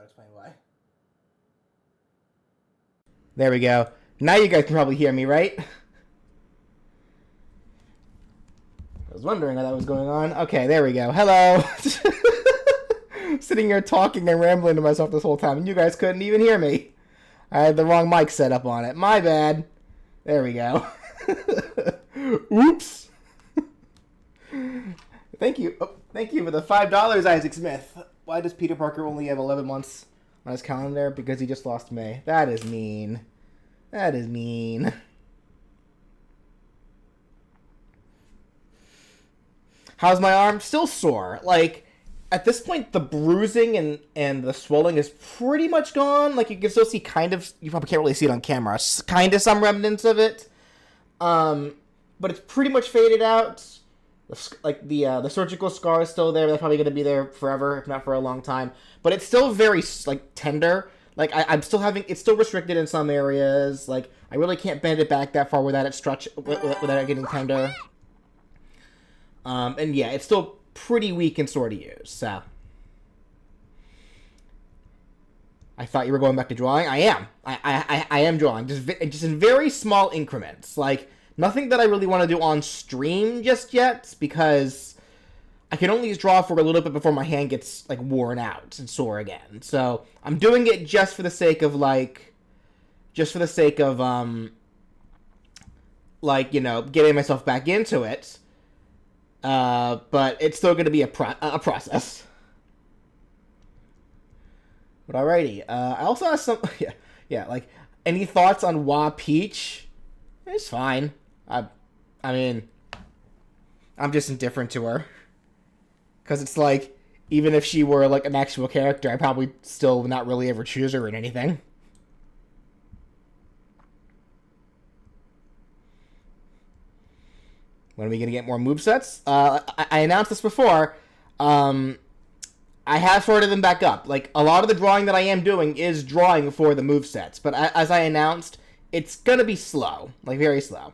explain why. There we go. Now you guys can probably hear me, right? I was wondering how that was going on. Okay, there we go. Hello. Sitting here talking and rambling to myself this whole time, and you guys couldn't even hear me. I had the wrong mic set up on it. My bad. There we go. Oops. Thank you. Oh, thank you for the $5, Isaac Smith. Why does Peter Parker only have 11 months on his calendar? Because he just lost May. That is mean. That is mean. How's my arm? Still sore. Like, at this point, the bruising and the swelling is pretty much gone. Like, you can still see kind of... You probably can't really see it on camera. Kind of some remnants of it. But it's pretty much faded out. Like, the surgical scar is still there. That's probably going to be there forever, if not for a long time. But it's still very, like, tender. Like, I'm still having... It's still restricted in some areas. Like, I really can't bend it back that far without it without it getting tender. And yeah, it's still pretty weak and sore to use, so. I thought you were going back to drawing. I am. I am drawing. Just in very small increments. Like, nothing that I really want to do on stream just yet, because I can only draw for a little bit before my hand gets, like, worn out and sore again. So, I'm doing it just for the sake of, like, like, you know, getting myself back into it. But it's still going to be a process. But alrighty. I also have some... Yeah, like, any thoughts on Wah Peach? It's fine. I mean, I'm just indifferent to her. Because it's like, even if she were, like, an actual character, I probably still would not really ever choose her in anything. When are we going to get more movesets? I announced this before. I have sorted them back up. Like, a lot of the drawing that I am doing is drawing for the movesets. But as I announced, it's going to be slow. Like, very slow.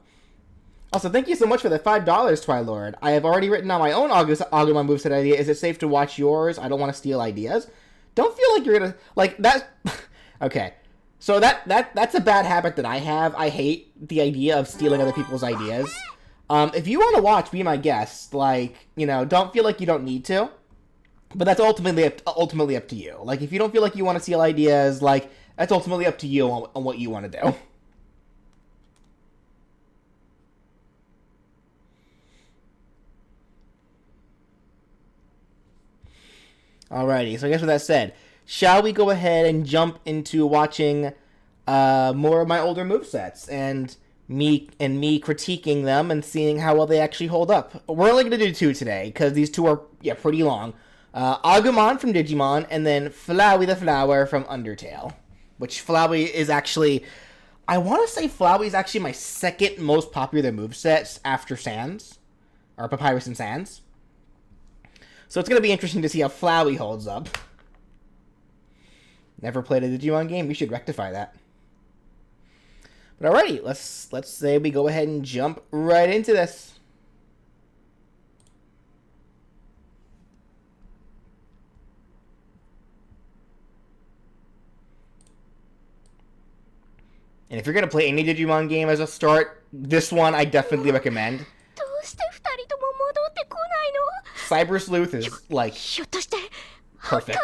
Also, thank you so much for the $5, Twilord. I have already written down my own Agumon moveset idea. Is it safe to watch yours? I don't want to steal ideas. Don't feel like you're going to... Like, that... Okay. So that's a bad habit that I have. I hate the idea of stealing other people's ideas. If you want to watch, be my guest. Like, you know, don't feel like you don't need to. But that's ultimately up to you. Like, if you don't feel like you want to steal ideas, like, that's ultimately up to you on what you want to do. Alrighty, so I guess with that said, shall we go ahead and jump into watching more of my older movesets and me critiquing them and seeing how well they actually hold up. We're only going to do two today, because these two are, pretty long. Agumon from Digimon, and then Flowey the Flower from Undertale. Which Flowey is actually... I want to say Flowey is actually my second most popular moveset after Sans. Or Papyrus and Sans. So it's going to be interesting to see how Flowey holds up. Never played a Digimon game? We should rectify that. But alrighty, let's say we go ahead and jump right into this. And if you're going to play any Digimon game as a start, this one I definitely recommend. Cyber Sleuth is, like, perfect.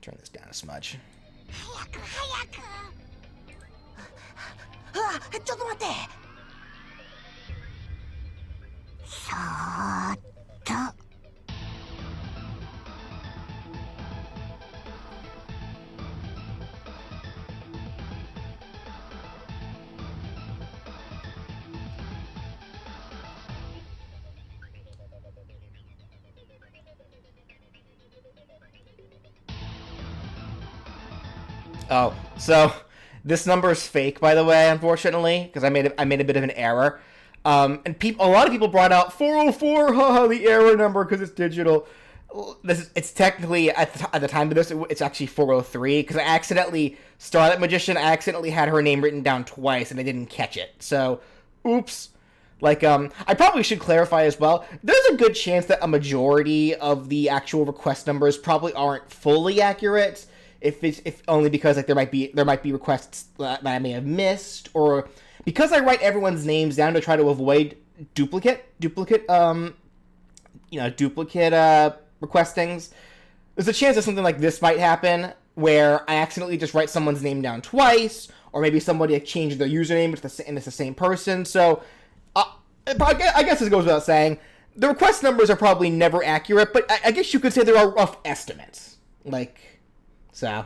Turn this down a smudge. Oh, so this number is fake, by the way, unfortunately, because I made a bit of an error. And a lot of people brought out 404, haha, the error number because it's digital. It's technically at the time of this, it's actually 403 because I accidentally Starlight Magician. I accidentally had her name written down twice and I didn't catch it. So, oops. Like, I probably should clarify as well. There's a good chance that a majority of the actual request numbers probably aren't fully accurate. If only because like there might be requests that I may have missed, or because I write everyone's names down to try to avoid duplicate requestings. There's a chance that something like this might happen, where I accidentally just write someone's name down twice, or maybe somebody changed their username and it's the same person. So, I guess this goes without saying, the request numbers are probably never accurate, but I guess you could say there are rough estimates. Like, so.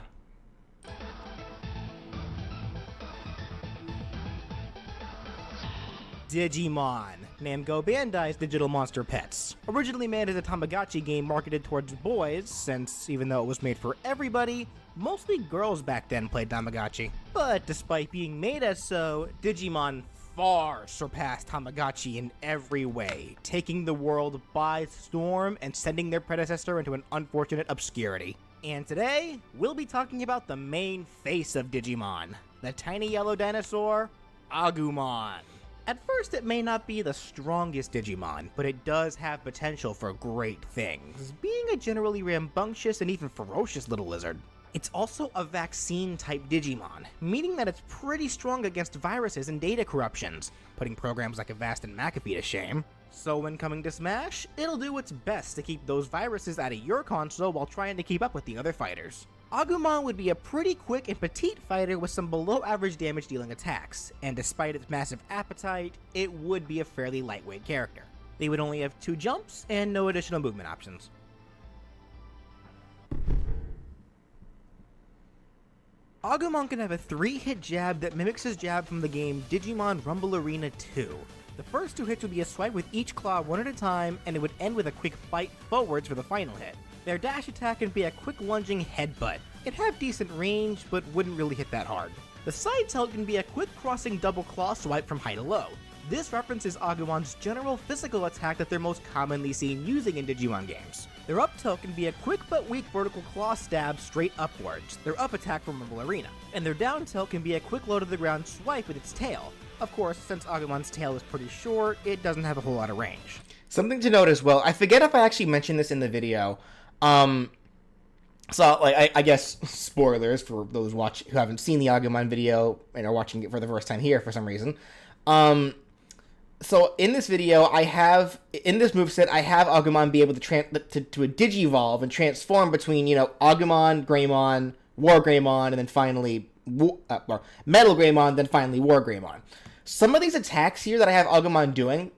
Digimon, Namco Bandai's digital monster pets. Originally made as a Tamagotchi game marketed towards boys, since even though it was made for everybody, mostly girls back then played Tamagotchi. But despite being made as so, Digimon far surpassed Tamagotchi in every way, taking the world by storm and sending their predecessor into an unfortunate obscurity. And today, we'll be talking about the main face of Digimon, the tiny yellow dinosaur, Agumon. At first, it may not be the strongest Digimon, but it does have potential for great things, being a generally rambunctious and even ferocious little lizard. It's also a vaccine-type Digimon, meaning that it's pretty strong against viruses and data corruptions, putting programs like Avast and McAfee to shame. So when coming to Smash, it'll do its best to keep those viruses out of your console while trying to keep up with the other fighters. Agumon would be a pretty quick and petite fighter with some below-average damage-dealing attacks, and despite its massive appetite, it would be a fairly lightweight character. They would only have 2 jumps and no additional movement options. Agumon can have a 3-hit jab that mimics his jab from the game Digimon Rumble Arena 2. The first 2 hits would be a swipe with each claw one at a time, and it would end with a quick bite forwards for the final hit. Their dash attack can be a quick lunging headbutt. It'd have decent range, but wouldn't really hit that hard. The side tilt can be a quick crossing double claw swipe from high to low. This references Agumon's general physical attack that they're most commonly seen using in Digimon games. Their up tilt can be a quick but weak vertical claw stab straight upwards, their up attack from Rumble Arena. And their down tilt can be a quick low to the ground swipe with its tail. Of course, since Agumon's tail is pretty short, it doesn't have a whole lot of range. Something to note as well, I forget if I actually mentioned this in the video. So, like, I guess, spoilers for those who haven't seen the Agumon video and are watching it for the first time here for some reason. So, in this video, in this moveset, I have Agumon be able to a Digivolve and transform between, Agumon, Greymon, War Greymon, and then finally, Metal Greymon, then finally War Greymon. Some of these attacks here that I have Agumon doing,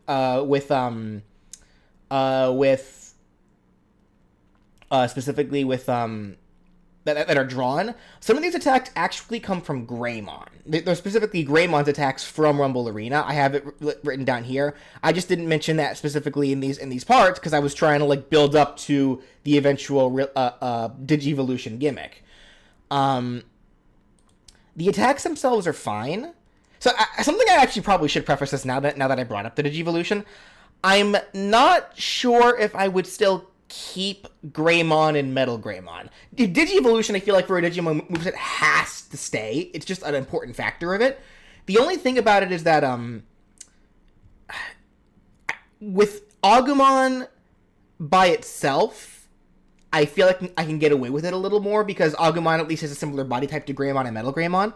specifically with that are drawn, some of these attacks actually come from Greymon. They're specifically Greymon's attacks from Rumble Arena. I have it written down here. I just didn't mention that specifically in these parts because I was trying to build up to the eventual Digivolution gimmick. The attacks themselves are fine. So something I actually probably should preface this now that I brought up the Digivolution. I'm not sure if I would still keep Greymon and Metal Greymon. Digivolution, I feel like for a Digimon moveset has to stay. It's just an important factor of it. The only thing about it is that with Agumon by itself, I feel like I can get away with it a little more because Agumon at least has a similar body type to Greymon and Metal Greymon.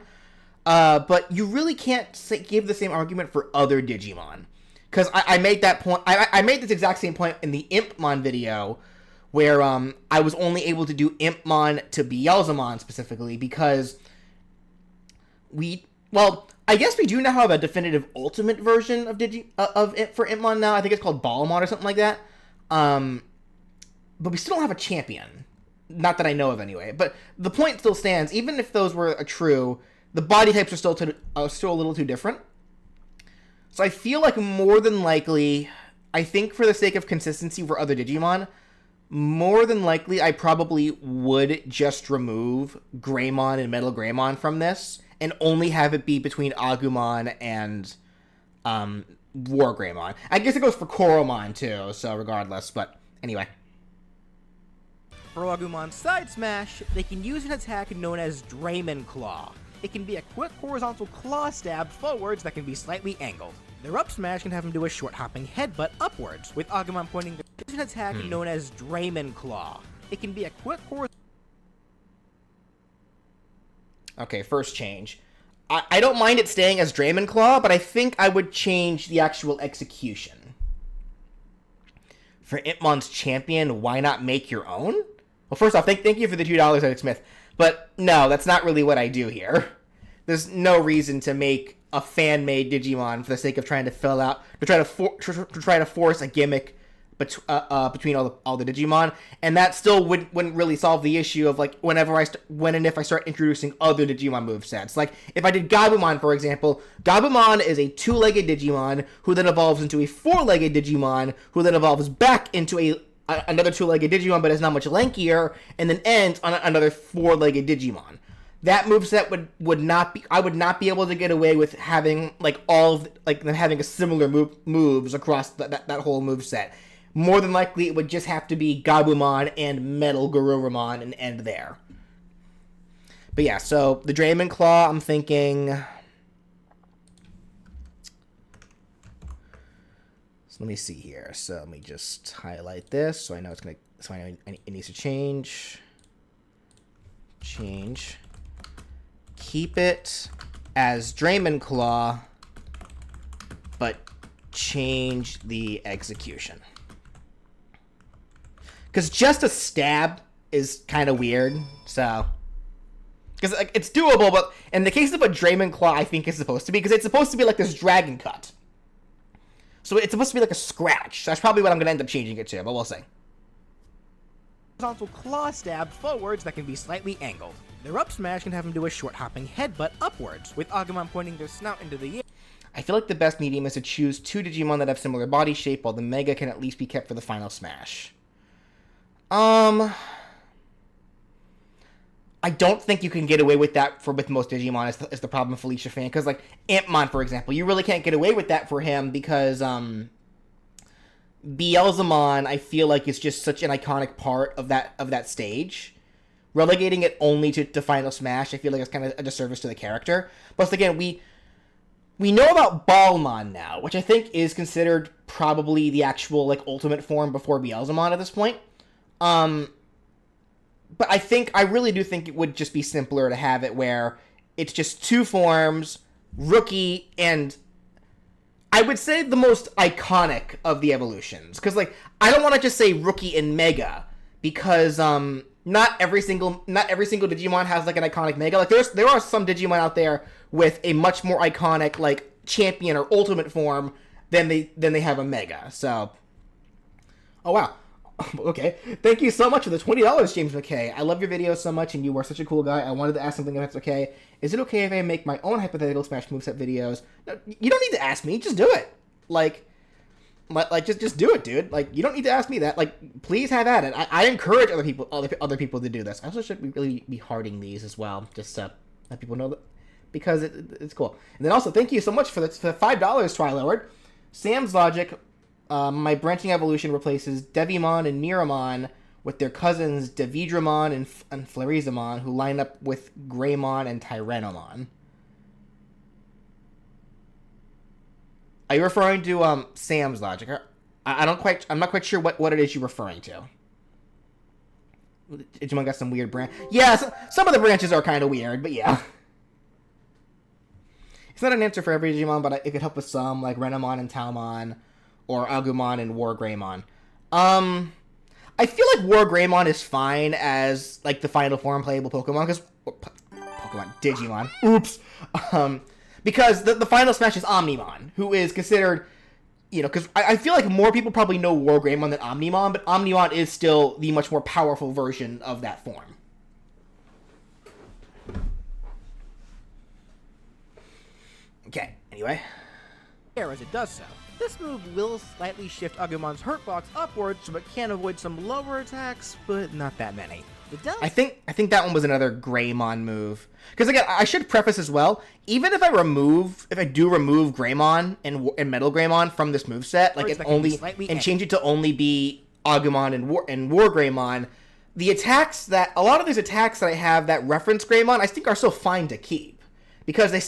But you really can't give the same argument for other Digimon. Because I made that point, I made this exact same point in the Impmon video, where I was only able to do Impmon to Beelzemon specifically, because I guess we do now have a definitive ultimate version of for Impmon now. I think it's called Balmon or something like that. But we still don't have a champion. Not that I know of anyway. But the point still stands, even if those were true, the body types are still a little too different. So I feel like more than likely, I think for the sake of consistency for other Digimon, more than likely I probably would just remove Greymon and Metal Greymon from this and only have it be between Agumon and War Greymon. I guess it goes for Koromon too, so regardless, but anyway. For Agumon's side smash, they can use an attack known as Draymon Claw. It can be a quick horizontal claw stab forwards that can be slightly angled. Their up smash can have him do a short hopping headbutt upwards, with Agumon pointing their an attack known as Draymond Claw. It can be a quick course. Okay, first change. I don't mind it staying as Draymond Claw, but I think I would change the actual execution. For Itmon's champion, why not make your own? Well, first off, thank you for the $2, Eric Smith. But no, that's not really what I do here. There's no reason to make a fan-made Digimon for the sake of trying to fill out, to try to force a gimmick between all the Digimon, and that still wouldn't really solve the issue of like when and if I start introducing other Digimon movesets. Like if I did Gabumon, for example, Gabumon is a 2-legged Digimon who then evolves into a 4-legged Digimon who then evolves back into another 2-legged Digimon, but is not much lankier, and then ends on another 4-legged Digimon. That moveset would not be. I would not be able to get away with having like them having a similar moves across that whole moveset. More than likely, it would just have to be Gabumon and Metal Garurumon and end there. But yeah, so the Draymond Claw, I'm thinking. So let me see here. So let me just highlight this so I know it needs to change. Change. Keep it as Draymond Claw, but change the execution. Because just a stab is kind of weird, so... Because like, it's doable, but in the case of a Draymond Claw, I think it's supposed to be, because it's supposed to be like this dragon cut. So it's supposed to be like a scratch. So that's probably what I'm going to end up changing it to, but we'll see. Horizontal claw stab forwards that can be slightly angled. Their up smash can have him do a short hopping headbutt upwards, with Agumon pointing their snout into the air. I feel like the best medium is to choose 2 Digimon that have similar body shape, while the Mega can at least be kept for the final smash. I don't think you can get away with that with most Digimon, is the problem, Felicia fan. Because, like, Ampmon, for example, you really can't get away with that for him because, Beelzemon, I feel like, is just such an iconic part of that stage. Relegating it only to Final Smash, I feel like it's kind of a disservice to the character. Plus, again, we know about Ballmon now, which I think is considered probably the actual, like, ultimate form before Beelzemon at this point. But I really do think it would just be simpler to have it where it's just 2 forms, Rookie, and I would say the most iconic of the evolutions. Because, like, I don't want to just say Rookie and Mega, because, not every single Digimon has, like, an iconic Mega. Like, there are some Digimon out there with a much more iconic, like, champion or ultimate form than they have a Mega. So, oh, wow. Okay, thank you so much for the $20, James McKay. I love your videos so much, and you are such a cool guy. I wanted to ask something if it's okay. Is it okay if I make my own hypothetical Smash moveset videos? No, you don't need to ask me. Just do it. Like just do it, dude. Like, you don't need to ask me that. Like, please have at it. I encourage other people to do this. I also should really be hearting these as well, just to let people know that, because it's cool. And then also, thank you so much for the $5, Trilord. Sam's Logic. My branching evolution replaces Devimon and Miramon with their cousins Devidramon and Flarizamon, who line up with Greymon and Tyrannomon. Are you referring to Sam's Logic? I'm not quite sure what it is you're referring to. Digimon got some weird branch. Yeah, some of the branches are kind of weird, but yeah. It's not an answer for every Digimon, but it could help with some, like Renamon and Talmon, or Agumon and War Greymon. I feel like War Greymon is fine as, like, the final form playable Pokemon, because... Digimon. Oops! Because the final smash is Omnimon, who is considered, you know, because I feel like more people probably know War Greymon than Omnimon, but Omnimon is still the much more powerful version of that form. Okay, anyway. As it does so. This move will slightly shift Agumon's hurt box upwards so it can avoid some lower attacks, but not that many. I think that one was another Greymon move. Because again, I should preface as well, even if I do remove Greymon and Metal Greymon from this moveset, like change it to only be Agumon and War Greymon, a lot of these attacks that I have that reference Greymon, I think are still fine to keep. Because they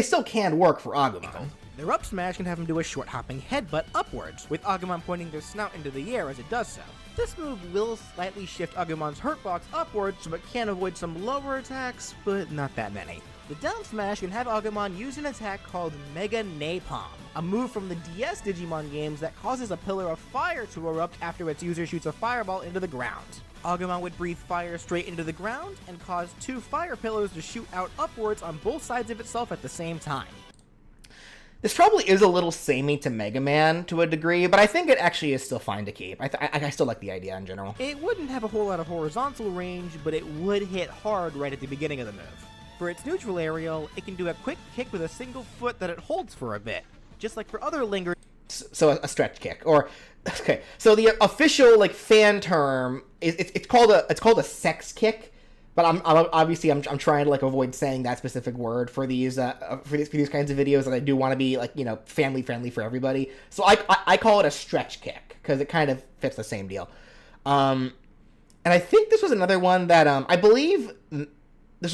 still can work for Agumon. Their up smash can have them do a short hopping headbutt upwards, with Agumon pointing their snout into the air as it does so. This move will slightly shift Agumon's hurt box upwards so it can avoid some lower attacks, but not that many. The down smash can have Agumon use an attack called Mega Napalm, a move from the DS Digimon games that causes a pillar of fire to erupt after its user shoots a fireball into the ground. Agumon would breathe fire straight into the ground and cause 2 fire pillars to shoot out upwards on both sides of itself at the same time. This probably is a little samey to Mega Man to a degree, but I think it actually is still fine to keep. I still like the idea in general. It wouldn't have a whole lot of horizontal range, but it would hit hard right at the beginning of the move. For its neutral aerial, it can do a quick kick with a single foot that it holds for a bit, just like for other lingering. So a stretch kick, or okay. So the official fan term is it's called a sex kick, but I'm obviously trying to avoid saying that specific word for these kinds of videos, and I do want to be family friendly for everybody. So I call it a stretch kick because it kind of fits the same deal. And I think this was another one that I believe. This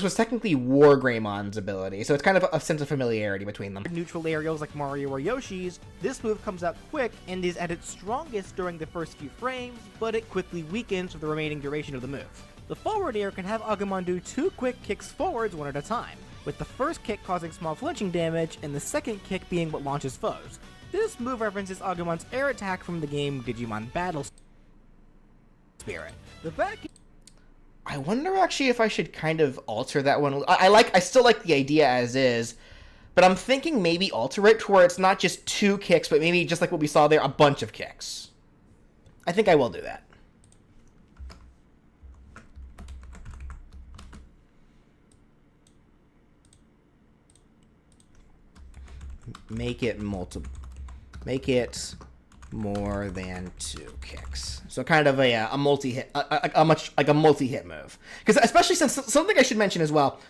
was technically War Greymon's ability, so it's kind of a sense of familiarity between them. Neutral aerials like Mario or Yoshi's, this move comes out quick and is at its strongest during the first few frames, but it quickly weakens for the remaining duration of the move. The forward air can have Agumon do 2 quick kicks forwards one at a time, with the first kick causing small flinching damage and the second kick being what launches foes. This move references Agumon's air attack from the game Digimon Battle Spirit. The back I wonder actually if I should kind of alter that one. I still like the idea as is, but I'm thinking maybe alter it to where it's not just 2 kicks, but maybe just like what we saw there, a bunch of kicks. I think I will do that. Make it more than 2 kicks. So kind of a multi-hit, a multi-hit move. Because especially since something I should mention as well,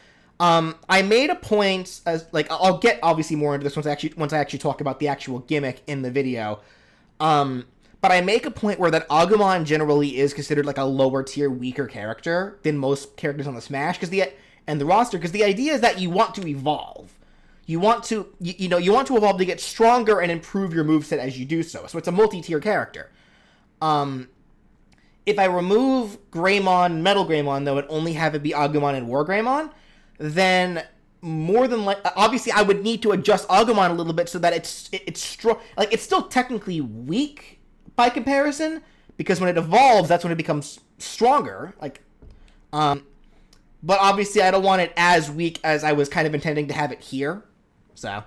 I made a point as I'll get obviously more into this once I actually talk about the actual gimmick in the video. But I make a point where that Agumon generally is considered a lower tier, weaker character than most characters on the Smash and the roster, because the idea is that you want to evolve. You want to evolve to get stronger and improve your moveset as you do so. So it's a multi-tier character. If I remove Greymon, Metal Greymon, though, and only have it be Agumon and War Greymon, then more than obviously I would need to adjust Agumon a little bit so that it's strong. It's still technically weak by comparison, because when it evolves, that's when it becomes stronger. But obviously I don't want it as weak as I was kind of intending to have it here. So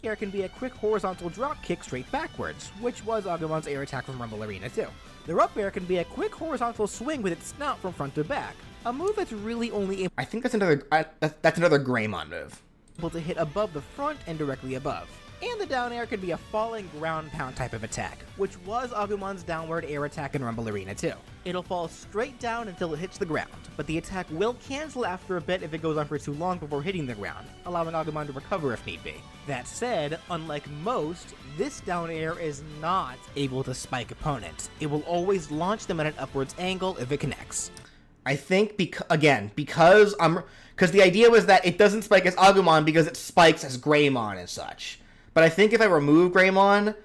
air can be a quick horizontal drop kick straight backwards, which was Agumon's air attack from Rumble Arena 2. Their up air can be a quick horizontal swing with its snout from front to back, a move that's really only able I think that's another Greymon move. To hit above the front and directly above. And the down air can be a falling ground pound type of attack, which was Agumon's downward air attack in Rumble Arena 2. It'll fall straight down until it hits the ground, but the attack will cancel after a bit if it goes on for too long before hitting the ground, allowing Agumon to recover if need be. That said, unlike most, this down air is not able to spike opponents. It will always launch them at an upwards angle if it connects. I think because the idea was that it doesn't spike as Agumon because it spikes as Greymon and such. But I think if I remove Greymon,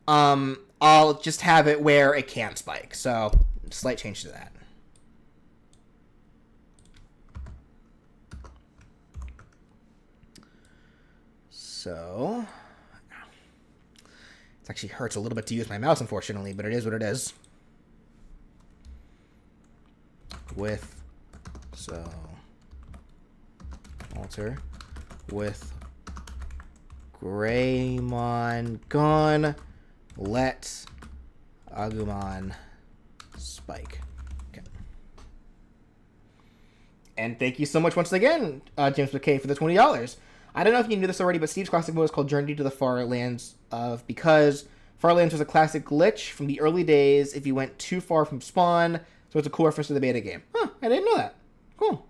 I'll just have it where it can't spike. So, slight change to that. So, it actually hurts a little bit to use my mouse, unfortunately, but it is what it is. Alter with Greymon gone. Let Agumon spike. Okay. And thank you so much once again, James McKay, for the $20. I don't know if you knew this already, but Steve's classic mode is called Journey to the Far Lands because Far Lands was a classic glitch from the early days if you went too far from spawn, so it's a cool reference to the beta game. Huh, I didn't know that. Cool.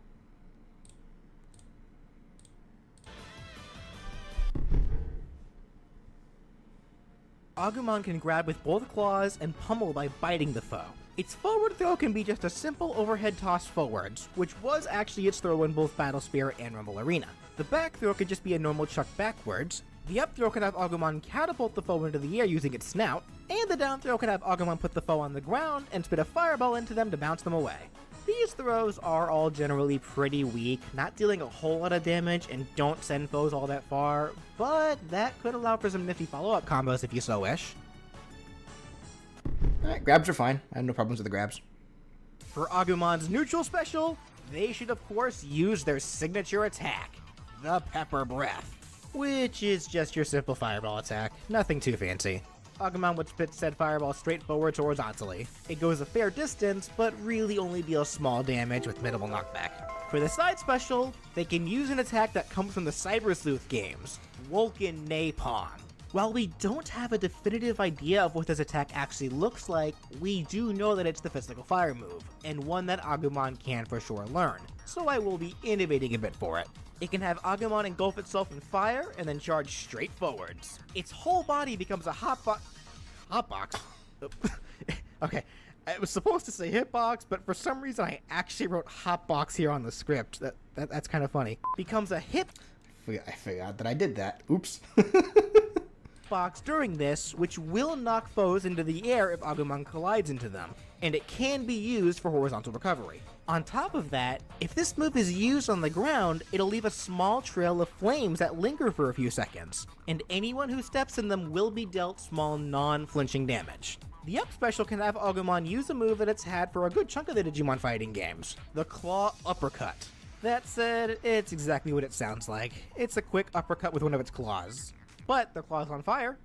Agumon can grab with both claws and pummel by biting the foe. Its forward throw can be just a simple overhead toss forwards, which was actually its throw in both Battle Spirit and Rumble Arena. The back throw could just be a normal chuck backwards, The up throw can have Agumon catapult the foe into the air using its snout, and the down throw can have Agumon put the foe on the ground and spit a fireball into them to bounce them away. These throws are all generally pretty weak, not dealing a whole lot of damage and don't send foes all that far, but that could allow for some nifty follow-up combos if you so wish. Alright, grabs are fine. I have no problems with the grabs. For Agumon's neutral special, they should of course use their signature attack, the Pepper Breath, which is just your simple fireball attack, nothing too fancy. Agumon would spit said fireball straight forwards horizontally. It goes a fair distance, but really only deals small damage with minimal knockback. For the side special, they can use an attack that comes from the Cyber Sleuth games, Vulcan Napalm. While we don't have a definitive idea of what this attack actually looks like, we do know that it's the physical fire move, and one that Agumon can for sure learn, so I will be innovating a bit for it. It can have Agumon engulf itself in fire and then charge straight forwards. Its whole body becomes a hotbox. Okay, I was supposed to say hitbox, but for some reason I actually wrote hotbox here on the script. That's kind of funny. Becomes a hit. I forgot that I did that. Oops. Box during this, which will knock foes into the air if Agumon collides into them, and it can be used for horizontal recovery. On top of that, if this move is used on the ground, it'll leave a small trail of flames that linger for a few seconds, and anyone who steps in them will be dealt small non-flinching damage. The up special can have Agumon use a move that it's had for a good chunk of the Digimon fighting games, the Claw Uppercut. That said, it's exactly what it sounds like. It's a quick uppercut with one of its claws. But their claw's on fire,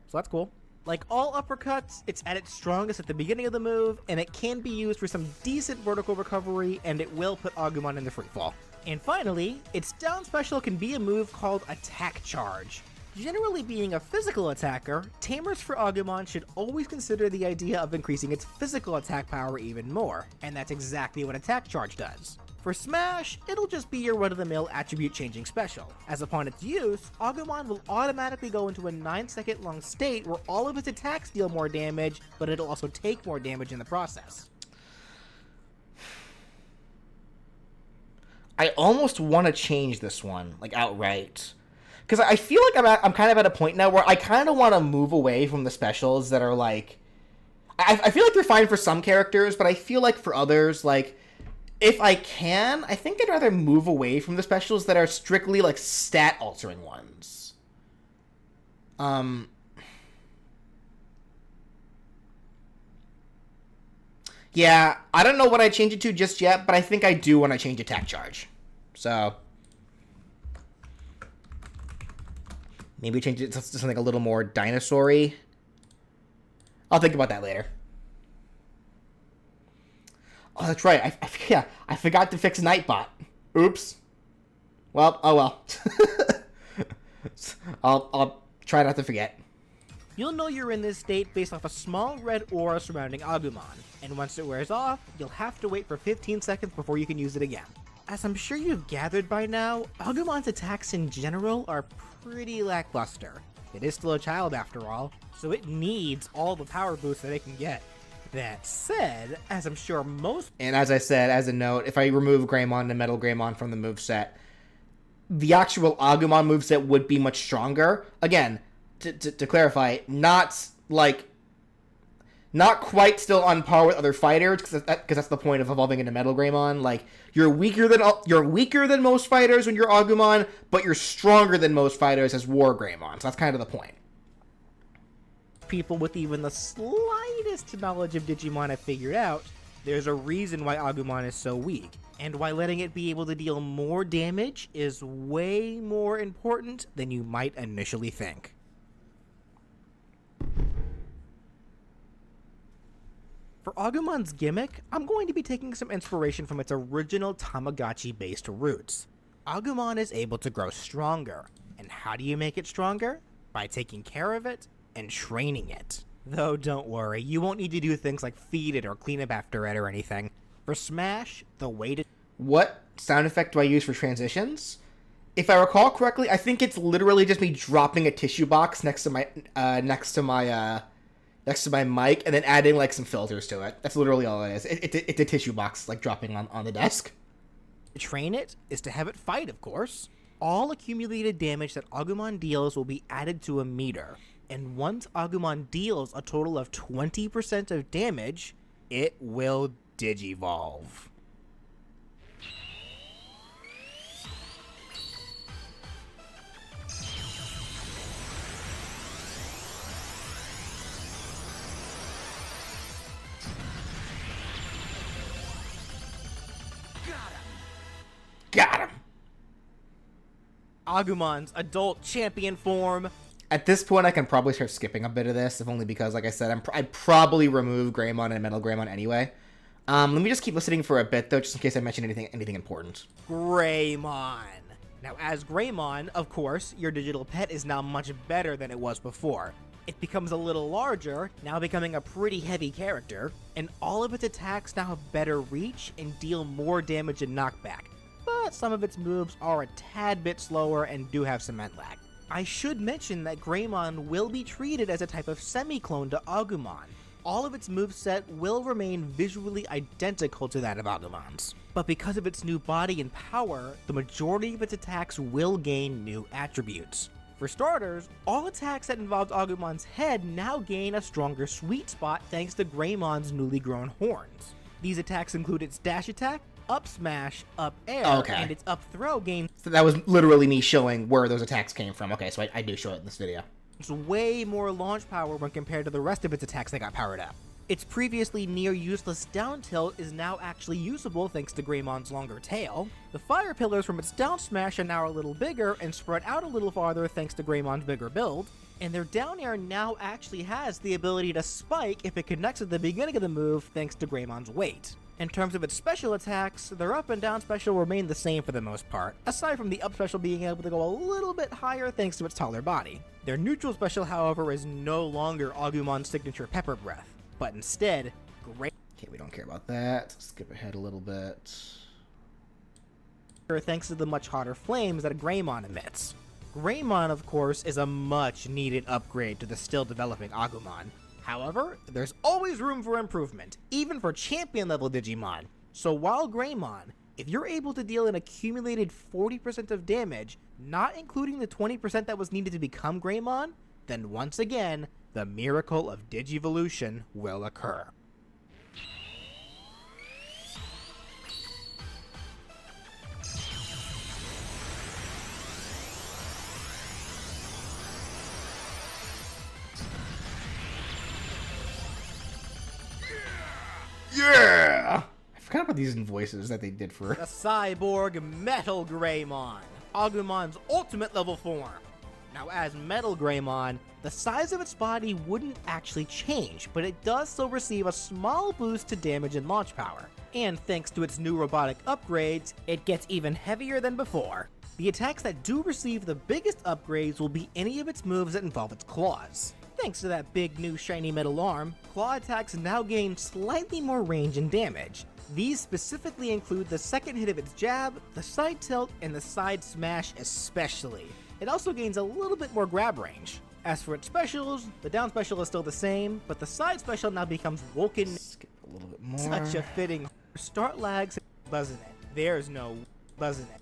so that's cool. Like all uppercuts, it's at its strongest at the beginning of the move, and it can be used for some decent vertical recovery, and it will put Agumon into freefall. And finally, its down special can be a move called Attack Charge. Generally being a physical attacker, tamers for Agumon should always consider the idea of increasing its physical attack power even more, and that's exactly what Attack Charge does. For Smash, it'll just be your run-of-the-mill attribute-changing special, as upon its use, Agumon will automatically go into a 9-second long state where all of its attacks deal more damage, but it'll also take more damage in the process. I almost want to change this one, like, outright. Because I feel like I'm kind of at a point now where I kind of want to move away from the specials that are, like... I feel like they're fine for some characters, but I feel like for others, like... If I can, I think I'd rather move away from the specials that are strictly, like, stat-altering ones. Yeah, I don't know what I'd change it to just yet, but I think I do when I change Attack Charge. So... maybe change it to something a little more dinosaur-y. I'll think about that later. Oh, that's right. I forgot to fix Nightbot. Oops. Well, oh well. I'll try not to forget. You'll know you're in this state based off a small red aura surrounding Agumon, and once it wears off, you'll have to wait for 15 seconds before you can use it again. As I'm sure you've gathered by now, Agumon's attacks in general are pretty lackluster. It is still a child after all, so it needs all the power boosts that it can get. That said, as I'm sure most... And as I said, as a note, if I remove Greymon and Metal Greymon from the moveset, the actual Agumon moveset would be much stronger. Again, to clarify, not quite still on par with other fighters, because that's the point of evolving into Metal Greymon. Like, you're weaker than most fighters when you're Agumon, but you're stronger than most fighters as War Greymon. So that's kind of the point. People with even the slightest knowledge of Digimon have figured out, there's a reason why Agumon is so weak, and why letting it be able to deal more damage is way more important than you might initially think. For Agumon's gimmick, I'm going to be taking some inspiration from its original Tamagotchi-based roots. Agumon is able to grow stronger, and how do you make it stronger? By taking care of it and training it. Though don't worry, you won't need to do things like feed it or clean up after it or anything. For Smash, the way to... What sound effect do I use for transitions? If I recall correctly, I think it's literally just me dropping a tissue box next to my mic and then adding like some filters to it. That's literally all it is. It's a tissue box like dropping on the desk. train it is to have it fight, of course. All accumulated damage that Agumon deals will be added to a meter, and once Agumon deals a total of 20% of damage, it will Digivolve. Got him! Agumon's adult champion form. At this point, I can probably start skipping a bit of this, if only because, like I said, I'd probably remove Greymon and Metal Greymon anyway. Let me just keep listening for a bit, though, just in case I mention anything important. Greymon. Now, as Greymon, of course, your digital pet is now much better than it was before. It becomes a little larger, now becoming a pretty heavy character, and all of its attacks now have better reach and deal more damage and knockback. But some of its moves are a tad bit slower and do have some end lag. I should mention that Greymon will be treated as a type of semi-clone to Agumon. All of its moveset will remain visually identical to that of Agumon's. But because of its new body and power, the majority of its attacks will gain new attributes. For starters, all attacks that involved Agumon's head now gain a stronger sweet spot thanks to Greymon's newly grown horns. These attacks include its dash attack, up smash, up air, and its up throw gains. So that was literally me showing where those attacks came from. Okay, so I do show it in this video. It's way more launch power when compared to the rest of its attacks that got powered up. Its previously near useless down tilt is now actually usable thanks to Greymon's longer tail. The fire pillars from its down smash are now a little bigger and spread out a little farther thanks to Greymon's bigger build. And their down air now actually has the ability to spike if it connects at the beginning of the move thanks to Greymon's weight. In terms of its special attacks, their up and down special remain the same for the most part, aside from the up special being able to go a little bit higher thanks to its taller body. Their neutral special, however, is no longer Agumon's signature Pepper Breath, but instead, Okay, we don't care about that. Skip ahead a little bit. Thanks to the much hotter flames that a Greymon emits. Greymon, of course, is a much needed upgrade to the still developing Agumon. However, there's always room for improvement, even for champion level Digimon. So while Greymon, if you're able to deal an accumulated 40% of damage, not including the 20% that was needed to become Greymon, then once again, the miracle of Digivolution will occur. Yeah! I forgot about these voices that they did for... The Cyborg Metal Greymon, Agumon's ultimate level form. Now, as Metal Greymon, the size of its body wouldn't actually change, but it does still receive a small boost to damage and launch power. And thanks to its new robotic upgrades, it gets even heavier than before. The attacks that do receive the biggest upgrades will be any of its moves that involve its claws. Thanks to that big new shiny metal arm, claw attacks now gain slightly more range and damage. These specifically include the second hit of its jab, the side tilt, and the side smash especially. It also gains a little bit more grab range. As for its specials, the down special is still the same, but the side special now becomes Woken. Skip a little bit more. Such a fitting start lags, buzzing it. There's no buzzing it.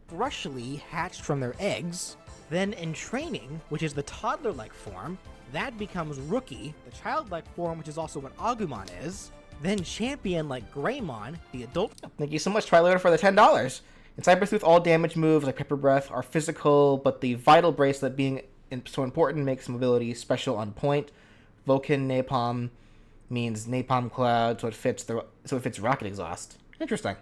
Freshly hatched from their eggs. Then in training, which is the toddler-like form, that becomes Rookie, the childlike form, which is also what Agumon is. Then champion like Greymon, the adult. Thank you so much, Twiloader, for the $10. In Cyber Sleuth, all damage moves like Pepper Breath are physical, but the Vital Bracelet being so important makes mobility special on point. Vulcan Napalm means Napalm Cloud, so it fits Rocket Exhaust. Interesting.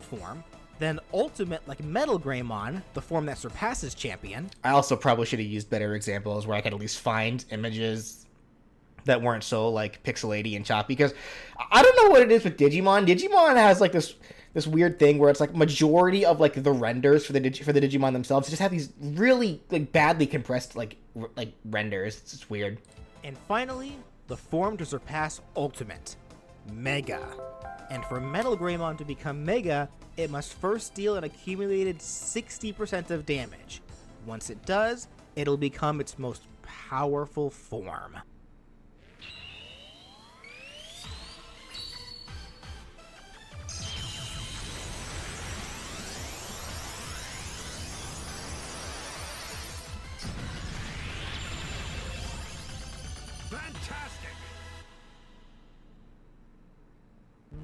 Form. Then Ultimate like Metal Greymon, the form that surpasses Champion. I also probably should have used better examples where I could at least find images that weren't so like pixelated and choppy, because I don't know what it is with Digimon. Digimon has like this weird thing where it's like majority of like the renders for the Digimon themselves just have these really like badly compressed like renders. It's just weird. And finally, the form to surpass Ultimate, Mega. And for Metal Greymon to become Mega, it must first deal an accumulated 60% of damage. Once it does, it'll become its most powerful form.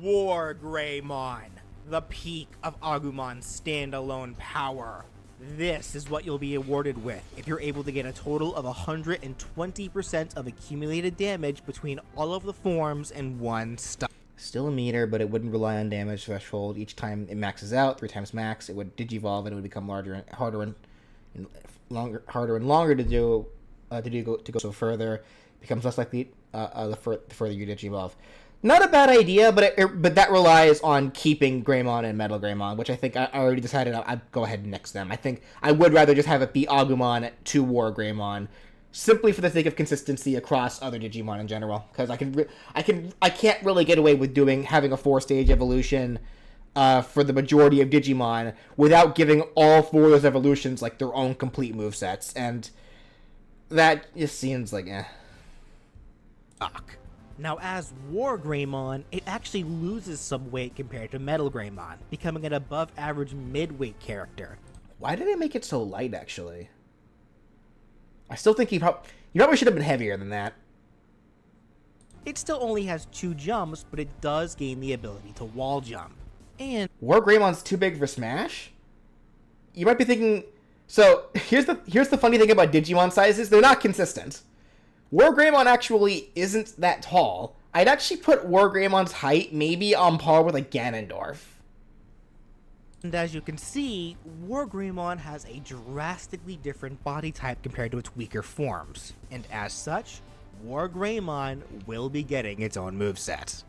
War Greymon, the peak of Agumon's standalone power. This is what you'll be awarded with if you're able to get a total of 120% of accumulated damage between all of the forms in one stop. Still a meter, but it wouldn't rely on damage threshold. Each time it maxes out, 3 times max, it would digivolve and it would become larger and harder and longer to go so further. It becomes less likely the further you digivolve. Not a bad idea, but that relies on keeping Greymon and Metal Greymon, which I think I already decided I'd go ahead and nix them. I think I would rather just have it be Agumon to War Greymon, simply for the sake of consistency across other Digimon in general. Because I can't really get away with having a 4-stage evolution for the majority of Digimon without giving all 4 of those evolutions like their own complete movesets, and that just seems like Now, as War Greymon, it actually loses some weight compared to Metal Greymon, becoming an above-average mid-weight character. Why did they make it so light, actually? I still think you probably should have been heavier than that. It still only has 2 jumps, but it does gain the ability to wall jump. And War Greymon's too big for Smash? You might be thinking... So, here's the funny thing about Digimon sizes. They're not consistent. War Greymon actually isn't that tall. I'd actually put War Greymon's height maybe on par with, like, Ganondorf. And as you can see, War Greymon has a drastically different body type compared to its weaker forms. And as such, War Greymon will be getting its own moveset.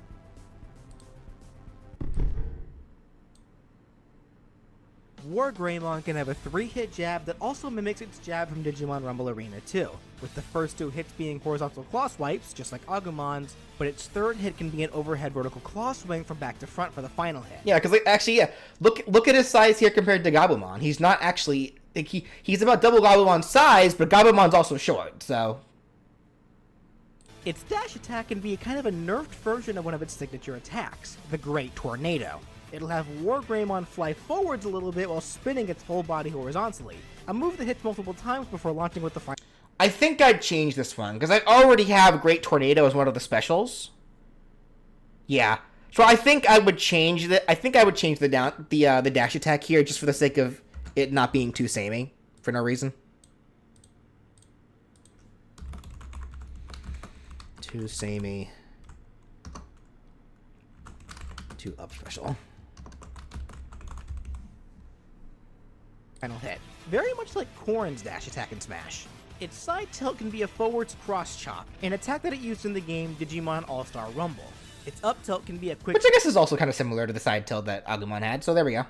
War Greymon can have a 3-hit jab that also mimics its jab from Digimon Rumble Arena 2, with the first 2 hits being horizontal claw swipes, just like Agumon's, but its 3rd hit can be an overhead vertical claw swing from back to front for the final hit. Yeah, because look at his size here compared to Gabumon. He's not actually... he's about double Gabumon's size, but Gabumon's also short, so... Its dash attack can be kind of a nerfed version of one of its signature attacks, the Great Tornado. It'll have War Greymon fly forwards a little bit while spinning its whole body horizontally, a move that hits multiple times before launching with the final. I think I'd change this one, because I already have Great Tornado as one of the specials. Yeah. So I think I would change the dash attack here, just for the sake of it not being too samey, for no reason. Too samey. Too up special. Final hit. Very much like Corrin's dash attack in Smash. Its side tilt can be a forwards cross chop, an attack that it used in the game Digimon All-Star Rumble. Its up tilt can be a quick... Which I guess is also kind of similar to the side tilt that Agumon had, so there we go.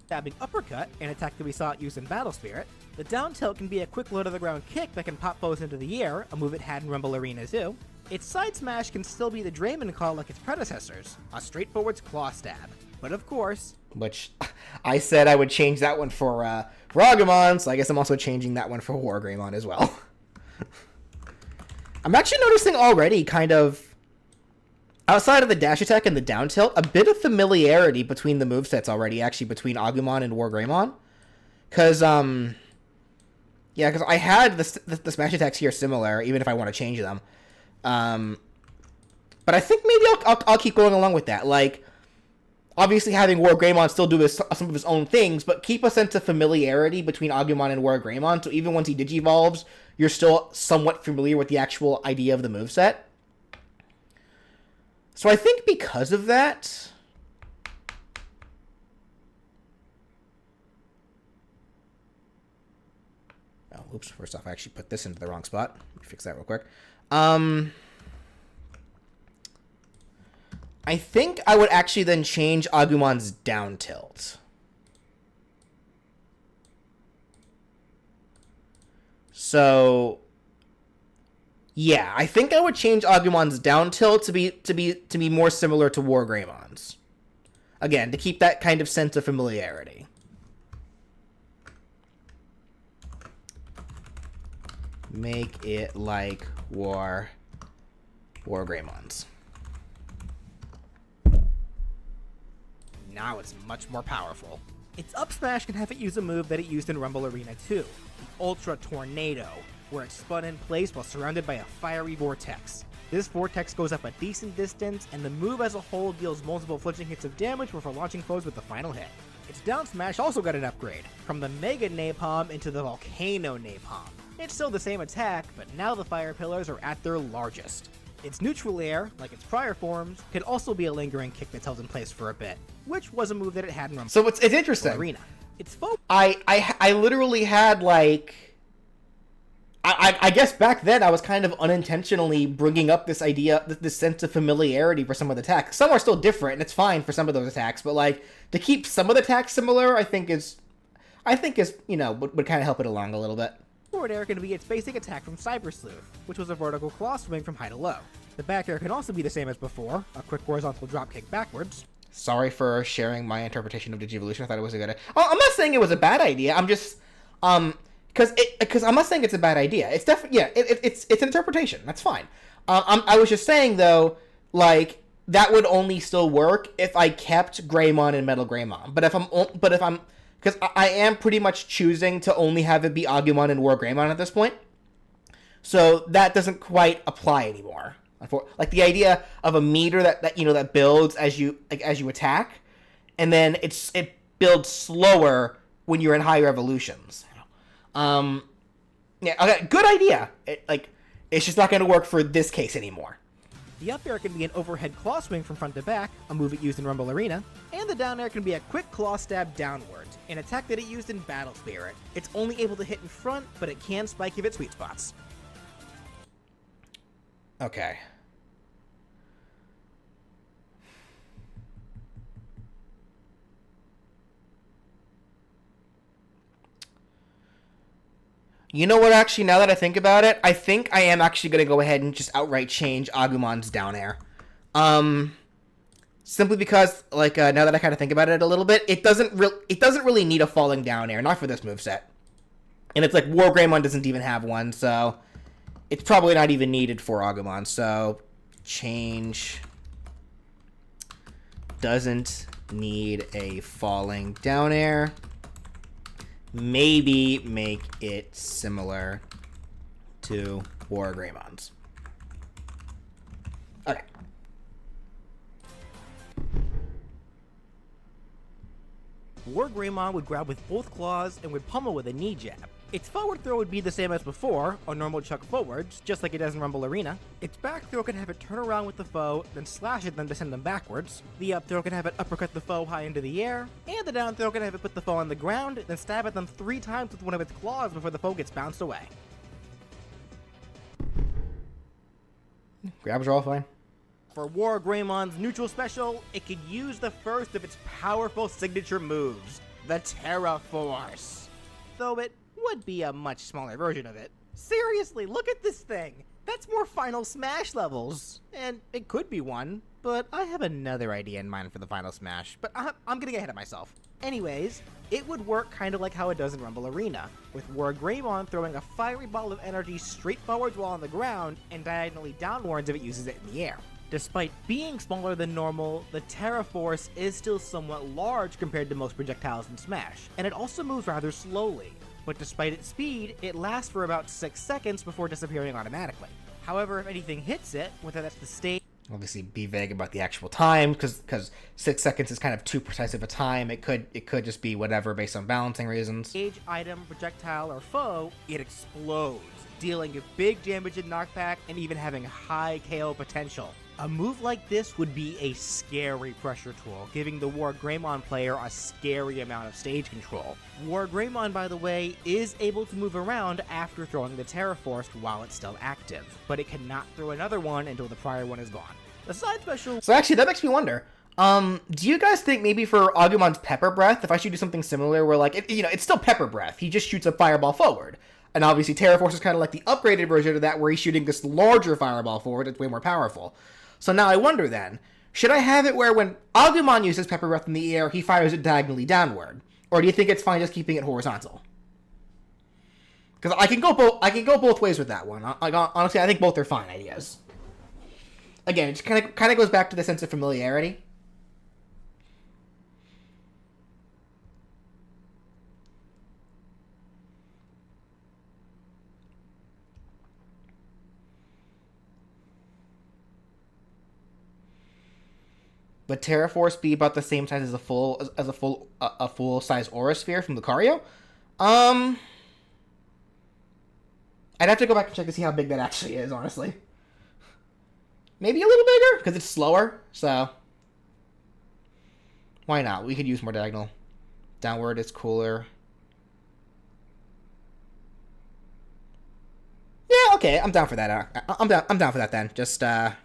Stabbing uppercut, an attack that we saw it use in Battle Spirit. The down tilt can be a quick low to the ground kick that can pop foes into the air, a move it had in Rumble Arena 2. Its side smash can still be the Draymond call like its predecessors, a straightforward claw stab. But of course... Which I said I would change that one for Agumon, so I guess I'm also changing that one for War Greymon as well. I'm actually noticing already, kind of, outside of the dash attack and the down tilt, a bit of familiarity between the movesets already, actually, between Agumon and War Greymon. Because, yeah, because I had the smash attacks here similar, even if I want to change them. But I think maybe I'll keep going along with that. Like, obviously having War Greymon still do some of his own things, but keep a sense of familiarity between Agumon and War Greymon, so even once he digivolves, you're still somewhat familiar with the actual idea of the moveset. So I think because of that... Oh, oops, first off, I actually put this into the wrong spot. Let me fix that real quick. I think I would actually then change Agumon's down tilt. So, yeah, I think I would change Agumon's down tilt to be more similar to War Greymon's. Again, to keep that kind of sense of familiarity. Make it like War Greymon's. Now it's much more powerful. Its up smash can have it use a move that it used in Rumble Arena 2, the Ultra Tornado, where it spun in place while surrounded by a fiery vortex. This vortex goes up a decent distance, and the move as a whole deals multiple flinching hits of damage before launching foes with the final hit. Its down smash also got an upgrade, from the Mega Napalm into the Volcano Napalm. It's still the same attack, but now the fire pillars are at their largest. Its neutral air, like its prior forms, could also be a lingering kick that's held in place for a bit, which was a move that it had in Rumble So it's interesting. Arena. It's focused. I literally had like, I guess back then I was kind of unintentionally bringing up this idea, this sense of familiarity for some of the attacks. Some are still different, and it's fine for some of those attacks, but like to keep some of the attacks similar, I think is would kind of help it along a little bit. Forward air can be its basic attack from Cyber Sleuth, which was a vertical claw swing from high to low. The back air can also be the same as before, a quick horizontal drop kick backwards. Sorry for sharing my interpretation of Digivolution. I thought it was a good idea. I'm not saying it was a bad idea. I'm just because I'm not saying it's a bad idea. It's definitely it's an interpretation. That's fine. I was just saying though, like that would only still work if I kept Greymon and Metal Greymon. But if I'm because I am pretty much choosing to only have it be Agumon and War Greymon at this point, so that doesn't quite apply anymore. Like the idea of a meter that builds as you attack, and then it builds slower when you're in higher evolutions. Yeah, okay, good idea. It's just not going to work for this case anymore. The up air can be an overhead claw swing from front to back, a move it used in Rumble Arena, and the down air can be a quick claw stab downwards, an attack that it used in Battle Spirit. It's only able to hit in front, but it can spike if it sweet spots. Okay. You know what, actually, now that I think about it, I think I am actually going to go ahead and just outright change Agumon's down air. Simply because, now that I kind of think about it a little bit, it doesn't really need a falling down air, not for this moveset. And it's like War Greymon doesn't even have one, so it's probably not even needed for Agumon. So, change doesn't need a falling down air. Maybe make it similar to War Greymon's. Okay. War Greymon would grab with both claws and would pummel with a knee jab. Its forward throw would be the same as before, a normal chuck forwards, just like it does in Rumble Arena. Its back throw can have it turn around with the foe, then slash at them to send them backwards. The up throw can have it uppercut the foe high into the air, and the down throw can have it put the foe on the ground, then stab at them 3 times with one of its claws before the foe gets bounced away. Grabs are all fine. For War Greymon's neutral special, it could use the first of its powerful signature moves, the Terra Force. Though it would be a much smaller version of it. Seriously, look at this thing! That's more Final Smash levels! And it could be one, but I have another idea in mind for the Final Smash, but I'm getting ahead of myself. Anyways, it would work kind of like how it does in Rumble Arena, with War Greymon throwing a fiery ball of energy straight forwards while on the ground, and diagonally downwards if it uses it in the air. Despite being smaller than normal, the Terra Force is still somewhat large compared to most projectiles in Smash, and it also moves rather slowly. But despite its speed, it lasts for about 6 seconds before disappearing automatically. However, if anything hits it, whether that's the stage... Obviously, be vague about the actual time, because 6 seconds is kind of too precise of a time. It could just be whatever based on balancing reasons. Stage, item, projectile, or foe, it explodes, dealing big damage and knockback, and even having high KO potential. A move like this would be a scary pressure tool, giving the War Greymon player a scary amount of stage control. War Greymon, by the way, is able to move around after throwing the Terra Force while it's still active, but it cannot throw another one until the prior one is gone. The side special... So actually, that makes me wonder, do you guys think maybe for Agumon's Pepper Breath, if I should do something similar where, it's still Pepper Breath, he just shoots a fireball forward. And obviously, Terra Force is kind of like the upgraded version of that, where he's shooting this larger fireball forward that's way more powerful. So now I wonder then, should I have it where when Agumon uses Pepper Breath in the air, he fires it diagonally downward? Or do you think it's fine just keeping it horizontal? Because I can go both ways with that one. Honestly, I think both are fine ideas. Again, it just kind of goes back to the sense of familiarity. Would Terraforce be about the same size as a full size Aura Sphere from Lucario? I'd have to go back and check to see how big that actually is, honestly. Maybe a little bigger, because it's slower, so... Why not? We could use more diagonal. Downward is cooler. Yeah, okay, I'm down for that. I'm down for that then. Just, So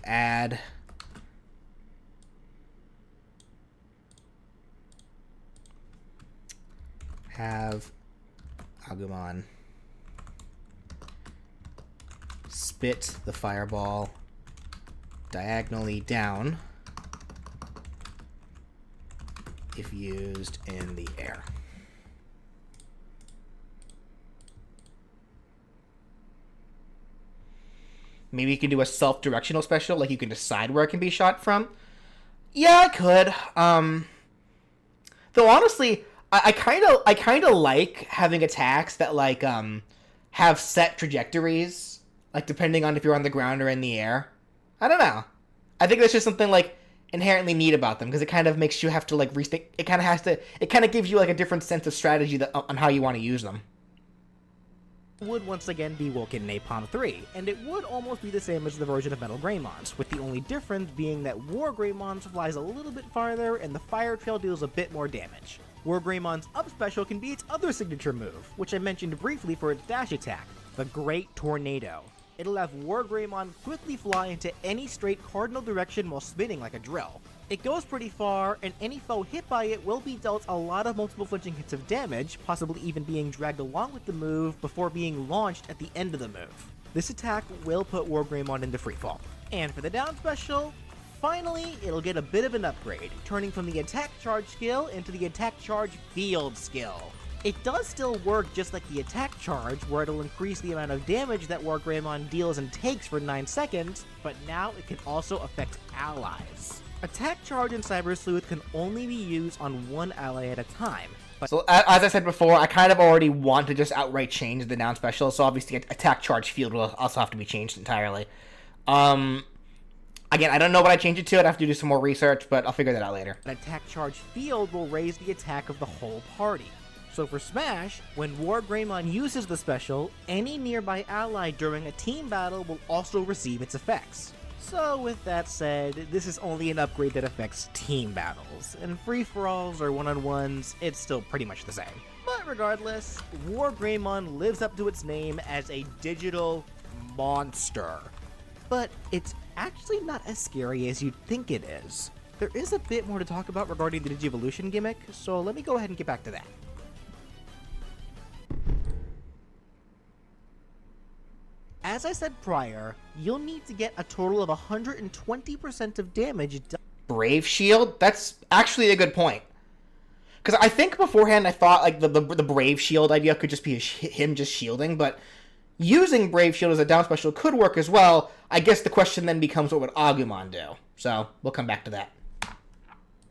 add... Have Agumon spit the fireball diagonally down if used in the air. Maybe you can do a self-directional special, like you can decide where it can be shot from. Yeah, I could. Though honestly, I kind of like having attacks that like have set trajectories, like depending on if you're on the ground or in the air. I don't know. I think that's just something like inherently neat about them because it kind of makes you have to like rethink. It kind of gives you like a different sense of strategy on how you want to use them. Would once again be Woken Napalm 3, and it would almost be the same as the version of Metal Greymons, with the only difference being that War Greymons flies a little bit farther and the Fire Trail deals a bit more damage. War Greymon's up special can be its other signature move, which I mentioned briefly for its dash attack, the Great Tornado. It'll have War Greymon quickly fly into any straight cardinal direction while spinning like a drill. It goes pretty far, and any foe hit by it will be dealt a lot of multiple flinching hits of damage, possibly even being dragged along with the move before being launched at the end of the move. This attack will put War Greymon into freefall. And for the down special, finally, it'll get a bit of an upgrade, turning from the attack charge skill into the attack charge field skill. It does still work just like the attack charge, where it'll increase the amount of damage that War Greymon deals and takes for 9 seconds, but now it can also affect allies. Attack Charge and Cyber Sleuth can only be used on one ally at a time. So, as I said before, I kind of already want to just outright change the down special, so obviously Attack Charge Field will also have to be changed entirely. Again, I don't know what I change it to, I'd have to do some more research, but I'll figure that out later. An Attack Charge Field will raise the attack of the whole party. So for Smash, when War Greymon uses the special, any nearby ally during a team battle will also receive its effects. So with that said, this is only an upgrade that affects team battles. In free-for-alls or one-on-ones, it's still pretty much the same. But regardless, War Greymon lives up to its name as a digital monster. But it's actually not as scary as you'd think it is. There is a bit more to talk about regarding the Digivolution gimmick, so let me go ahead and get back to that. As I said prior, you'll need to get a total of 120% of damage done. Brave Shield? That's actually a good point. Because I think beforehand I thought like the Brave Shield idea could just be him just shielding, but using Brave Shield as a down special could work as well. I guess the question then becomes what would Agumon do? So, we'll come back to that.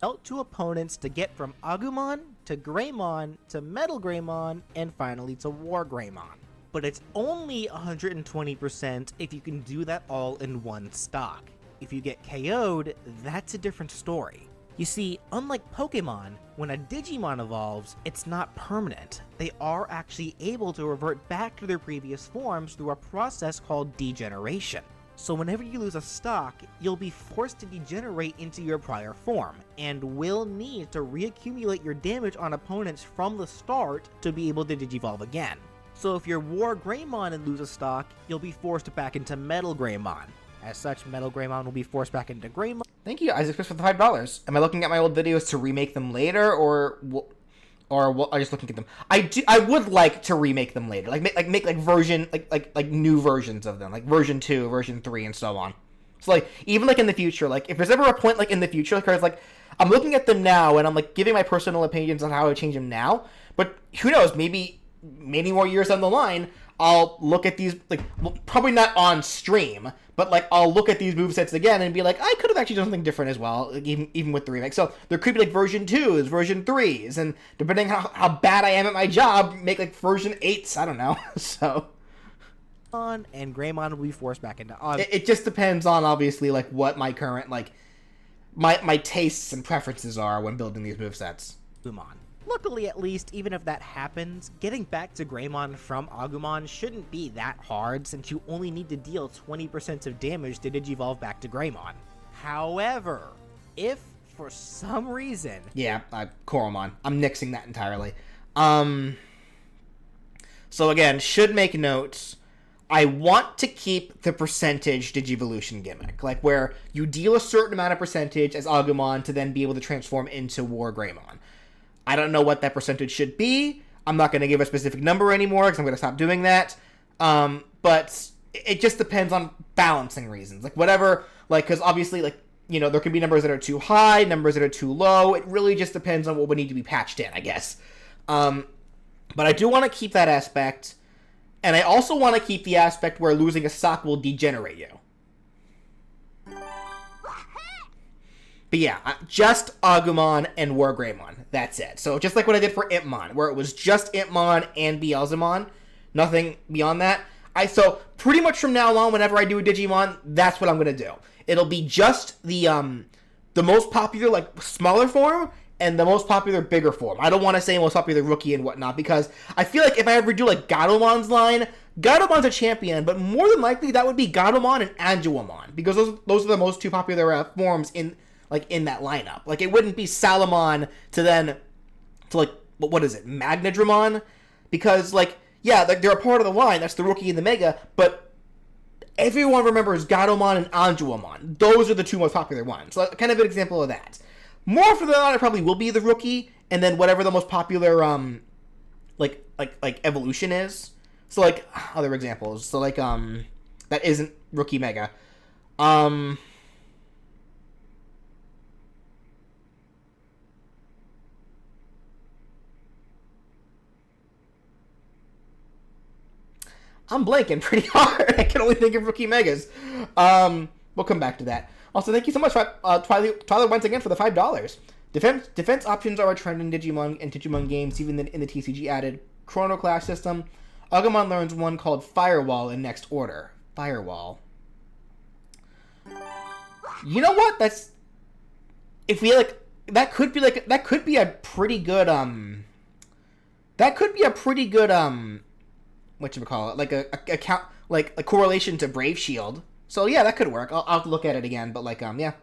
Dealt to opponents to get from Agumon, to Greymon, to Metal Greymon, and finally to War Greymon. But it's only 120% if you can do that all in one stock. If you get KO'd, that's a different story. You see, unlike Pokemon, when a Digimon evolves, it's not permanent. They are actually able to revert back to their previous forms through a process called degeneration. So whenever you lose a stock, you'll be forced to degenerate into your prior form, and will need to reaccumulate your damage on opponents from the start to be able to Digivolve again. So if you're War Greymon and lose a stock, you'll be forced back into Metal Greymon. As such, Metal Greymon will be forced back into Greymon. Thank you, Isaac, for the $5. Am I looking at my old videos to remake them later, or what? I'm just looking at them. I would like to remake them later, make version like new versions of them, like version 2, version 3, and so on. So like even like in the future, like if there's ever a point like in the future, like I'm looking at them now and I'm like giving my personal opinions on how I would change them now, but who knows, maybe many more years down the line, I'll look at these, like, well, probably not on stream, but, like, I'll look at these movesets again and be like, I could have actually done something different as well, like, even with the remake. So there could be, like, version 2s, version 3s, and depending how bad I am at my job, make, like, version 8s, I don't know, so. and Greymon will be forced back into Agumon. It just depends on, obviously, like, what my current, like, my tastes and preferences are when building these movesets. Luckily, at least, even if that happens, getting back to Greymon from Agumon shouldn't be that hard, since you only need to deal 20% of damage to Digivolve back to Greymon. However, if for some reason... Yeah, Coromon. I'm nixing that entirely. So again, should make notes. I want to keep the percentage Digivolution gimmick, like where you deal a certain amount of percentage as Agumon to then be able to transform into War Greymon. I don't know what that percentage should be. I'm not going to give a specific number anymore because I'm going to stop doing that. But it just depends on balancing reasons. Like whatever, like, because obviously, like, you know, there can be numbers that are too high, numbers that are too low. It really just depends on what would need to be patched in, I guess. But I do want to keep that aspect. And I also want to keep the aspect where losing a sock will degenerate you. But yeah, just Agumon and War Greymon. That's it. So just like what I did for Impmon, where it was just Impmon and Beelzemon, nothing beyond that. So pretty much from now on, whenever I do a Digimon, that's what I'm gonna do. It'll be just the most popular, like, smaller form and the most popular bigger form. I don't want to say most popular rookie and whatnot, because I feel like if I ever do like Gaomon's line, Gaomon's a champion, but more than likely that would be Gaomon and Anduamon, because those are the most two popular forms in that lineup. Like, it wouldn't be Salamon to like, what is it, Magnadramon? Because, like, yeah, like, they're a part of the line, that's the rookie and the mega, but everyone remembers Gaomon and Anduamon. Those are the two most popular ones. So, kind of an example of that. More often than not, it probably will be the rookie, and then whatever the most popular, like evolution is. So, like, other examples. So, like, that isn't rookie mega. I'm blanking pretty hard. I can only think of rookie megas. We'll come back to that. Also, thank you so much, Tyler, once again, for the $5. Defense options are a trend in Digimon and Digimon games, even in the TCG added Chrono Clash system. Agumon learns one called Firewall in next order. Firewall. You know what? That could be a pretty good whatchamacallit, like a correlation to Brave Shield. So yeah, that could work. I'll have to look at it again, but like, yeah.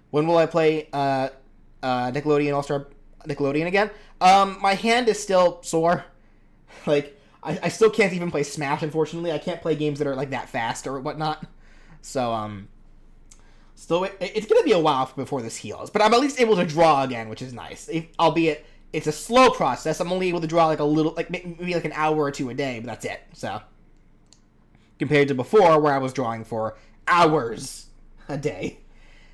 When will I play Nickelodeon All-Star Nickelodeon again? My hand is still sore. Like, I still can't even play Smash, unfortunately. I can't play games that are like that fast or whatnot. So still, it's gonna be a while before this heals. But I'm at least able to draw again, which is nice. Albeit it's a slow process. I'm only able to draw like a little, like maybe like an hour or two a day, but that's it. So compared to before, where I was drawing for hours a day.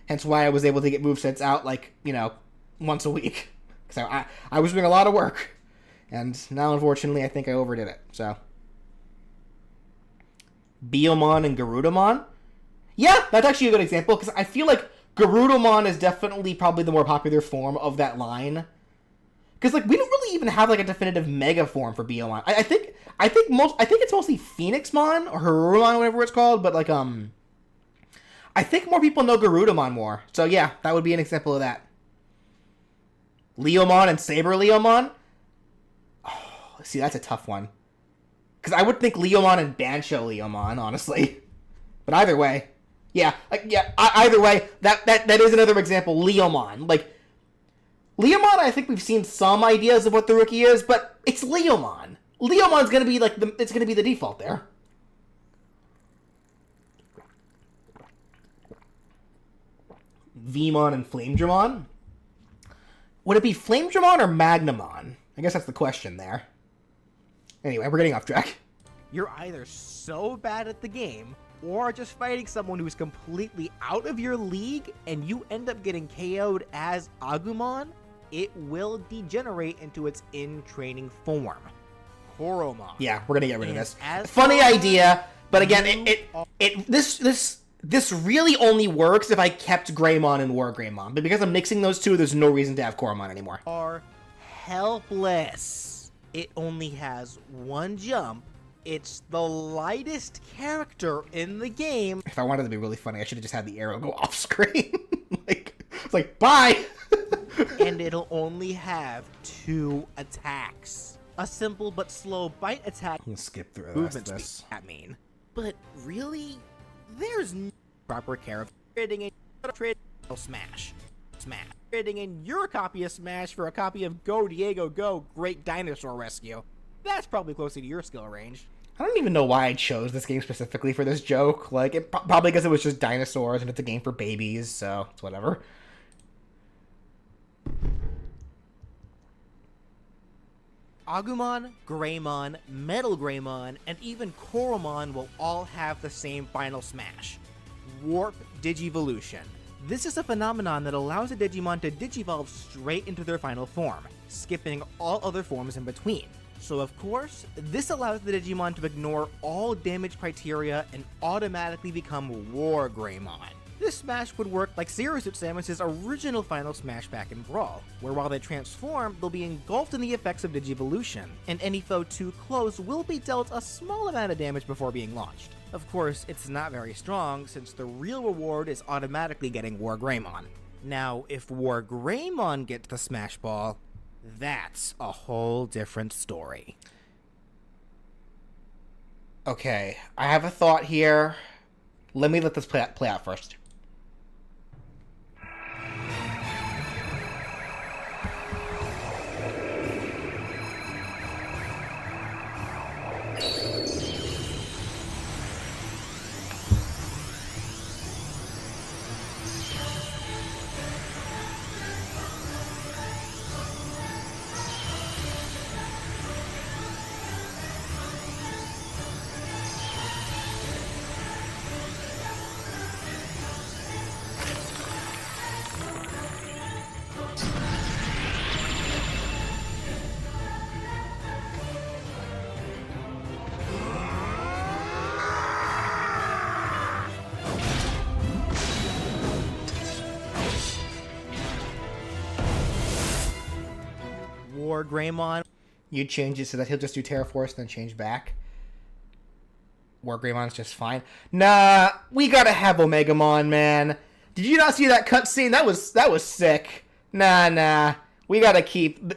Hence why I was able to get movesets out, like, you know, once a week. Because I was doing a lot of work. And now, unfortunately, I think I overdid it. So, Beelzemon and Garudamon? Yeah, that's actually a good example, because I feel like Garudamon is definitely probably the more popular form of that line. Because, like, we don't really even have, like, a definitive mega form for Beelzemon. I think it's mostly Phoenixmon or Harurumon, whatever it's called, but, like, I think more people know Garudamon more. So, yeah, that would be an example of that. Leomon and Saber Leomon? Oh, see, that's a tough one. Because I would think Leomon and Bancho Leomon, honestly. But either way. Yeah, either way, that is another example. Leomon. Like, Leomon, I think we've seen some ideas of what the rookie is, but it's Leomon. Leomon's gonna be like it's gonna be the default there. Vmon and Flamedramon? Would it be Flamedramon or Magnamon? I guess that's the question there. Anyway, we're getting off track. You're either so bad at the game, or just fighting someone who's completely out of your league, and you end up getting KO'd as Agumon, it will degenerate into its in-training form. Coromon. Yeah, we're gonna get rid of this. Funny idea, but again, this really only works if I kept Greymon and War Greymon. But because I'm mixing those two, there's no reason to have Coromon anymore. Are helpless. It only has one jump, It's the lightest character in the game. If I wanted to be really funny, I should have just had the arrow go off screen. It's like, bye! And it'll only have 2 attacks. A simple but slow bite attack. I'm gonna skip through the rest Movement of speed, this. I mean. But really, there's no proper character trading in Smash. Trading in your copy of Smash for a copy of Go Diego Go Great Dinosaur Rescue. That's probably closer to your skill range. I don't even know why I chose this game specifically for this joke. Like, it probably because it was just dinosaurs and it's a game for babies, so it's whatever. Agumon, Greymon, Metal Greymon, and even Coromon will all have the same final smash: Warp Digivolution. This is a phenomenon that allows a Digimon to digivolve straight into their final form, skipping all other forms in between. So of course, this allows the Digimon to ignore all damage criteria and automatically become War Greymon. This smash would work like Zero Suit Samus's original final smash back in Brawl, where while they transform, they'll be engulfed in the effects of Digivolution, and any foe too close will be dealt a small amount of damage before being launched. Of course, it's not very strong, since the real reward is automatically getting War Greymon. Now, if War Greymon gets the Smash Ball, that's a whole different story. Okay, I have a thought here. Let this play out first. War Greymon. You change it so that he'll just do Terra Force and then change back. War Greymon's just fine. Nah, we gotta have Omegamon, man. Did you not see that cutscene? That was sick. Nah. We gotta keep...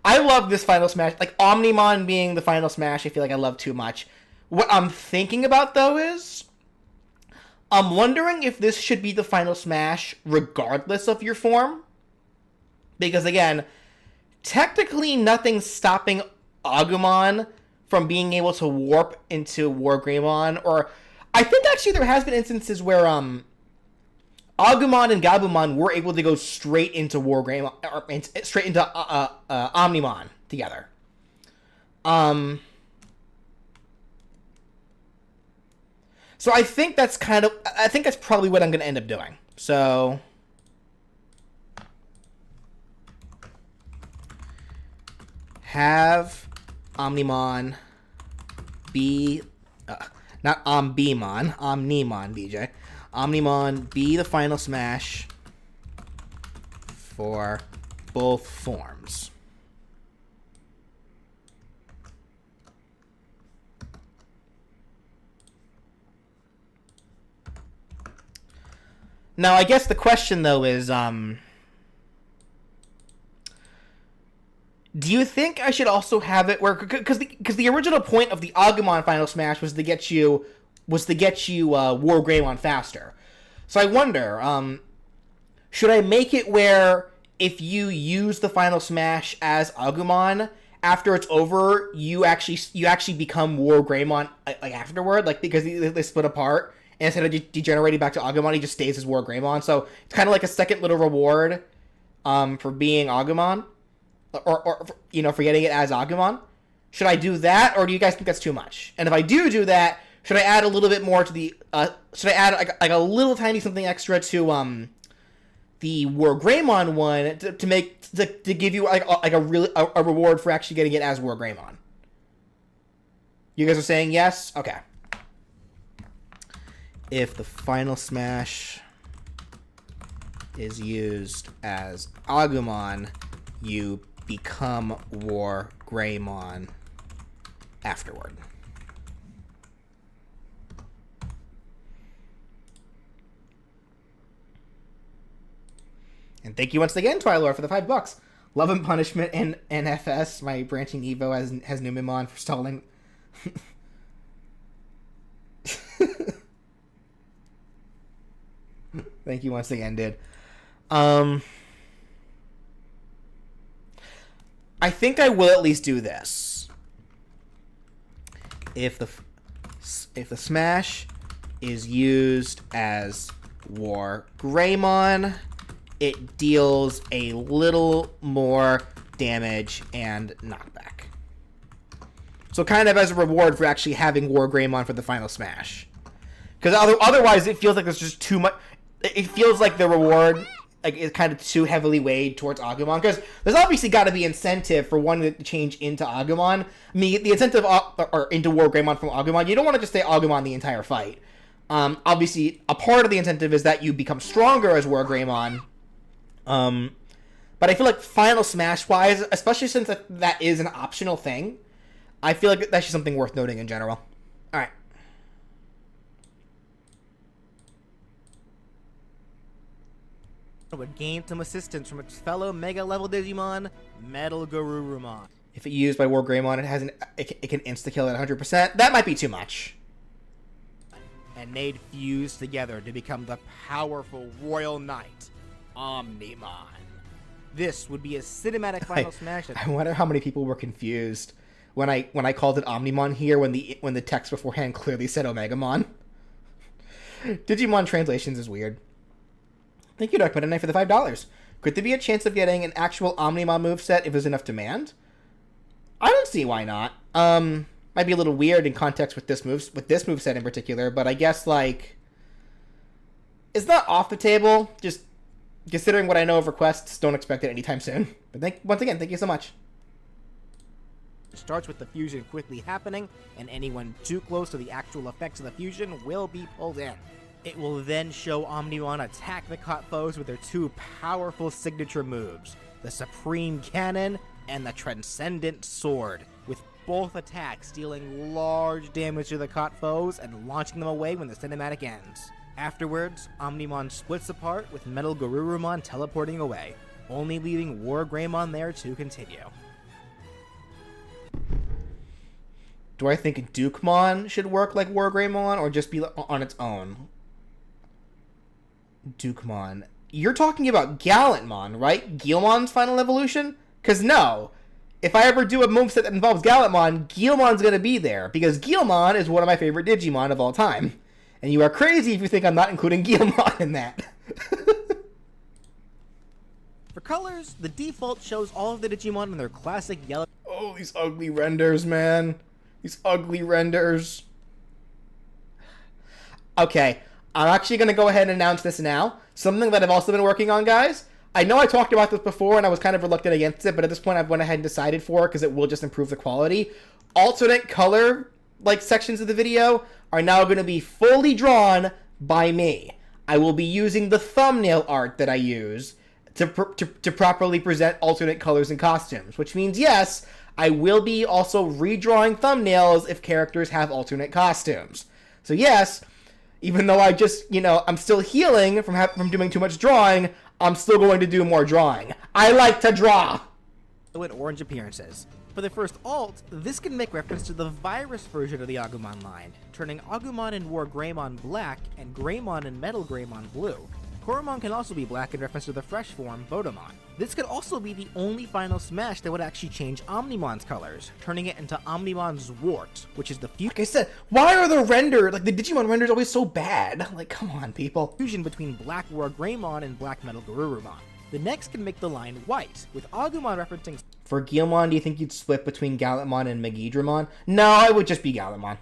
I love this final smash. Like, Omnimon being the final smash, I feel like I love too much. What I'm thinking about, though, is... I'm wondering if this should be the final smash regardless of your form. Because, again, technically nothing's stopping Agumon from being able to warp into War Greymon. Or, I think actually there has been instances where, Agumon and Gabumon were able to go straight into War Greymon, or straight into Omnimon together. So I think that's probably what I'm going to end up doing. So have Omnimon be, not Omnimon, BJ. Omnimon be the final smash for both forms. Now, I guess the question, though, is, do you think I should also have it where, because the original point of the Agumon Final Smash was to get you War Greymon faster. So I wonder, should I make it where if you use the Final Smash as Agumon, after it's over, you actually become War Greymon like afterward, like because they split apart, and instead of degenerating back to Agumon, he just stays as War Greymon. So it's kind of like a second little reward, for being Agumon. Or for getting it as Agumon. Should I do that, or do you guys think that's too much? And if I do that, should I add a little bit more to the... should I add like a little tiny something extra to the War Greymon one to give you like a reward for actually getting it as War Greymon? You guys are saying yes? Okay. If the Final Smash is used as Agumon, you become War Greymon afterward. And thank you once again, Twilor, for the $5. Love and Punishment and NFS, my branching Evo, has Numemon for stalling. Thank you once again, dude. I think I will at least do this. If the Smash is used as War Greymon, it deals a little more damage and knockback. So kind of as a reward for actually having War Greymon for the final Smash. Because otherwise it feels like there's just too much... It feels like the reward is kind of too heavily weighed towards Agumon. Because there's obviously got to be incentive for one to change into Agumon. I mean, the incentive or into War Greymon from Agumon, you don't want to just stay Agumon the entire fight. Obviously, a part of the incentive is that you become stronger as War Greymon. But I feel like Final Smash-wise, especially since that is an optional thing, I feel like that's just something worth noting in general. Alright. Would gain some assistance from its fellow Mega-level Digimon, Metal Garurumon. If it used by War Greymon, it can insta-kill at 100%. That might be too much. And they'd fuse together to become the powerful Royal Knight, Omnimon. This would be a cinematic final smash. I wonder how many people were confused when I called it Omnimon here when the text beforehand clearly said Omegamon. Digimon translations is weird. Thank you, Dark Meta Knight, for the $5. Could there be a chance of getting an actual Omnimon moveset if there's enough demand? I don't see why not. Might be a little weird in context with this moveset in particular, but I guess like it's not off the table. Just considering what I know of requests, don't expect it anytime soon. But once again, thank you so much. It starts with the fusion quickly happening, and anyone too close to the actual effects of the fusion will be pulled in. It will then show Omnimon attack the caught foes with their two powerful signature moves, the Supreme Cannon and the Transcendent Sword, with both attacks dealing large damage to the caught foes and launching them away when the cinematic ends. Afterwards, Omnimon splits apart with Metal Garurumon teleporting away, only leaving War Greymon there to continue. Do I think Dukemon should work like War Greymon or just be on its own? Dukemon. You're talking about Gallantmon, right? Guilmon's final evolution? Because no. If I ever do a moveset that involves Gallantmon, Guilmon's going to be there. Because Guilmon is one of my favorite Digimon of all time. And you are crazy if you think I'm not including Guilmon in that. For colors, the default shows all of the Digimon in their classic yellow. Oh, these ugly renders, man. These ugly renders. Okay. I'm actually going to go ahead and announce this now. Something that I've also been working on, guys. I know I talked about this before and I was kind of reluctant against it, but at this point I've went ahead and decided for it because it will just improve the quality. Alternate color sections of the video are now going to be fully drawn by me. I will be using the thumbnail art that I use to properly present alternate colors and costumes, which means, yes, I will be also redrawing thumbnails if characters have alternate costumes. So yes, even though I just, I'm still healing from doing too much drawing, I'm still going to do more drawing. I like to draw! And orange appearances. For the first alt, this can make reference to the virus version of the Agumon line, turning Agumon and War Greymon black and Greymon and Metal Greymon blue. Koromon can also be black in reference to the fresh form, Bodomon. This could also be the only final smash that would actually change Omnimon's colors, turning it into Omnimon's Wart, which is the Like I said, why are the Digimon renders always so bad? Like, come on, people. Fusion between Black War Greymon and Black Metal Garurumon. The next can make the line white, with Agumon referencing... For Guilmon, do you think you'd split between Gallantmon and Megidramon? No, it would just be Gallantmon.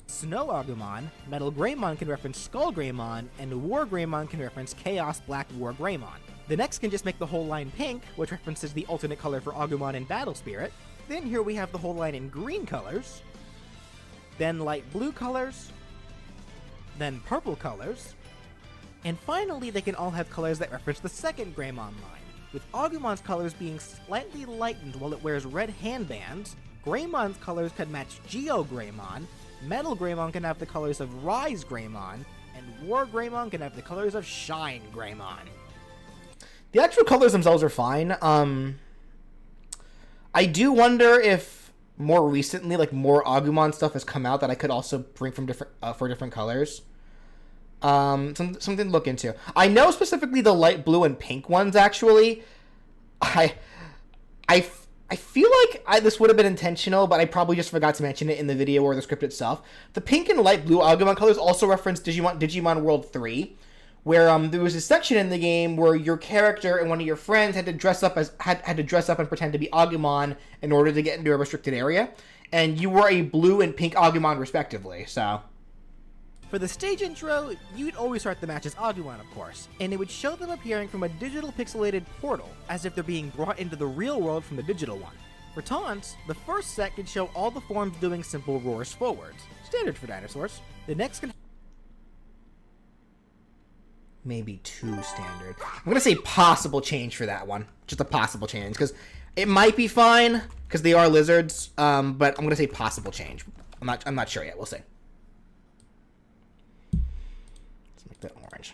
Snow Agumon, Metal Greymon can reference Skull Greymon, and War Greymon can reference Chaos Black War Greymon. The next can just make the whole line pink, which references the alternate color for Agumon and Battle Spirit. Then here we have the whole line in green colors, then light blue colors, then purple colors, and finally they can all have colors that reference the second Greymon line, with Agumon's colors being slightly lightened while it wears red handbands. Greymon's colors can match Geo Greymon, Metal Greymon can have the colors of Rise Greymon, and War Greymon can have the colors of Shine Greymon. The actual colors themselves are fine. I do wonder if more recently, like, more Agumon stuff has come out that I could also bring from different for different colors. Something to look into. I know specifically the light blue and pink ones. Actually, I feel like this would have been intentional, but I probably just forgot to mention it in the video or the script itself. The pink and light blue Agumon colors also reference Digimon World 3, where there was a section in the game where your character and one of your friends had to dress up and pretend to be Agumon in order to get into a restricted area, and you were a blue and pink Agumon respectively. So, for the stage intro, you'd always start the match as Agumon, of course, and it would show them appearing from a digital pixelated portal, as if they're being brought into the real world from the digital one. For taunts, the first set could show all the forms doing simple roars forwards, standard for dinosaurs. The next can maybe too standard. I'm gonna say possible change for that one, just a possible change, because it might be fine because they are lizards. But I'm gonna say possible change. I'm not sure yet. We'll see. Orange.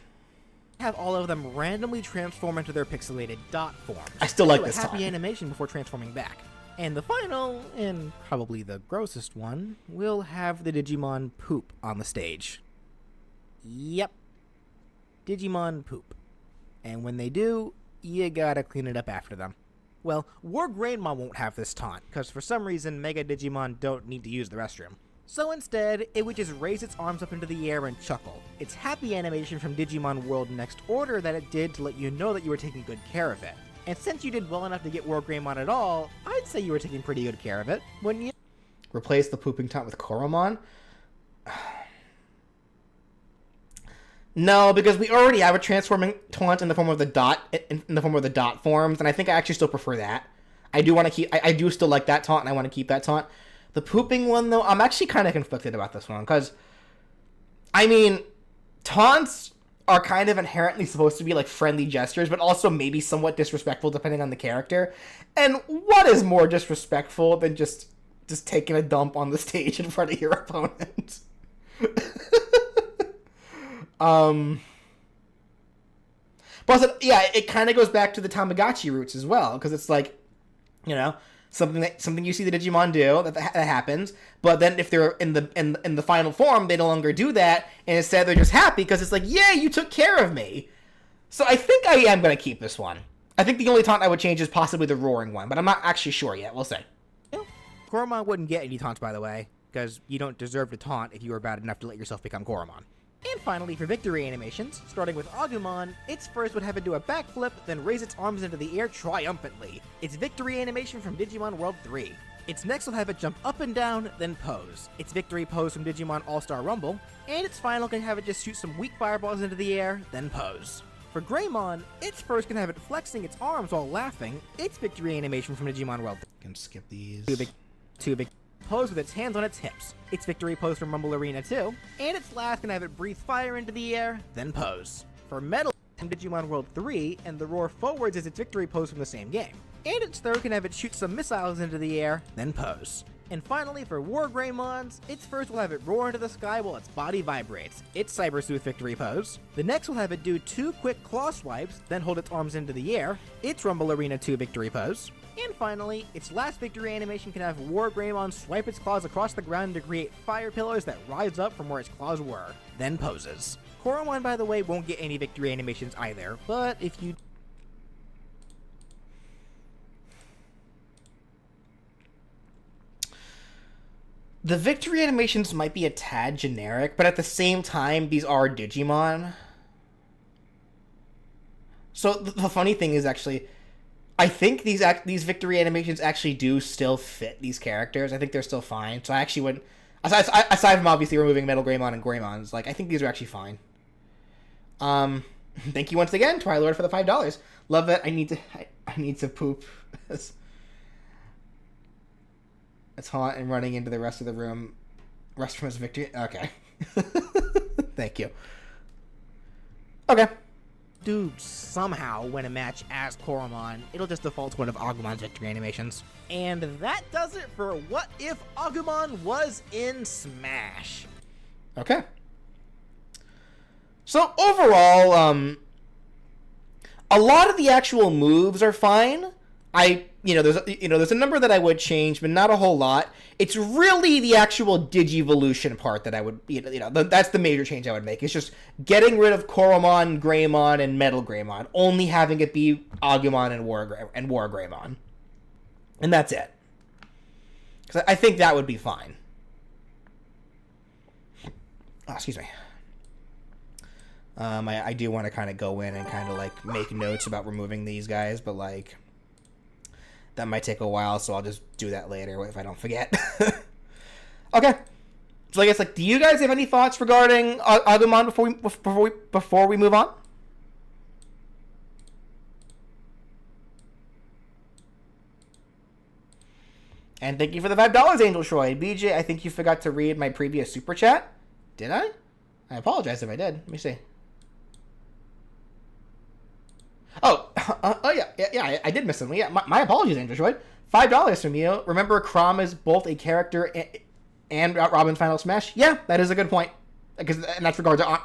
Have all of them randomly transform into their pixelated dot forms. I still like a this happy time. animation before transforming back. And the final, and probably the grossest one, will have the Digimon poop on the stage. Yep. Digimon poop. And when they do, you gotta clean it up after them. Well, War Greymon won't have this taunt, because for some reason Mega Digimon don't need to use the restroom. So instead, it would just raise its arms up into the air and chuckle. It's happy animation from Digimon World Next Order that it did to let you know that you were taking good care of it. And since you did well enough to get War Greymon at all, I'd say you were taking pretty good care of it, wouldn't you? Replace the pooping taunt with Koromon? No, because we already have a transforming taunt in the form of the dot forms, and I think I actually still prefer that. I do still like that taunt, and I want to keep that taunt. The pooping one, though, I'm actually kind of conflicted about this one, because, I mean, taunts are kind of inherently supposed to be, like, friendly gestures, but also maybe somewhat disrespectful depending on the character. And what is more disrespectful than just taking a dump on the stage in front of your opponent? But, yeah, it kind of goes back to the Tamagotchi roots as well, because it's like, you know, something you see the Digimon do that happens, but then if they're in the final form, they no longer do that, and instead they're just happy because it's like, yeah, you took care of me. So I think I am gonna keep this one. I think the only taunt I would change is possibly the roaring one, but I'm not actually sure yet. We'll see. Koromon wouldn't get any taunts, by the way, because you don't deserve to taunt if you were bad enough to let yourself become Koromon. And finally, for victory animations, starting with Agumon, its first would have it do a backflip, then raise its arms into the air triumphantly. Its victory animation from Digimon World 3. Its next will have it jump up and down, then pose. Its victory pose from Digimon All-Star Rumble. And its final can have it just shoot some weak fireballs into the air, then pose. For Greymon, its first can have it flexing its arms while laughing. Its victory animation from Digimon World 3. Can skip these. Two big pose with its hands on its hips. Its victory pose from Rumble Arena 2. And its last can have it breathe fire into the air, then pose. For Metal from Digimon World 3, and the roar forwards is its victory pose from the same game. And its third can have it shoot some missiles into the air, then pose. And finally, for War Greymons, its first will have it roar into the sky while its body vibrates. Its Cyber Sleuth victory pose. The next will have it do 2 quick claw swipes, then hold its arms into the air. Its Rumble Arena 2 victory pose. And finally, its last victory animation can have War Greymon swipe its claws across the ground to create fire pillars that rise up from where its claws were, then poses. Koromon, by the way, won't get any victory animations either, but if you... The victory animations might be a tad generic, but at the same time, these are Digimon. So the funny thing is actually, I think these victory animations actually do still fit these characters. I think they're still fine. So I actually wouldn't, aside from obviously removing Metal Greymon and Greymons, like I think these are actually fine. Thank you once again, Twilord, for the $5. Love it. I need to poop. It's hot and running into the rest of the room. Restroom is victory. Okay. Thank you. Okay. Do somehow win a match as Koromon, it'll just default to one of Agumon's victory animations. And that does it for What If Agumon Was in Smash. Okay. So overall, A lot of the actual moves are fine. There's a number that I would change, but not a whole lot. It's really the actual Digivolution part that I would, that's the major change I would make. It's just getting rid of Koromon, Greymon, and Metal Greymon, only having it be Agumon and War Greymon, and that's it. Because I think that would be fine. Oh, excuse me. I do want to kind of go in and kind of like make notes about removing these guys, but like that might take a while, so I'll just do that later if I don't forget. Okay, so I guess like, do you guys have any thoughts regarding Agumon before we move on? And thank you for the $5, Angel Troy. BJ, I think you forgot to read my previous super chat. Did I? I apologize if I did. Let me see. Oh, yeah, I did miss something. Yeah, my apologies, Angel Troy. $5 from you. Remember, Chrom is both a character and Robin Final Smash? Yeah, that is a good point. And that's regards to...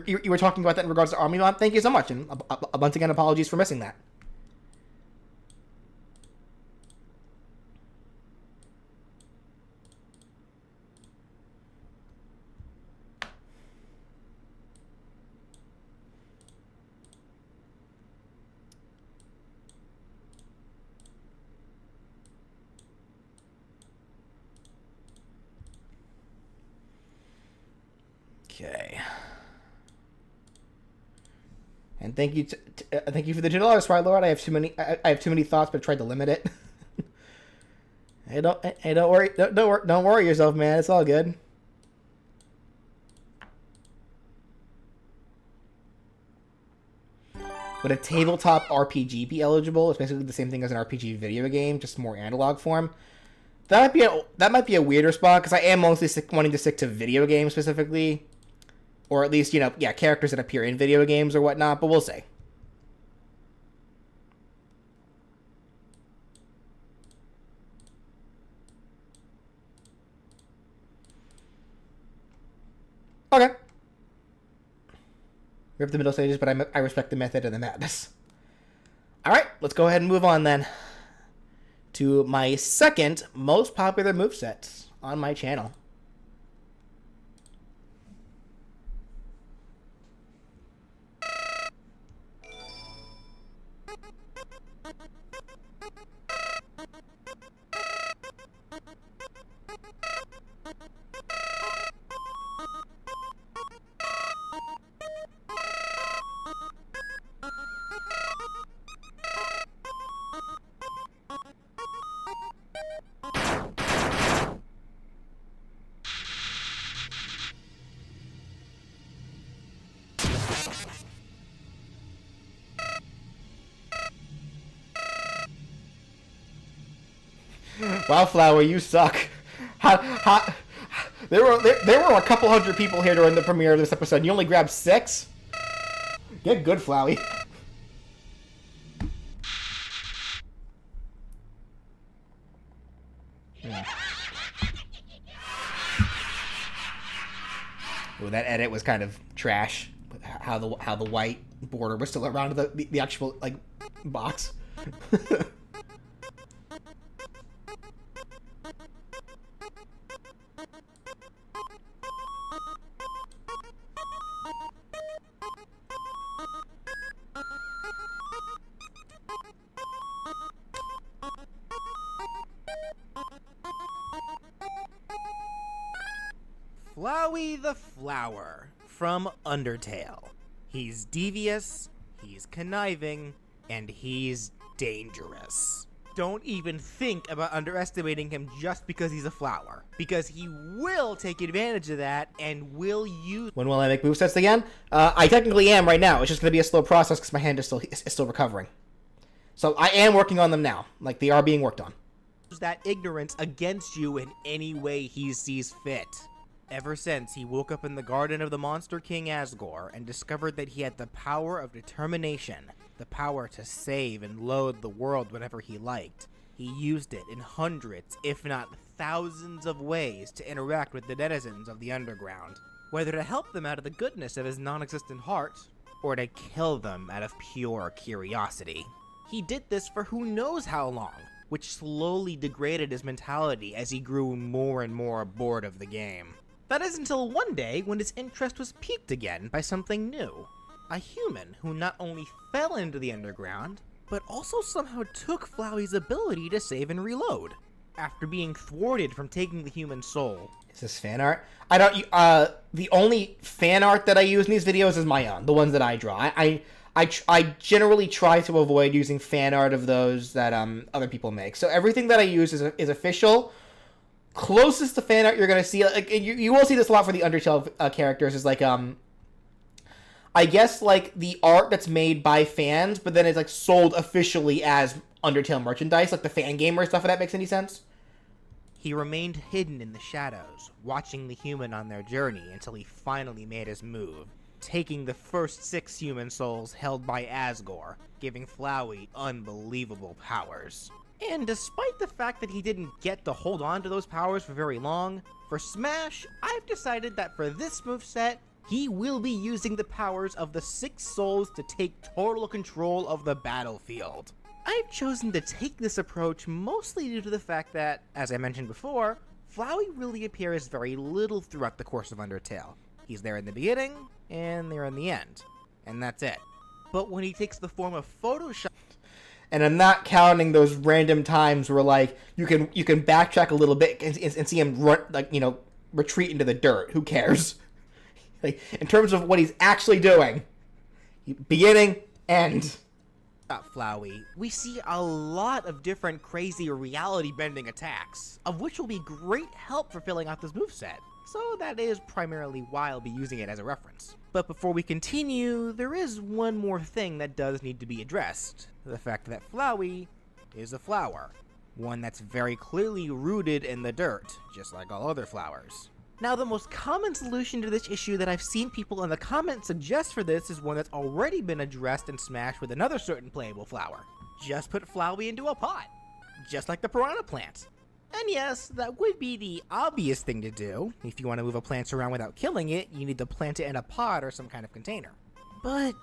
You were talking about that in regards to Armymon. Thank you so much. And once again, apologies for missing that. Okay. And thank you for the $2, Spy Lord. I have too many thoughts, but I tried to limit it. Hey, don't worry yourself, man. It's all good. Would a tabletop RPG be eligible? It's basically the same thing as an RPG video game, just more analog form. That might be a weirder spot, because I am mostly wanting to stick to video games specifically. Or at least, characters that appear in video games or whatnot, but we'll see. Okay. Rip the middle stages, but I respect the method and the madness. Alright, let's go ahead and move on then to my second most popular moveset on my channel. Wow, Flower, you suck. There were a couple hundred people here during the premiere of this episode, and you only grabbed 6? Get good, Flowey. Ooh, that edit was kind of trash. How the white border was still around the actual like box. Flowey the Flower from Undertale. He's devious, he's conniving, and he's dangerous. Don't even think about underestimating him just because he's a flower, because he will take advantage of that and will use... When will I make movesets again? I technically am right now. It's just going to be a slow process because my hand is still recovering. So I am working on them now. Like, they are being worked on. ...that ignorance against you in any way he sees fit. Ever since he woke up in the garden of the Monster King Asgore and discovered that he had the power of determination, the power to save and load the world whenever he liked, he used it in hundreds, if not thousands of ways to interact with the denizens of the underground, whether to help them out of the goodness of his non-existent heart, or to kill them out of pure curiosity. He did this for who knows how long, which slowly degraded his mentality as he grew more and more bored of the game. That is until one day when his interest was piqued again by something new. A human who not only fell into the underground, but also somehow took Flowey's ability to save and reload. After being thwarted from taking the human soul. Is this fan art? I don't, the only fan art that I use in these videos is my own, the ones that I draw. I generally try to avoid using fan art of those that other people make. So everything that I use is official. Closest to fan art you're gonna see, like, you will see this a lot for the Undertale characters, is like I guess like the art that's made by fans, but then it's like sold officially as Undertale merchandise, like the fan gamer stuff. If that makes any sense. He remained hidden in the shadows, watching the human on their journey until he finally made his move, taking the first 6 human souls held by Asgore, giving Flowey unbelievable powers. And despite the fact that he didn't get to hold on to those powers for very long, for Smash, I've decided that for this moveset, he will be using the powers of the 6 souls to take total control of the battlefield. I've chosen to take this approach mostly due to the fact that, as I mentioned before, Flowey really appears very little throughout the course of Undertale. He's there in the beginning, and there in the end. And that's it. But when he takes the form of Photoshop... And I'm not counting those random times where, like, you can backtrack a little bit and see him run, like, you know, retreat into the dirt. Who cares? Like, in terms of what he's actually doing, beginning, end. Flowey, we see a lot of different crazy reality-bending attacks, of which will be great help for filling out this moveset. So that is primarily why I'll be using it as a reference. But before we continue, there is one more thing that does need to be addressed. The fact that Flowey is a flower. One that's very clearly rooted in the dirt, just like all other flowers. Now, the most common solution to this issue that I've seen people in the comments suggest for this is one that's already been addressed in Smash with another certain playable flower. Just put Flowey into a pot, just like the piranha plant. And yes, that would be the obvious thing to do. If you want to move a plant around without killing it, you need to plant it in a pot or some kind of container. But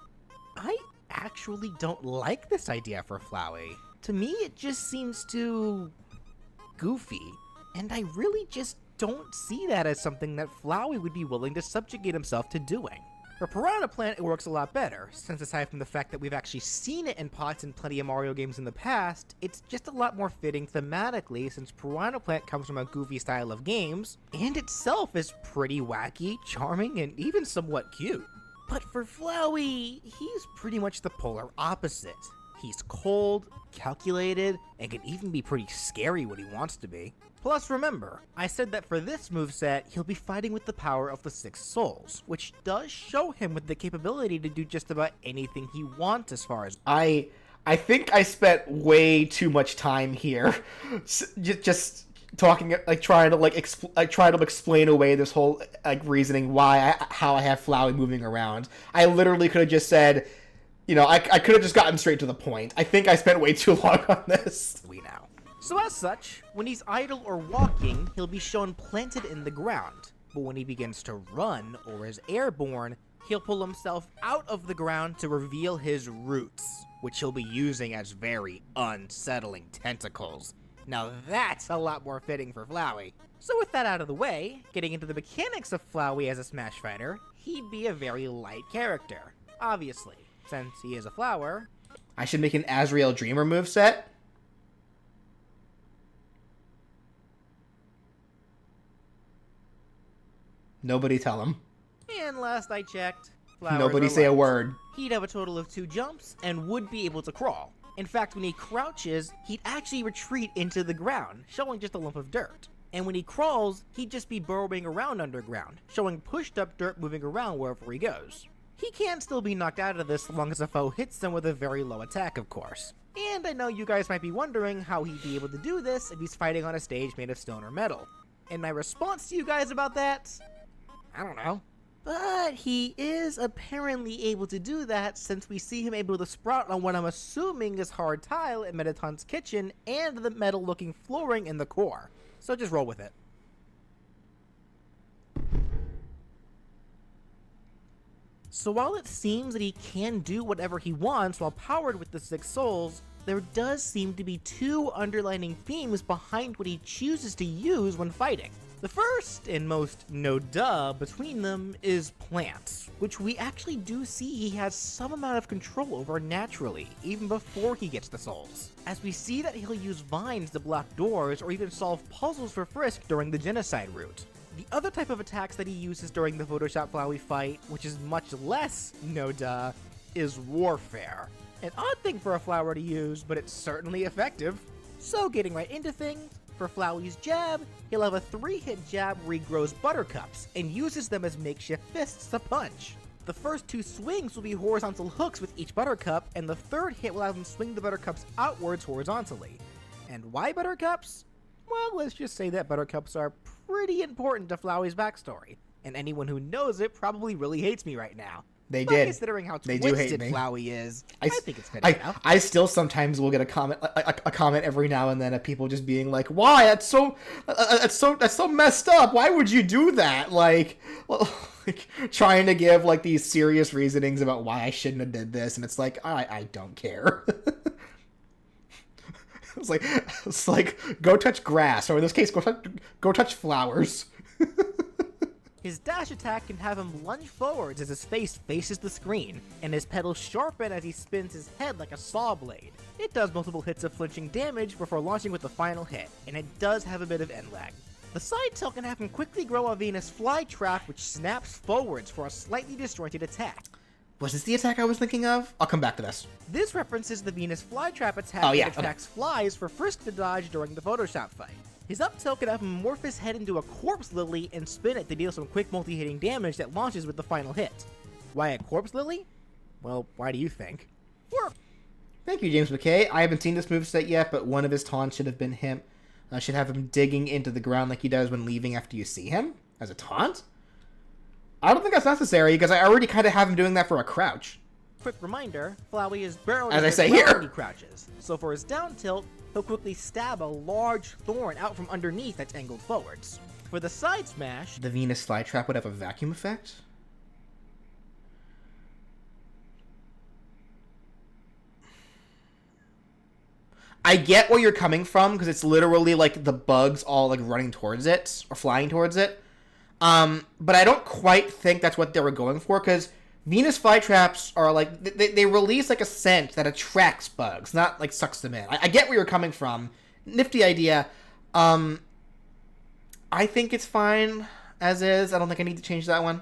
I actually don't like this idea for Flowey. To me, it just seems too goofy, and I really just don't see that as something that Flowey would be willing to subjugate himself to doing. For Piranha Plant, it works a lot better, since aside from the fact that we've actually seen it in pots in plenty of Mario games in the past, it's just a lot more fitting thematically since Piranha Plant comes from a goofy style of games, and itself is pretty wacky, charming, and even somewhat cute. But for Flowey, he's pretty much the polar opposite. He's cold, calculated, and can even be pretty scary when he wants to be. Plus, remember, I said that for this moveset, he'll be fighting with the power of the 6 souls, which does show him with the capability to do just about anything he wants as far as... I think I spent way too much time here just talking, like, trying to explain away this whole, like, reasoning how I have Flowey moving around. I literally could have just said, you know, I could have just gotten straight to the point. I think I spent way too long on this. We know. So as such, when he's idle or walking, he'll be shown planted in the ground. But when he begins to run or is airborne, he'll pull himself out of the ground to reveal his roots, which he'll be using as very unsettling tentacles. Now that's a lot more fitting for Flowey. So with that out of the way, getting into the mechanics of Flowey as a Smash fighter, he'd be a very light character. Obviously, since he is a flower. I should make an Azrael Dreamer moveset. Nobody tell him. And last I checked, flowers Nobody say a word. He'd have a total of 2 jumps and would be able to crawl. In fact, when he crouches, he'd actually retreat into the ground, showing just a lump of dirt. And when he crawls, he'd just be burrowing around underground, showing pushed up dirt moving around wherever he goes. He can still be knocked out of this as long as a foe hits him with a very low attack, of course. And I know you guys might be wondering how he'd be able to do this if he's fighting on a stage made of stone or metal. And my response to you guys about that? I don't know. But he is apparently able to do that since we see him able to sprout on what I'm assuming is hard tile in Mettaton's kitchen and the metal looking flooring in the core. So just roll with it. So while it seems that he can do whatever he wants while powered with the 6 souls, there does seem to be 2 underlining themes behind what he chooses to use when fighting. The first, and most no duh between them, is plants, which we actually do see he has some amount of control over naturally, even before he gets the souls, as we see that he'll use vines to block doors or even solve puzzles for Frisk during the genocide route. The other type of attacks that he uses during the Photoshop Flowey fight, which is much less no duh, is warfare. An odd thing for a flower to use, but it's certainly effective. So getting right into things, for Flowey's jab, he'll have a 3-hit jab where he grows buttercups and uses them as makeshift fists to punch. The first 2 swings will be horizontal hooks with each buttercup, and the 3rd hit will have him swing the buttercups outwards horizontally. And why buttercups? Well, let's just say that buttercups are pretty important to Flowey's backstory, and anyone who knows it probably really hates me right now. They But did. considering how They do hate twisted me. Flowey is, I think it's fair enough. I still sometimes will get a comment every now and then of people just being like, "Why? That's so messed up. Why would you do that?" Like trying to give like these serious reasonings about why I shouldn't have did this, and it's like I don't care. It's like go touch grass, or in this case, go touch flowers. His dash attack can have him lunge forwards as his face faces the screen, and his pedals sharpen as he spins his head like a saw blade. It does multiple hits of flinching damage before launching with the final hit, and it does have a bit of end lag. The side tilt can have him quickly grow a Venus flytrap which snaps forwards for a slightly disjointed attack. Was this the attack I was thinking of? I'll come back to this. This references the Venus flytrap attack Oh, yeah, that attacks flies for Frisk to dodge during the Photoshop fight. His up tilt can have him morph his head into a corpse lily and spin it to deal some quick multi-hitting damage that launches with the final hit. Why a corpse lily? Well, why do you think? Thank you, James McKay. I haven't seen this moveset yet, but one of his taunts should have been him. Should have him digging into the ground like he does when leaving after you see him as a taunt. I don't think that's necessary because I already kind of have him doing that for a crouch. Quick reminder, Flowey is barreled As I into say the ground here. when he crouches, so for his down tilt, he'll quickly stab a large thorn out from underneath that's angled forwards. For the side smash, The Venus flytrap would have a vacuum effect? I get where you're coming from, because it's literally like the bugs all like running towards it, or flying towards it. But I don't quite think that's what they were going for, because Venus flytraps are like, they release like a scent that attracts bugs, not like sucks them in. I get where you're coming from. Nifty idea. I think it's fine as is. I don't think I need to change that one.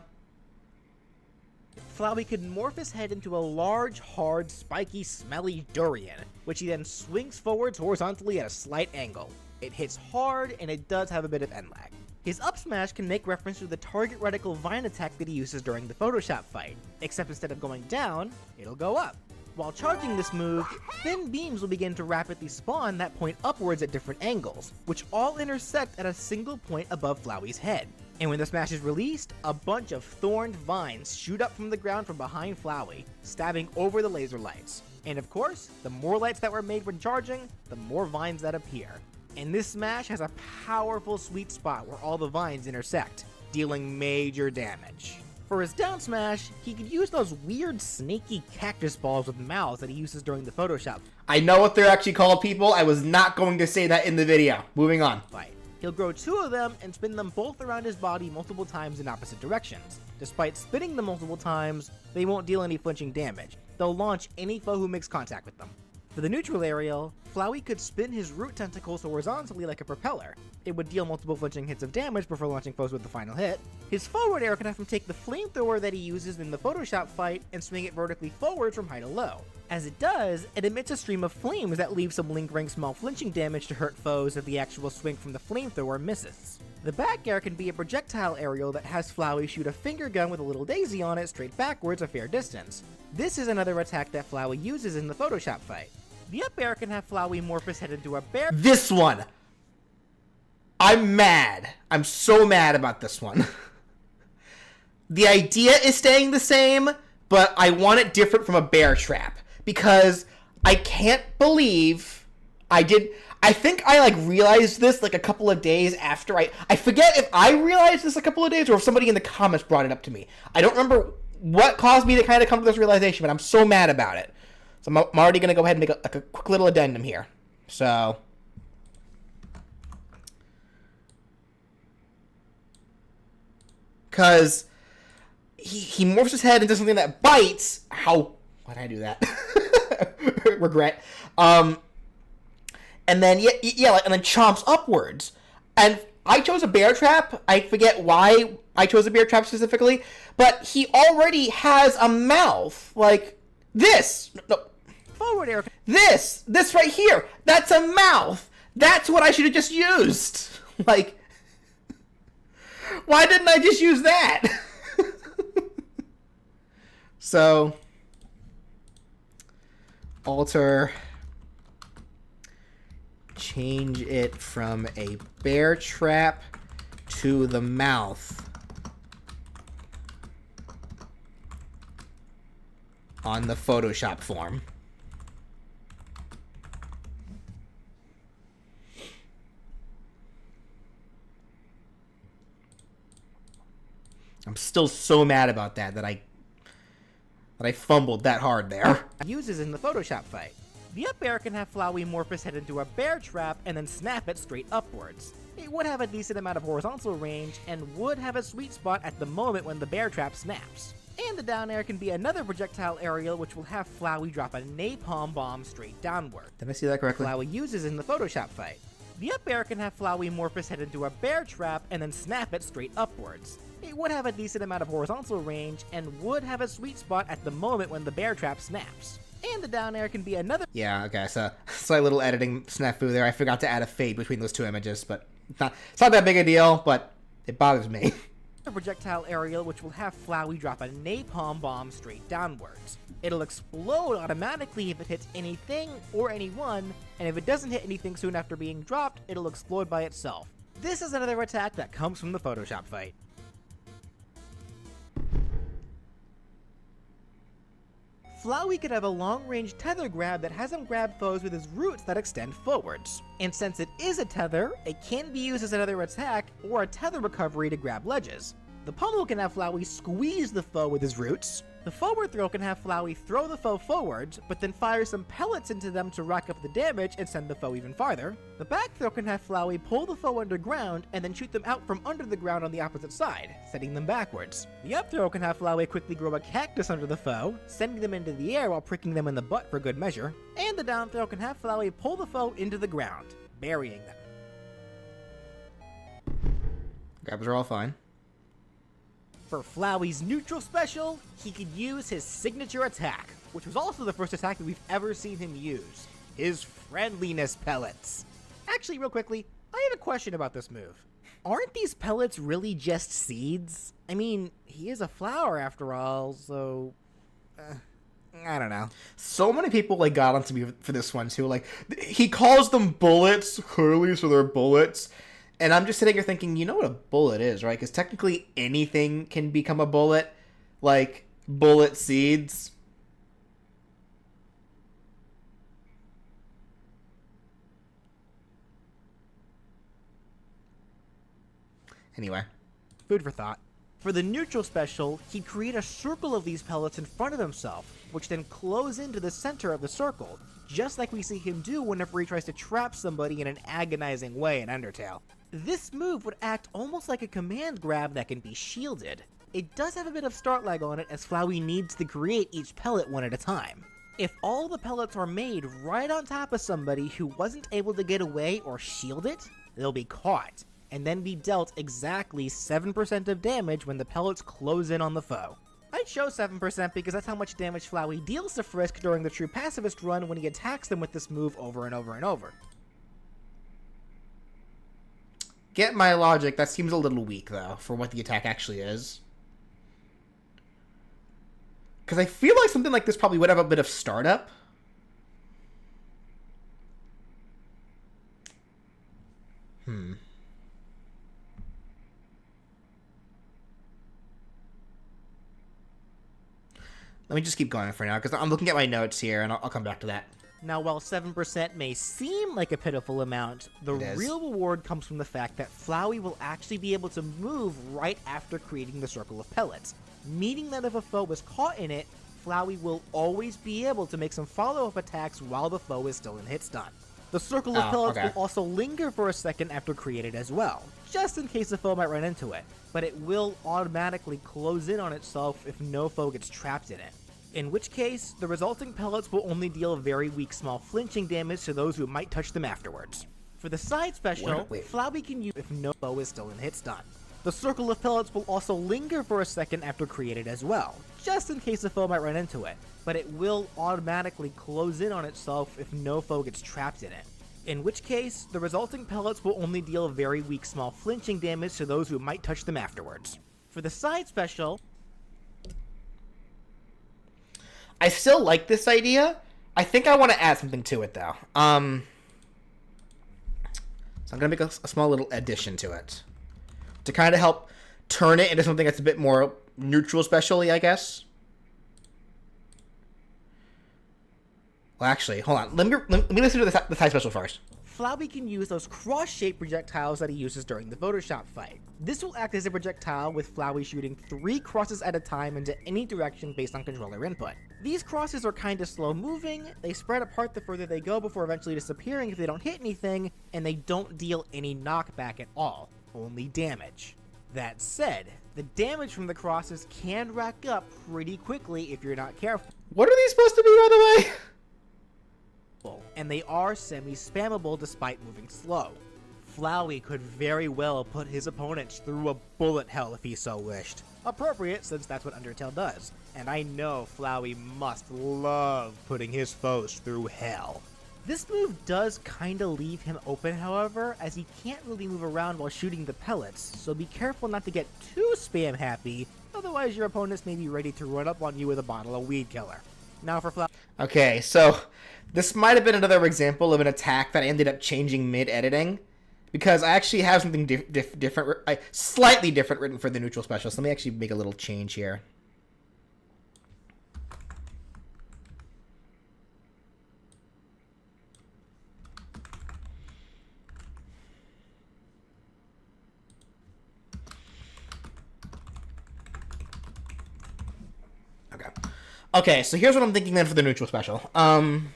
Flowey could morph his head into a large, hard, spiky, smelly durian, which he then swings forwards horizontally at a slight angle. It hits hard, and it does have a bit of end lag. His up smash can make reference to the target reticle vine attack that he uses during the Photoshop fight, except instead of going down, it'll go up. While charging this move, thin beams will begin to rapidly spawn that point upwards at different angles, which all intersect at a single point above Flowey's head. And when the smash is released, a bunch of thorned vines shoot up from the ground from behind Flowey, stabbing over the laser lights. And of course, the more lights that were made when charging, the more vines that appear. And this smash has a powerful sweet spot where all the vines intersect, dealing major damage. For his down smash, he could use those weird snaky cactus balls with mouths that he uses during the Photoshop I know what they're actually called, people. I was not going to say that in the video. Moving on. fight. He'll grow 2 of them and spin them both around his body multiple times in opposite directions. Despite spinning them multiple times, they won't deal any flinching damage. They'll launch any foe who makes contact with them. For the neutral aerial, Flowey could spin his root tentacles horizontally like a propeller. It would deal multiple flinching hits of damage before launching foes with the final hit. His forward air can have him take the flamethrower that he uses in the Photoshop fight and swing it vertically forward from high to low. As it does, it emits a stream of flames that leaves some lingering small flinching damage to hurt foes if the actual swing from the flamethrower misses. The back air can be a projectile aerial that has Flowey shoot a finger gun with a little daisy on it straight backwards a fair distance. This is another attack that Flowey uses in the Photoshop fight. The up air can have Flowey morph his head into a bear. This one. I'm mad. I'm so mad about this one. The idea is staying the same, but I want it different from a bear trap. Because I can't believe I think I like realized this like a couple of days after I forget if I realized this a couple of days or if somebody in the comments brought it up to me. I don't remember what caused me to kind of come to this realization, but I'm so mad about it. So I'm already going to go ahead and make a quick little addendum here. So, because he morphs his head into something that bites. How? Why did I do that? Regret. And then and then chomps upwards. And I chose a bear trap. I forget why I chose a bear trap specifically, but he already has a mouth like this. No. Forward air. This right here. That's a mouth. That's what I should have just used. Like, why didn't I just use that? So, alter, change it from a bear trap to the mouth on the Photoshop form. I'm still so mad about that I fumbled that hard there. Uses in the Photoshop fight. The up air can have Flowey morph his head into a bear trap and then snap it straight upwards. It would have a decent amount of horizontal range and would have a sweet spot at the moment when the bear trap snaps. And the down air can be another projectile aerial which will have Flowey drop a napalm bomb straight downward. Did I see that correctly? Flowey uses in the Photoshop fight. The up air can have Flowey morph his head into a bear trap and then snap it straight upwards. It would have a decent amount of horizontal range and would have a sweet spot at the moment when the bear trap snaps. And the down air can be another— Yeah, okay, so slight little editing snafu there. I forgot to add a fade between those two images, but it's not that big a deal, but it bothers me. A projectile aerial which will have Flowey drop a napalm bomb straight downwards. It'll explode automatically if it hits anything or anyone, and if it doesn't hit anything soon after being dropped, it'll explode by itself. This is another attack that comes from the Photoshop fight. Flowey could have a long-range tether grab that has him grab foes with his roots that extend forwards. And since it is a tether, it can be used as another attack or a tether recovery to grab ledges. The pummel can have Flowey squeeze the foe with his roots. The forward throw can have Flowey throw the foe forwards, but then fire some pellets into them to rack up the damage and send the foe even farther. The back throw can have Flowey pull the foe underground and then shoot them out from under the ground on the opposite side, sending them backwards. The up throw can have Flowey quickly grow a cactus under the foe, sending them into the air while pricking them in the butt for good measure. And the down throw can have Flowey pull the foe into the ground, burying them. Grabs are all fine. For Flowey's neutral special, he could use his signature attack, which was also the first attack that we've ever seen him use, his friendliness pellets. Actually, real quickly, I have a question about this move. Aren't these pellets really just seeds? I mean, he is a flower after all, so— I don't know. So many people got onto me for this one too. He calls them bullets, clearly, so they're bullets. And I'm just sitting here thinking, you know what a bullet is, right? Because technically anything can become a bullet, like bullet seeds. Anyway. Food for thought. For the neutral special, he'd create a circle of these pellets in front of himself, which then close into the center of the circle, just like we see him do whenever he tries to trap somebody in an agonizing way in Undertale. This move would act almost like a command grab that can be shielded. It does have a bit of start lag on it as Flowey needs to create each pellet one at a time. If all the pellets are made right on top of somebody who wasn't able to get away or shield it, they'll be caught, and then be dealt exactly 7% of damage when the pellets close in on the foe. I'd show 7% because that's how much damage Flowey deals to Frisk during the true pacifist run when he attacks them with this move over and over and over. Get my logic, that seems a little weak, though, for what the attack actually is. Because I feel like something like this probably would have a bit of startup. Let me just keep going for now, because I'm looking at my notes here, and I'll come back to that. Now, while 7% may seem like a pitiful amount, the It is. real reward comes from the fact that Flowey will actually be able to move right after creating the circle of pellets, meaning that if a foe is caught in it, Flowey will always be able to make some follow-up attacks while the foe is still in hit stun. The circle of pellets will also linger for a second after created as well, just in case the foe might run into it, but it will automatically close in on itself if no foe gets trapped in it. In which case, the resulting pellets will only deal very weak small flinching damage to those who might touch them afterwards. For the side special, Flowey can use if no foe is still in hit stun. The circle of pellets will also linger for a second after created as well, just in case the foe might run into it, but it will automatically close in on itself if no foe gets trapped in it. In which case, the resulting pellets will only deal very weak small flinching damage to those who might touch them afterwards. For the side special, I still like this idea. I think I want to add something to it, though. So I'm going to make a small little addition to it to kind of help turn it into something that's a bit more neutral specially, I guess. Well, actually, hold on. Let me listen to the side special first. Flowey can use those cross-shaped projectiles that he uses during the Photoshop fight. This will act as a projectile with Flowey shooting 3 crosses at a time into any direction based on controller input. These crosses are kinda slow moving, they spread apart the further they go before eventually disappearing if they don't hit anything, and they don't deal any knockback at all, only damage. That said, the damage from the crosses can rack up pretty quickly if you're not careful. What are these supposed to be, by the way? And they are semi-spammable despite moving slow. Flowey could very well put his opponents through a bullet hell if he so wished. Appropriate, since that's what Undertale does. And I know Flowey must love putting his foes through hell. This move does kinda leave him open, however, as he can't really move around while shooting the pellets, so be careful not to get too spam happy, otherwise your opponents may be ready to run up on you with a bottle of weed killer. Now for Flowey. Okay, so this might have been another example of an attack that I ended up changing mid-editing, because I actually have something different, slightly different written for the neutral special, so let me actually make a little change here. Okay, so here's what I'm thinking then for the neutral special. I'm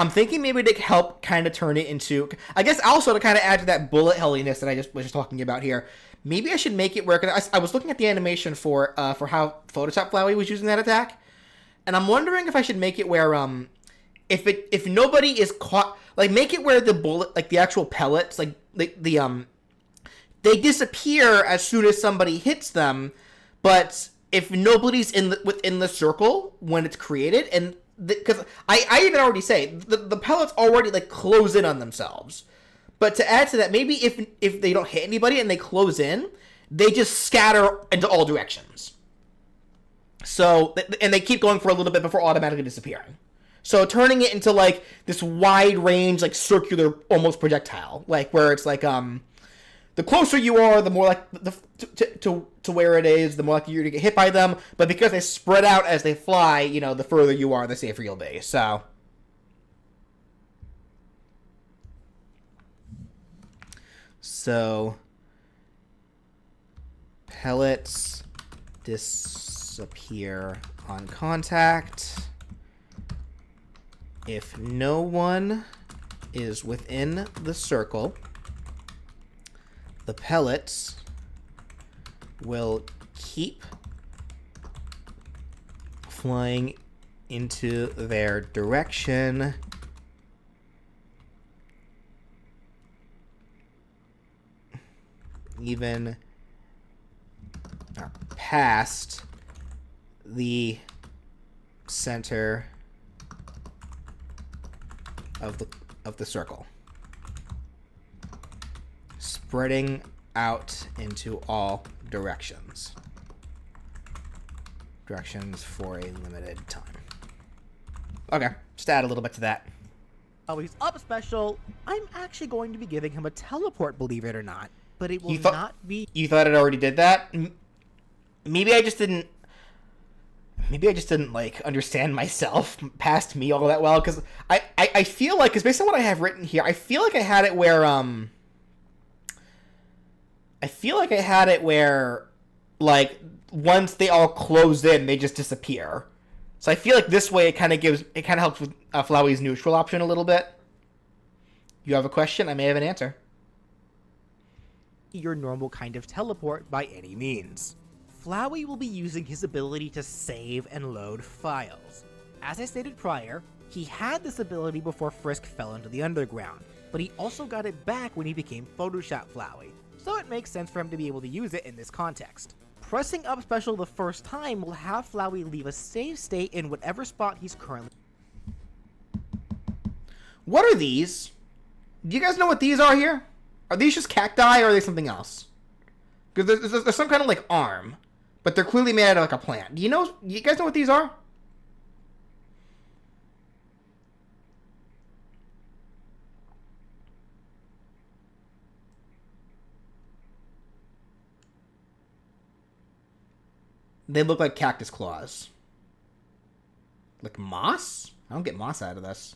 thinking maybe to help kind of turn it into, I guess also to kind of add to that bullet helliness that I was just talking about here. Maybe I should make it work. I was looking at the animation for how Photoshop Flowey was using that attack, and I'm wondering if I should make it where if nobody is caught, like make it where the bullet, like the actual pellets, like they disappear as soon as somebody hits them, but if nobody's within the circle when it's created, and because I even already say the pellets already like close in on themselves, but to add to that, maybe if they don't hit anybody and they close in, they just scatter into all directions. So and they keep going for a little bit before automatically disappearing. So turning it into like this wide range, like circular, almost projectile, like where it's like the closer you are, the more like to where it is, the more likely you're to get hit by them. But because they spread out as they fly, you know, the further you are, the safer you'll be. So pellets disappear on contact if no one is within the circle. The pellets will keep flying into their direction even past the center of the circle, spreading out into all directions for a limited time. Okay, just add a little bit to that. Oh, he's up special. I'm actually going to be giving him a teleport, believe it or not, but it will not be. You thought it already did that? Maybe I just didn't. maybe I just didn't, like, understand myself past me all that well, because I feel like, because based on what I have written here, I feel like I had it where, like, once they all close in, they just disappear. So I feel like this way it kind of helps with Flowey's neutral option a little bit. You have a question? I may have an answer. Your normal kind of teleport by any means. Flowey will be using his ability to save and load files. As I stated prior, he had this ability before Frisk fell into the underground, but he also got it back when he became Photoshop Flowey, so it makes sense for him to be able to use it in this context. Pressing up special the first time will have Flowey leave a save state in whatever spot he's currently. What are these? Do you guys know what these are here? Are these just cacti, or are they something else? Because there's some kind of, like, arm, but they're clearly made out of, like, a plant. Do you guys know what these are? They look like cactus claws. Like moss? I don't get moss out of this.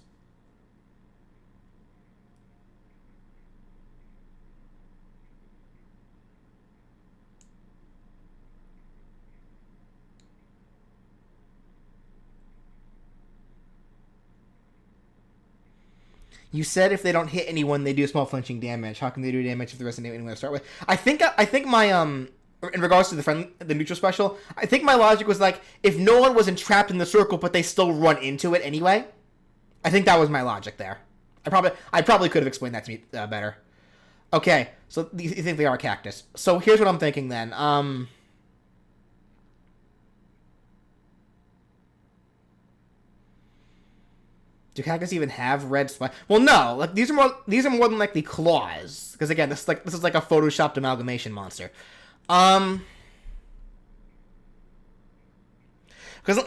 You said if they don't hit anyone, they do small flinching damage. How can they do damage if there isn't anyone to start with? I think my in regards to the neutral special, I think my logic was like, if no one was entrapped in the circle, but they still run into it anyway. I think that was my logic there. I probably could have explained that to me better. Okay, so you think they are a cactus. So here's what I'm thinking then. Do cactus even have red spines? Well, no. Like these are more than likely claws. Because again, this is like a photoshopped amalgamation monster. Because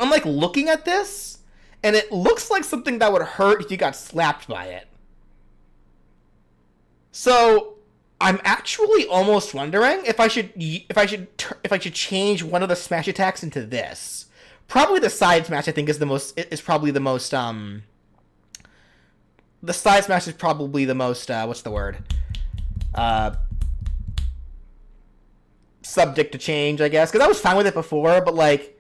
I'm like looking at this, and it looks like something that would hurt if you got slapped by it. So I'm actually almost wondering if I should change one of the smash attacks into this. Probably the side smash. I think probably the most. The side smash is probably the most, what's the word? Subject to change, I guess. Because I was fine with it before, but, like,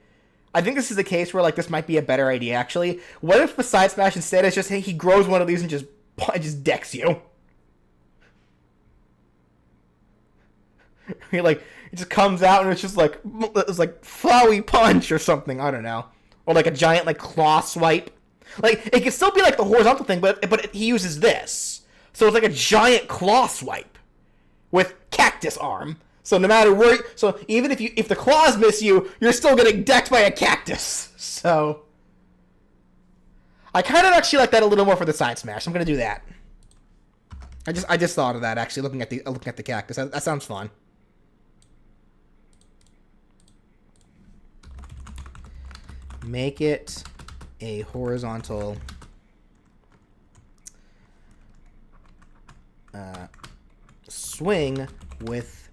I think this is a case where, like, this might be a better idea, actually. What if the side smash instead is just, hey, he grows one of these and just decks you? He, like, it just comes out and it's like Flowey punch or something, I don't know. Or, like, a giant, like, claw swipe. Like, it can still be like the horizontal thing, but he uses this. So it's like a giant claw swipe with cactus arm. So no matter where, so even if the claws miss you, you're still getting decked by a cactus. So I kind of actually like that a little more for the side smash. I'm gonna do that. I just thought of that actually looking at the cactus. That sounds fun. Make it a horizontal swing with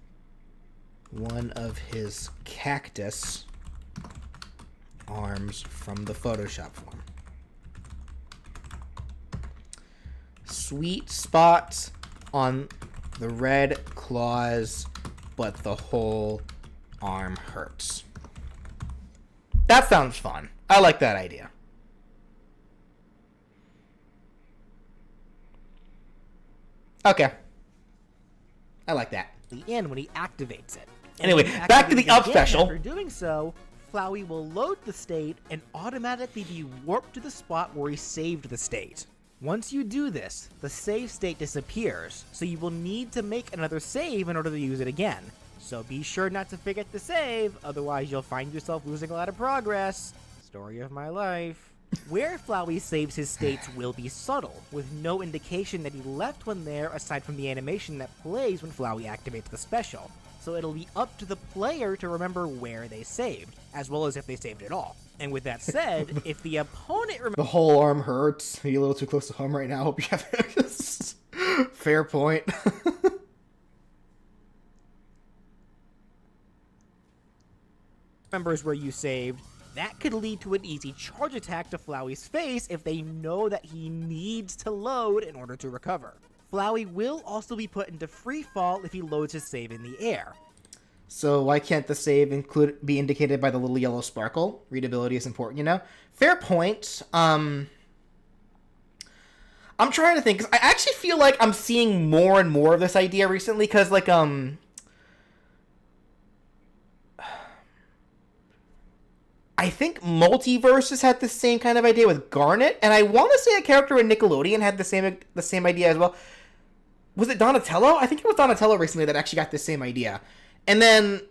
one of his cactus arms from the Photoshop form. Sweet spot on the red claws, but the whole arm hurts. That sounds fun. I like that idea. Okay. I like that. The end when he activates it. Anyway, back to the up special. After doing so, Flowey will load the state and automatically be warped to the spot where he saved the state. Once you do this, the save state disappears, so you will need to make another save in order to use it again. So be sure not to forget to save, otherwise you'll find yourself losing a lot of progress. Story of my life. Where Flowey saves his states will be subtle, with no indication that he left one there aside from the animation that plays when Flowey activates the special. So it'll be up to the player to remember where they saved, as well as if they saved at all. And with that said, if the opponent the whole arm hurts. Are you a little too close to home right now? Hope you have fair point. remembers where you saved, That could lead to an easy charge attack to Flowey's face if they know that he needs to load in order to recover. Flowey will also be put into free fall if he loads his save in the air. So why can't the save be indicated by the little yellow sparkle? Readability is important, you know? Fair point. I'm trying to think, 'cause I actually feel like I'm seeing more and more of this idea recently, because, like, I think Multiverses had the same kind of idea with Garnet, and I want to say a character in Nickelodeon had the same idea as well. Was it Donatello? I think it was Donatello recently that actually got the same idea. And then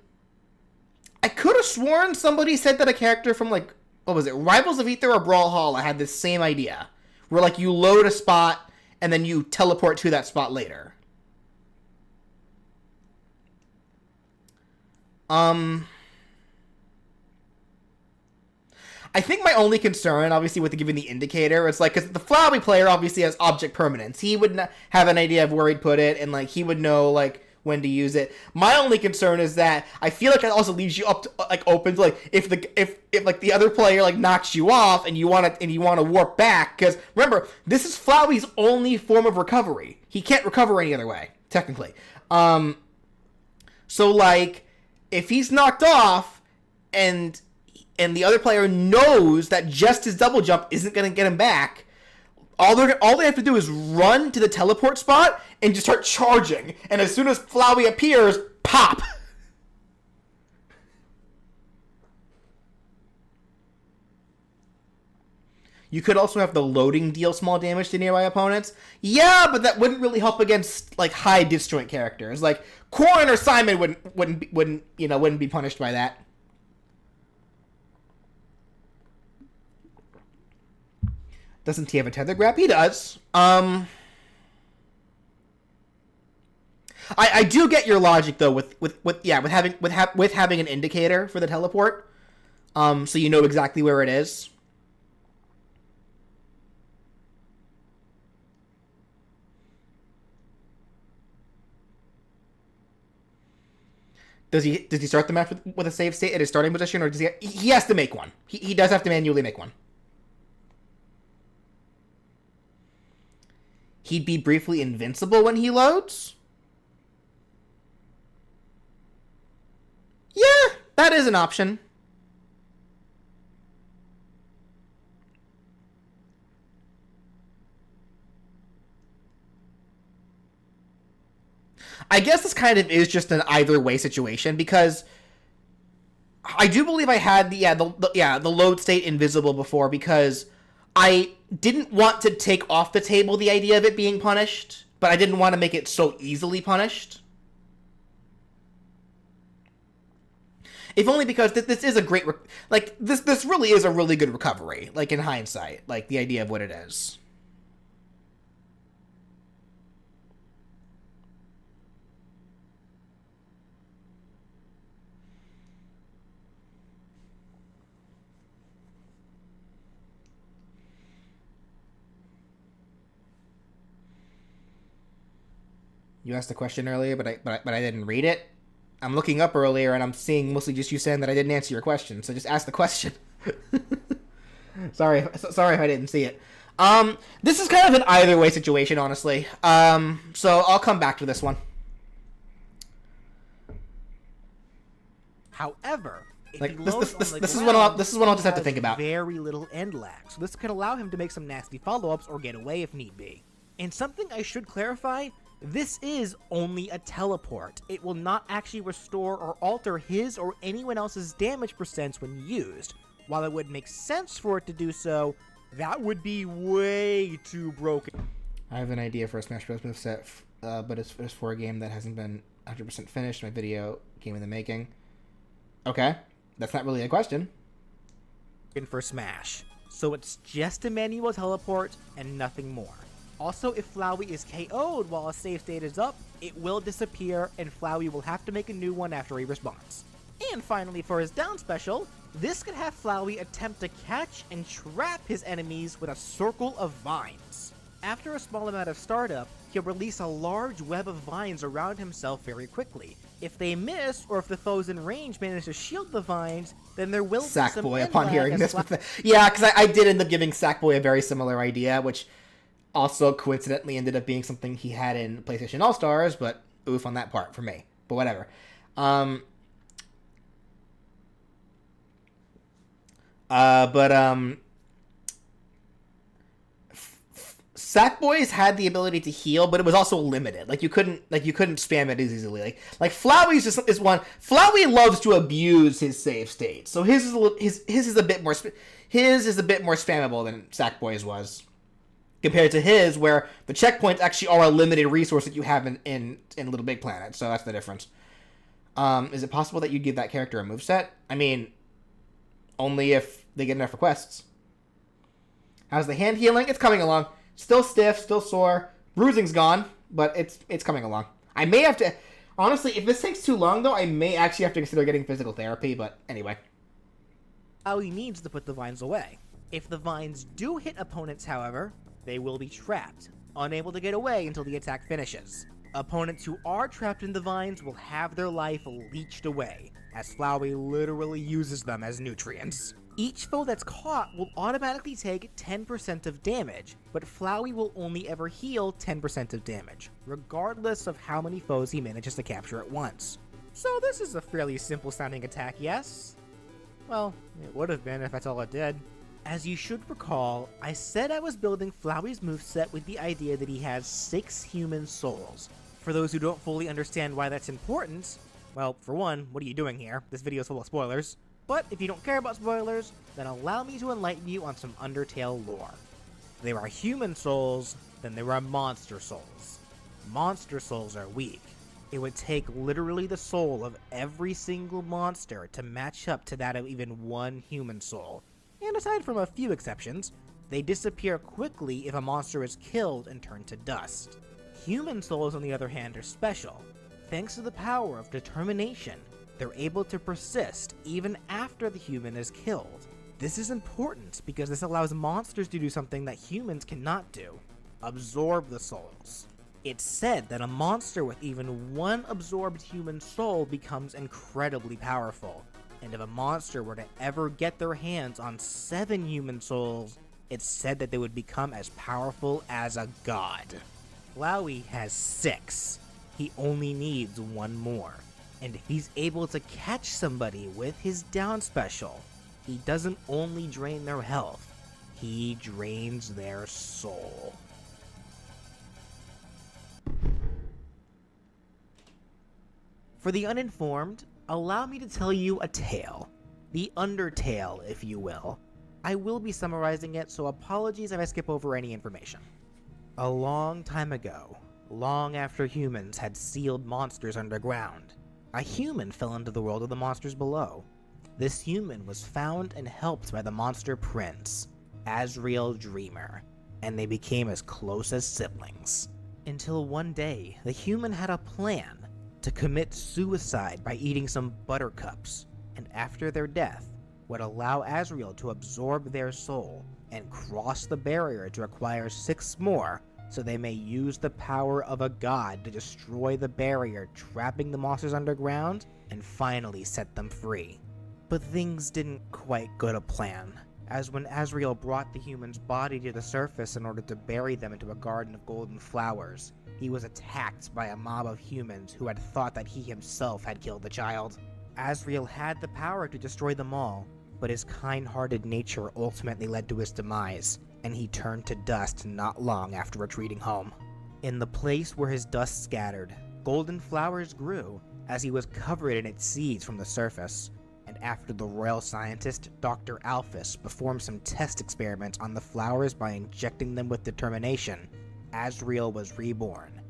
I could have sworn somebody said that a character from, like, what was it, Rivals of Aether or Brawlhalla had this same idea, where, like, you load a spot and then you teleport to that spot later. I think my only concern, obviously, with giving the indicator is, like, because the Flowey player obviously has object permanence. He would have an idea of where he'd put it, and, like, he would know, like, when to use it. My only concern is that I feel like it also leaves you up to, like, open to, like, if like the other player, like, knocks you off and you want to warp back, because remember, this is Flowey's only form of recovery. He can't recover any other way, technically. So, like, if he's knocked off and the other player knows that just his double jump isn't going to get him back, all they have to do is run to the teleport spot and just start charging. And as soon as Flowey appears, pop! You could also have the loading deal small damage to nearby opponents. Yeah, but that wouldn't really help against, like, high disjoint characters. Like, Corin or Simon wouldn't be punished by that. Doesn't he have a tether grab? He does. I do get your logic though with having an indicator for the teleport, so you know exactly where it is. Does he start the match with a save state at his starting position, or does he has to make one? He does have to manually make one. He'd be briefly invincible when he loads? Yeah, that is an option. I guess this kind of is just an either way situation, because I do believe I had the load state invisible before, because I didn't want to take off the table the idea of it being punished, but I didn't want to make it so easily punished. If only because this is a great, this really is a really good recovery, like, in hindsight, like, the idea of what it is. You asked a question earlier, but I didn't read it. I'm looking up earlier, and I'm seeing mostly just you saying that I didn't answer your question. So just ask the question. Sorry if I didn't see it. This is kind of an either way situation, honestly. So I'll come back to this one. However, if like he this loads this on this the is what ground, I'll just have to he think has about. Very little end lag, so this could allow him to make some nasty follow-ups or get away if need be. And something I should clarify, this is only a teleport. It will not actually restore or alter his or anyone else's damage percents when used. While it would make sense for it to do so, that would be way too broken. I have an idea for a Smash Bros. Moveset, but it's for a game that hasn't been 100% finished. My video game in the making. Okay, that's not really a question. For Smash, so it's just a manual teleport and nothing more. Also, if Flowey is KO'd while a save state is up, it will disappear and Flowey will have to make a new one after he responds. And finally, for his down special, this could have Flowey attempt to catch and trap his enemies with a circle of vines. After a small amount of startup, he'll release a large web of vines around himself very quickly. If they miss, or if the foes in range manage to shield the vines, then there will be some Sackboy, upon lag hearing as this. Yeah, because I did end up giving Sackboy a very similar idea, which also coincidentally ended up being something he had in PlayStation All-Stars, but oof on that part for me. But whatever. Sackboys had the ability to heal, but it was also limited. Like you couldn't spam it as easily. Like Flowey's is one. Flowey loves to abuse his save state, so his is a bit more spammable than Sackboy's was, compared to his, where the checkpoints actually are a limited resource that you have in Little Big Planet. So that's the difference. Is it possible that you'd give that character a moveset? I mean, only if they get enough requests. How's the hand healing? It's coming along. Still stiff, still sore. Bruising's gone, but it's coming along. I may have to... Honestly, if this takes too long, though, I may actually have to consider getting physical therapy, but anyway. Flowey needs to put the vines away. If the vines do hit opponents, however, they will be trapped, unable to get away until the attack finishes. Opponents who are trapped in the vines will have their life leached away, as Flowey literally uses them as nutrients. Each foe that's caught will automatically take 10% of damage, but Flowey will only ever heal 10% of damage, regardless of how many foes he manages to capture at once. So this is a fairly simple sounding attack, yes? Well, it would have been if that's all it did. As you should recall, I said I was building Flowey's moveset with the idea that he has 6 human souls. For those who don't fully understand why that's important, well, for one, what are you doing here? This video is full of spoilers. But if you don't care about spoilers, then allow me to enlighten you on some Undertale lore. There are human souls, then there are monster souls. Monster souls are weak. It would take literally the soul of every single monster to match up to that of even one human soul. And aside from a few exceptions, they disappear quickly if a monster is killed and turned to dust. Human souls, on the other hand, are special. Thanks to the power of determination, they're able to persist even after the human is killed. This is important because this allows monsters to do something that humans cannot do: absorb the souls. It's said that a monster with even one absorbed human soul becomes incredibly powerful, and if a monster were to ever get their hands on 7 human souls, it's said that they would become as powerful as a god. Flowey has 6. He only needs 1 more. And if he's able to catch somebody with his down special, he doesn't only drain their health, he drains their soul. For the uninformed, allow me to tell you a tale. The Undertale, if you will. I will be summarizing it, so apologies if I skip over any information. A long time ago, long after humans had sealed monsters underground, a human fell into the world of the monsters below. This human was found and helped by the monster prince, Azrael Dreamer, and they became as close as siblings. Until one day, the human had a plan to commit suicide by eating some buttercups, and after their death, would allow Azrael to absorb their soul and cross the barrier to acquire 6 more, so they may use the power of a god to destroy the barrier trapping the monsters underground and finally set them free. But things didn't quite go to plan, as when Azrael brought the human's body to the surface in order to bury them into a garden of golden flowers, he was attacked by a mob of humans who had thought that he himself had killed the child. Azrael had the power to destroy them all, but his kind-hearted nature ultimately led to his demise, and he turned to dust not long after retreating home. In the place where his dust scattered, golden flowers grew, as he was covered in its seeds from the surface, and after the royal scientist, Dr. Alphys, performed some test experiments on the flowers by injecting them with determination, Azrael was reborn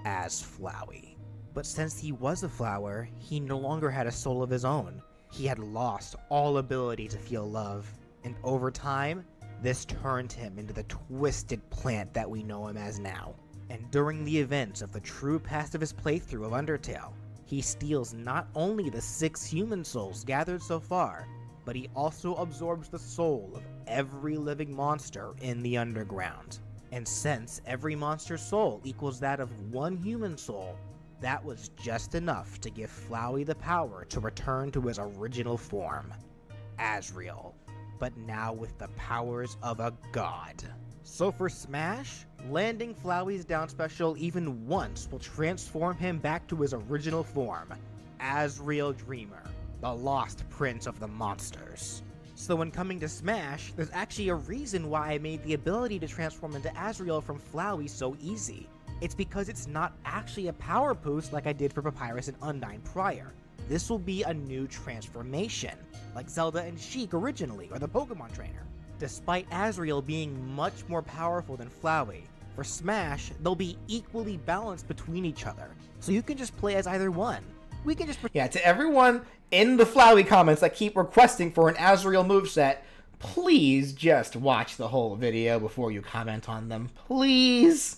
as Flowey. But since he was a flower, he no longer had a soul of his own. He had lost all ability to feel love, and over time, this turned him into the twisted plant that we know him as now. And during the events of the true past of his playthrough of Undertale, he steals not only the 6 human souls gathered so far, but he also absorbs the soul of every living monster in the underground. And since every monster's soul equals that of one human soul, that was just enough to give Flowey the power to return to his original form, Asriel, but now with the powers of a god. So for Smash, landing Flowey's down special even once will transform him back to his original form, Asriel Dreamer, the lost prince of the monsters. So when coming to Smash, there's actually a reason why I made the ability to transform into Asriel from Flowey so easy. It's because it's not actually a power boost like I did for Papyrus and Undyne prior. This will be a new transformation, like Zelda and Sheik originally, or the Pokemon trainer. Despite Asriel being much more powerful than Flowey, for Smash, they'll be equally balanced between each other, so you can just play as either one. We can just Yeah, to everyone in the Flowey comments that keep requesting for an Asriel moveset, please just watch the whole video before you comment on them. Please!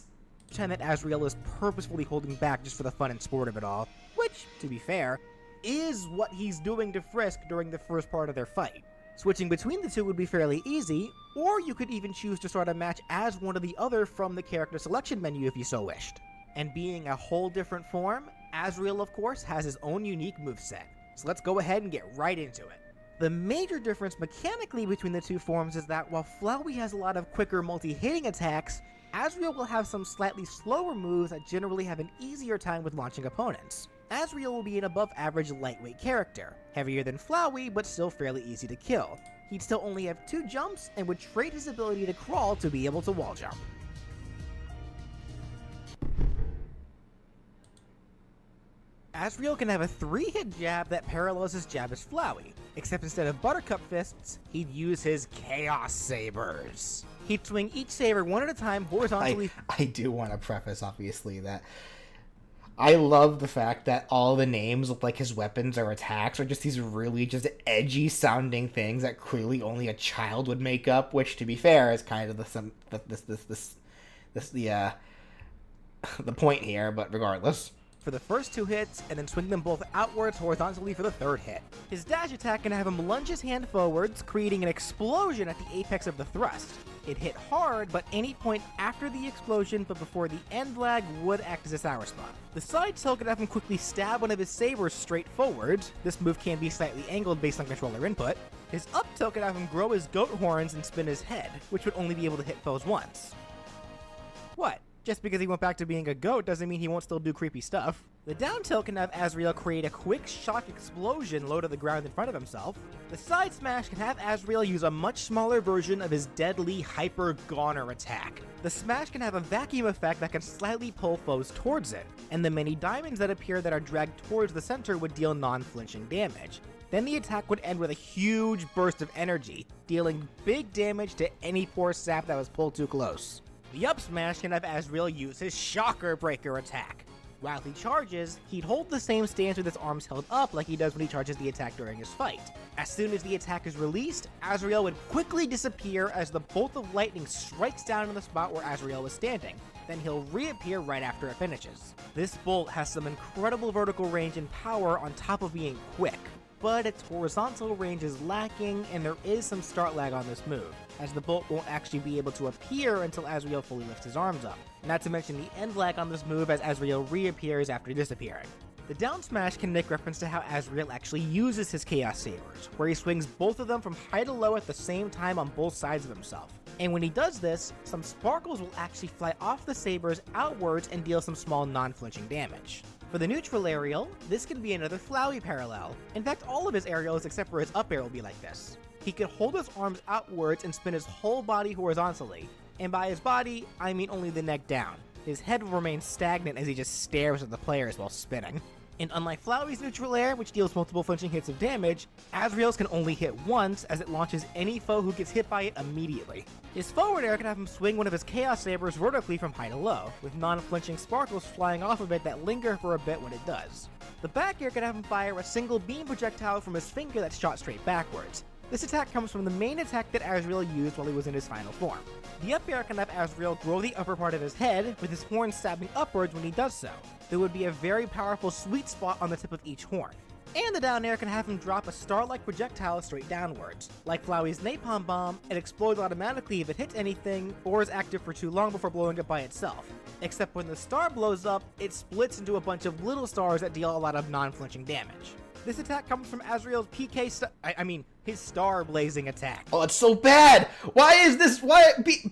pretend that Asriel is purposefully holding back just for the fun and sport of it all, which, to be fair, is what he's doing to Frisk during the first part of their fight. Switching between the two would be fairly easy, or you could even choose to start a match as one or the other from the character selection menu if you so wished. And being a whole different form, Asriel of course has his own unique moveset, so let's go ahead and get right into it. The major difference mechanically between the two forms is that while Flowey has a lot of quicker multi-hitting attacks, Asriel will have some slightly slower moves that generally have an easier time with launching opponents. Asriel will be an above-average lightweight character, heavier than Flowey but still fairly easy to kill. He'd still only have 2 jumps and would trade his ability to crawl to be able to wall jump. Asriel can have a 3-hit jab that parallels his jab as Flowey, except instead of Buttercup Fists, he'd use his Chaos Sabers. He'd swing each saber one at a time horizontally. I do want to preface, obviously, that I love the fact that all the names of like his weapons or attacks are just these really just edgy sounding things that clearly only a child would make up, which to be fair is kind of the point here, but regardless. For the first 2 hits, and then swing them both outwards horizontally for the 3rd hit. His dash attack can have him lunge his hand forwards, creating an explosion at the apex of the thrust. It hit hard, but any point after the explosion but before the end lag would act as a sour spot. The side tilt can have him quickly stab one of his sabers straight forward. This move can be slightly angled based on controller input. His up tilt can have him grow his goat horns and spin his head, which would only be able to hit foes once. What? Just because he went back to being a goat doesn't mean he won't still do creepy stuff. The down tilt can have Asriel create a quick shock explosion low to the ground in front of himself. The side smash can have Asriel use a much smaller version of his deadly Hyper Goner attack. The smash can have a vacuum effect that can slightly pull foes towards it, and the many diamonds that appear that are dragged towards the center would deal non-flinching damage. Then the attack would end with a huge burst of energy, dealing big damage to any poor sap that was pulled too close. The up smash can have Asriel use his Shocker Breaker attack. While he charges, he'd hold the same stance with his arms held up like he does when he charges the attack during his fight. As soon as the attack is released, Asriel would quickly disappear as the bolt of lightning strikes down on the spot where Asriel was standing. Then he'll reappear right after it finishes. This bolt has some incredible vertical range and power on top of being quick, but its horizontal range is lacking and there is some start lag on this move, as the bolt won't actually be able to appear until Asriel fully lifts his arms up. Not to mention the end lag on this move as Asriel reappears after disappearing. The down smash can make reference to how Asriel actually uses his Chaos Sabers, where he swings both of them from high to low at the same time on both sides of himself. And when he does this, some sparkles will actually fly off the sabers outwards and deal some small non-flinching damage. For the neutral aerial, this can be another Flowey parallel. In fact, all of his aerials except for his up air will be like this. He could hold his arms outwards and spin his whole body horizontally. And by his body, I mean only the neck down. His head will remain stagnant as he just stares at the players while spinning. And unlike Flowey's neutral air, which deals multiple flinching hits of damage, Asriel's can only hit once as it launches any foe who gets hit by it immediately. His forward air can have him swing one of his Chaos Sabers vertically from high to low, with non-flinching sparkles flying off of it that linger for a bit when it does. The back air can have him fire a single beam projectile from his finger that's shot straight backwards. This attack comes from the main attack that Asriel used while he was in his final form. The up air can have Asriel grow the upper part of his head, with his horn stabbing upwards when he does so. There would be a very powerful sweet spot on the tip of each horn. And the down air can have him drop a star-like projectile straight downwards. Like Flowey's Napalm Bomb, it explodes automatically if it hits anything, or is active for too long before blowing up by itself. Except when the star blows up, it splits into a bunch of little stars that deal a lot of non-flinching damage. This attack comes from Azrael's his star blazing attack. Oh, it's so bad! Why is this,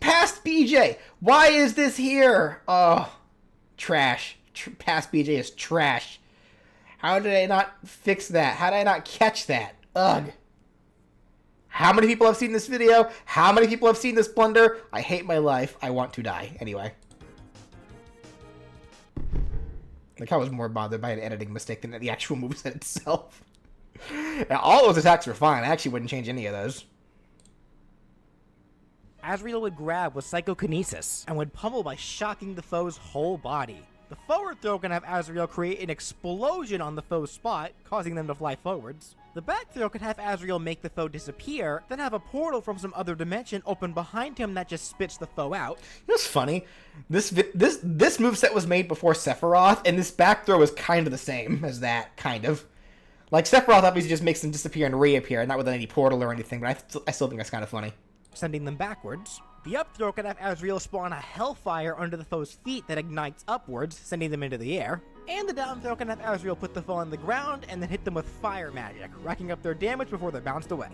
past BJ? Why is this here? Oh, trash. Past BJ is trash. How did I not fix that? How did I not catch that? Ugh. How many people have seen this video? How many people have seen this blunder? I hate my life. I want to die. Anyway. Like, I was more bothered by an editing mistake than the actual moveset itself. Now, all those attacks are fine. I actually wouldn't change any of those. Azrael would grab with Psychokinesis, and would pummel by shocking the foe's whole body. The forward throw can have Azrael create an explosion on the foe's spot, causing them to fly forwards. The back throw can have Azrael make the foe disappear, then have a portal from some other dimension open behind him that just spits the foe out. You know what's funny? This moveset was made before Sephiroth, and this back throw is kind of the same as that, kind of. Like, Sephiroth obviously just makes them disappear and reappear, not with any portal or anything, but I still think that's kind of funny. Sending them backwards. The up throw can have Azrael spawn a hellfire under the foe's feet that ignites upwards, sending them into the air. And the down throw can have Azrael put the foe on the ground and then hit them with fire magic, racking up their damage before they're bounced away.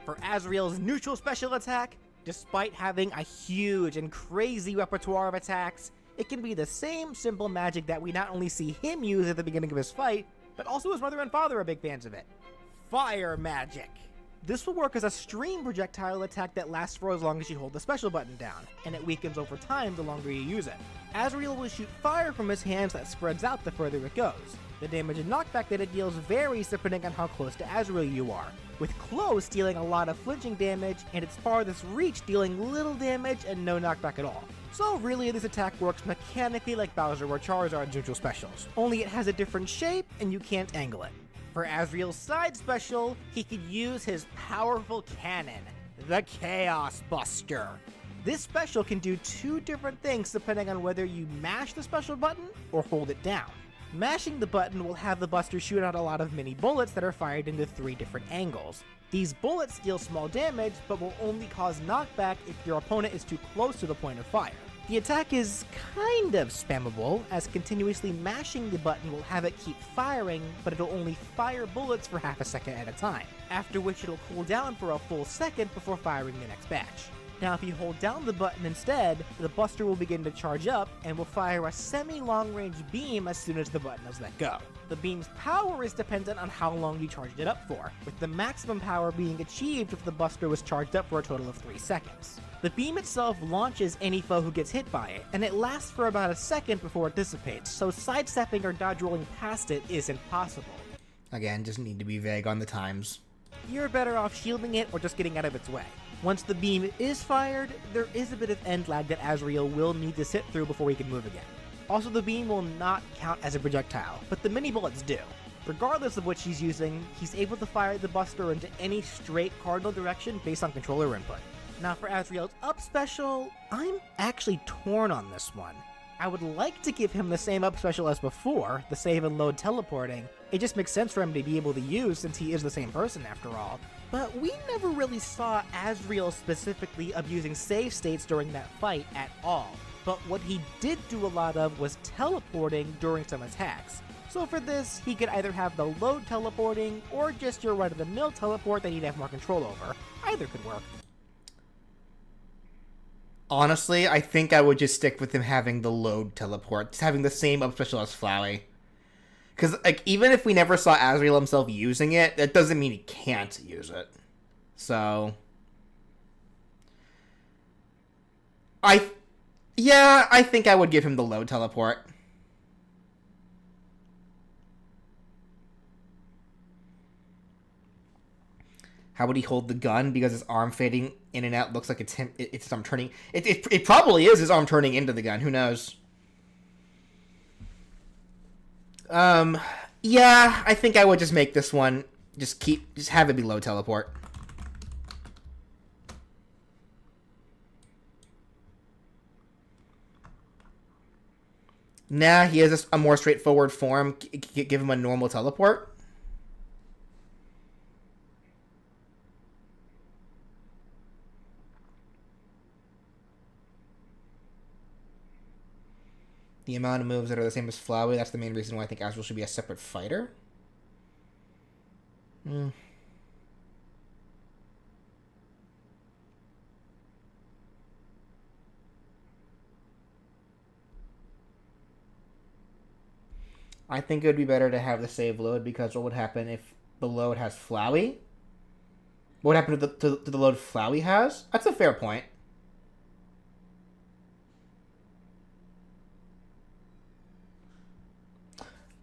For Azrael's neutral special attack, despite having a huge and crazy repertoire of attacks, it can be the same simple magic that we not only see him use at the beginning of his fight, but also his mother and father are big fans of it. Fire magic. This will work as a stream projectile attack that lasts for as long as you hold the special button down, and it weakens over time the longer you use it. Azrael will shoot fire from his hands that spreads out the further it goes. The damage and knockback that it deals varies depending on how close to Azrael you are, with close dealing a lot of flinching damage, and its farthest reach dealing little damage and no knockback at all. So really, this attack works mechanically like Bowser or Charizard's neutral specials, only it has a different shape and you can't angle it. For Azrael's side special, he could use his powerful cannon, the Chaos Buster. This special can do two different things depending on whether you mash the special button or hold it down. Mashing the button will have the Buster shoot out a lot of mini bullets that are fired into 3 different angles. These bullets deal small damage, but will only cause knockback if your opponent is too close to the point of fire. The attack is kind of spammable, as continuously mashing the button will have it keep firing, but it'll only fire bullets for half a second at a time, after which it'll cool down for a full second before firing the next batch. Now if you hold down the button instead, the Buster will begin to charge up and will fire a semi-long range beam as soon as the button is let go. The beam's power is dependent on how long you charged it up for, with the maximum power being achieved if the Buster was charged up for a total of 3 seconds. The beam itself launches any foe who gets hit by it, and it lasts for about a second before it dissipates, so sidestepping or dodge rolling past it is impossible. Again, just need to be vague on the times. You're better off shielding it or just getting out of its way. Once the beam is fired, there is a bit of end lag that Azrael will need to sit through before he can move again. Also, the beam will not count as a projectile, but the mini bullets do. Regardless of which he's using, he's able to fire the Buster into any straight cardinal direction based on controller input. Now for Azrael's up special, I'm actually torn on this one. I would like to give him the same up special as before, the save and load teleporting. It just makes sense for him to be able to use since he is the same person after all. But we never really saw Azrael specifically abusing save states during that fight at all. But what he did do a lot of was teleporting during some attacks. So for this, he could either have the load teleporting, or just your run-of-the-mill teleport that he'd have more control over. Either could work. Honestly, I think I would just stick with him having the load teleport, just having the same up special as Flowey. Because, like, even if we never saw Azrael himself using it, that doesn't mean he can't use it. So... I think I would give him the load teleport. How would he hold the gun? Because his arm fading in and out looks like it's him. It's his arm turning. It probably is his arm turning into the gun. Who knows? Yeah, I think I would just make this one. Just have it be low teleport. Nah, he has a more straightforward form. Give him a normal teleport. The amount of moves that are the same as Flowey, that's the main reason why I think Azrael should be a separate fighter. I think it would be better to have the save load, because what would happen if the load has Flowey? What would happen to the load Flowey has? That's a fair point.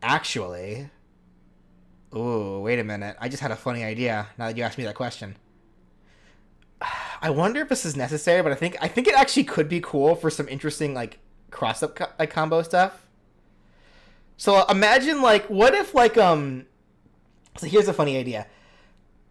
Actually... Ooh, wait a minute. I just had a funny idea now that you asked me that question. I wonder if this is necessary, but I think it actually could be cool for some interesting, like, cross-up combo stuff. So imagine, like, what if, like, so here's a funny idea.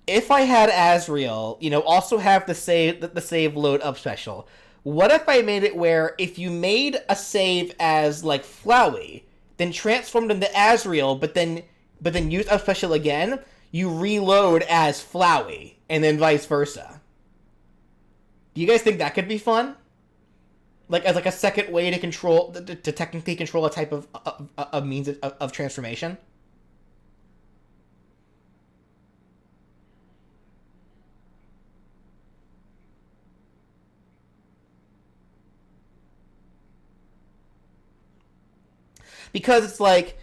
If I had Azrael, also have the save load up special, what if I made it where if you made a save as, like, Flowey, then transformed into Azrael, but then used up special again, you reload as Flowey, and then vice versa. Do you guys think that could be fun? Like, as like a second way to technically control a type of means of transformation? Because it's like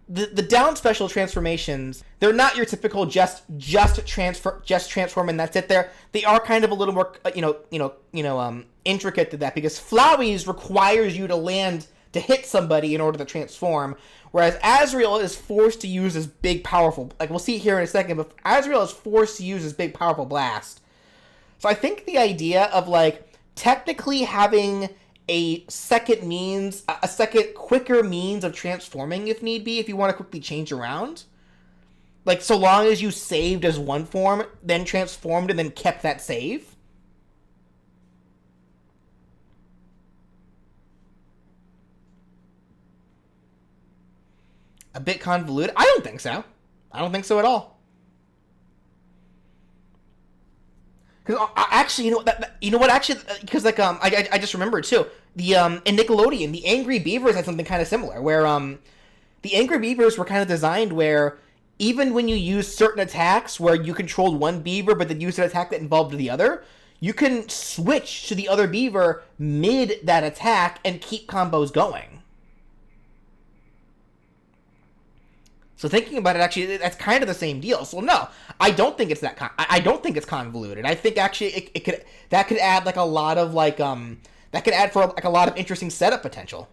the down special transformations, they're not your typical just transform and that's it. They are kind of a little more intricate to that, because Flowey's requires you to land to hit somebody in order to transform, whereas Azrael is forced to use his big powerful, like we'll see here in a second, but Azrael is forced to use his big powerful blast. So I think the idea of like technically having a second quicker means of transforming if need be, if you want to quickly change around. Like, so long as you saved as one form, then transformed, and then kept that save. A bit convoluted? I don't think so. I don't think so at all. Because actually, because like I just remembered too. The in Nickelodeon, the Angry Beavers had something kind of similar, where the Angry Beavers were kind of designed where even when you use certain attacks where you controlled one beaver but then used an attack that involved the other, you can switch to the other beaver mid that attack and keep combos going. So thinking about it, actually, that's kind of the same deal. So no, I don't think it's I don't think it's convoluted. I think actually it could add like a lot of like that could add for like a lot of interesting setup potential.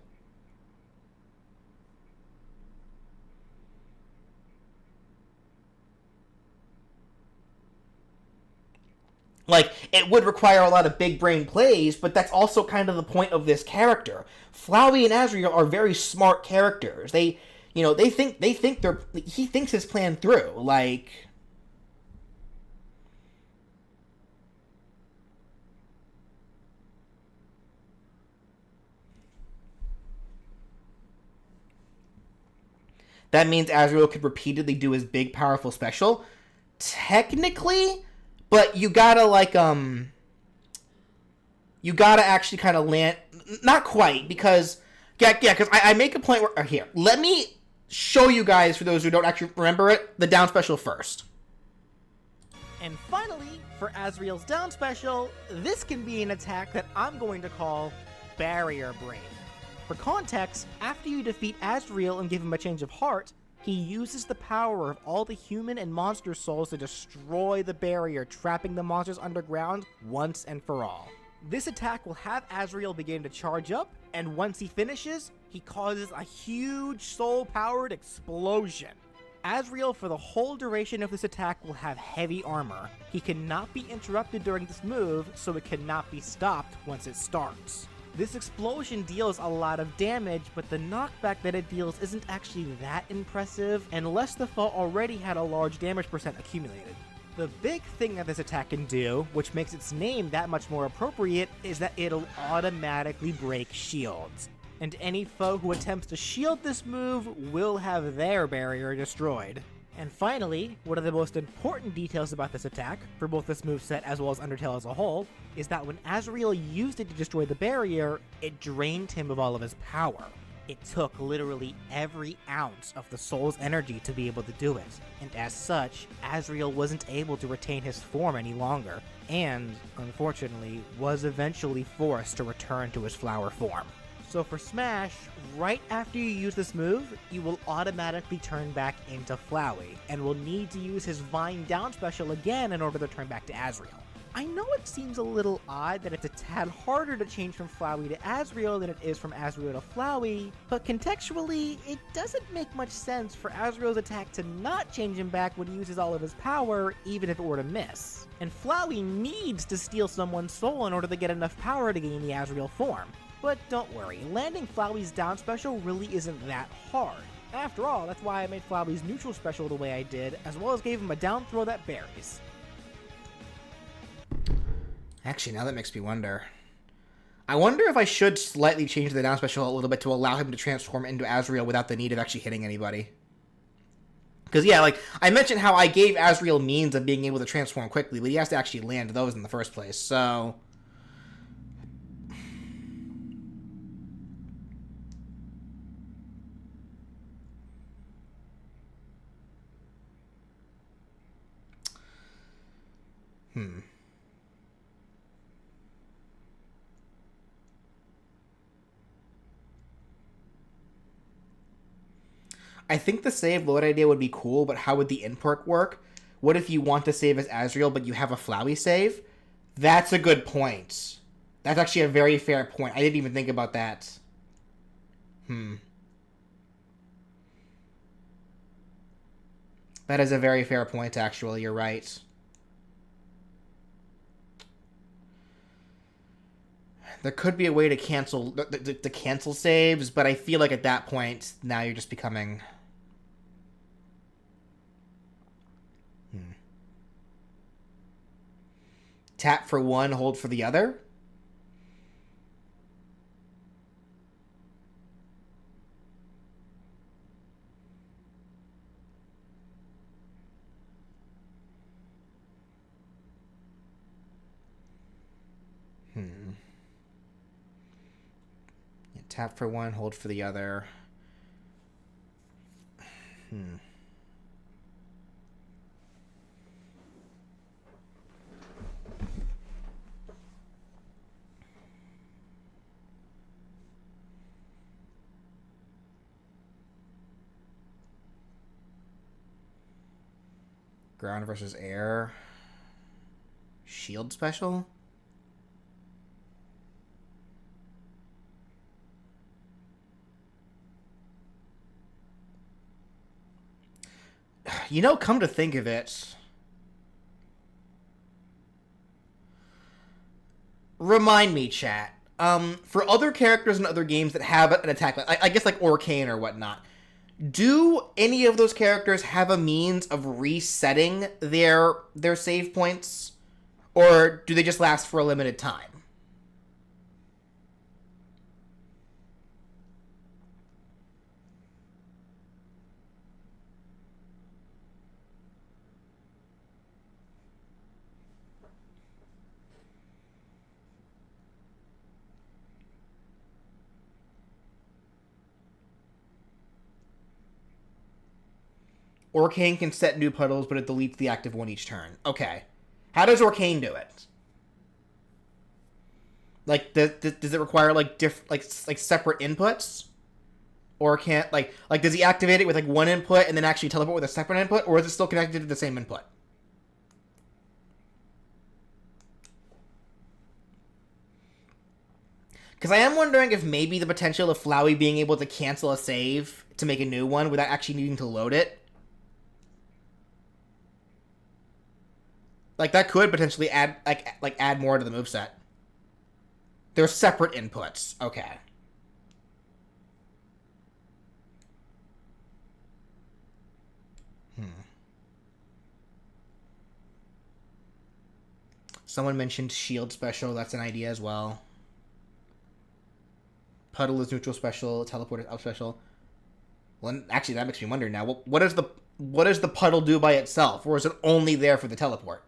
Like, it would require a lot of big brain plays, but that's also kind of the point of this character. Flowey and Azrael are very smart characters. He thinks his plan through. Like, that means Azrael could repeatedly do his big, powerful special. Technically, but you gotta, like, you gotta actually kind of land... Not quite, because... Yeah, because I make a point where... Here, let me show you guys, for those who don't actually remember it, the down special first. And finally, for Azrael's down special, this can be an attack that I'm going to call Barrier Break. For context, after you defeat Azrael and give him a change of heart, he uses the power of all the human and monster souls to destroy the barrier, trapping the monsters underground once and for all. This attack will have Azrael begin to charge up, and once he finishes, he causes a huge soul-powered explosion. Azrael, for the whole duration of this attack, will have heavy armor. He cannot be interrupted during this move, so it cannot be stopped once it starts. This explosion deals a lot of damage, but the knockback that it deals isn't actually that impressive, unless the foe already had a large damage percent accumulated. The big thing that this attack can do, which makes its name that much more appropriate, is that it'll automatically break shields. and any foe who attempts to shield this move will have their barrier destroyed. And finally, one of the most important details about this attack, for both this moveset as well as Undertale as a whole, is that when Azrael used it to destroy the barrier, it drained him of all of his power. It took literally every ounce of the soul's energy to be able to do it, and as such, Azrael wasn't able to retain his form any longer, and, unfortunately, was eventually forced to return to his flower form. So for Smash, right after you use this move, you will automatically turn back into Flowey, and will need to use his Vine down special again in order to turn back to Azrael. I know it seems a little odd that it's a tad harder to change from Flowey to Azrael than it is from Azrael to Flowey, but contextually, it doesn't make much sense for Azrael's attack to not change him back when he uses all of his power, even if it were to miss. And Flowey needs to steal someone's soul in order to get enough power to gain the Azrael form. But don't worry, landing Flowey's down special really isn't that hard. After all, that's why I made Flowey's neutral special the way I did, as well as gave him a down throw that berries. Actually, now that makes me wonder. I wonder if I should slightly change the down special a little bit to allow him to transform into Azrael without the need of actually hitting anybody. Because, yeah, like, I mentioned how I gave Azrael means of being able to transform quickly, but he has to actually land those in the first place, so... I think the save load idea would be cool, but how would the in perk work? What if you want to save as Azrael, but you have a Flowey save? That's a good point. That's actually a very fair point. I didn't even think about that. That is a very fair point, actually. You're right. There could be a way to cancel to cancel saves, but I feel like at that point, now you're just becoming... Tap for one, hold for the other? Tap for one, hold for the other. Ground versus air. Shield special? You know, come to think of it... Remind me, chat. For other characters in other games that have an attack, I guess like Orcane or whatnot, do any of those characters have a means of resetting their save points? Or do they just last for a limited time? Orcane can set new puddles, but it deletes the active one each turn. Okay. How does Orcane do it? Like, does it require, like, separate inputs? Or can't, like, does he activate it with, like, one input and then actually teleport with a separate input? Or is it still connected to the same input? Because I am wondering if maybe the potential of Flowey being able to cancel a save to make a new one without actually needing to load it. Like, that could potentially add, add more to the moveset. They're separate inputs. Okay. Someone mentioned shield special. That's an idea as well. Puddle is neutral special. Teleport is up special. Well, actually, that makes me wonder now. What does the puddle do by itself, or is it only there for the teleport?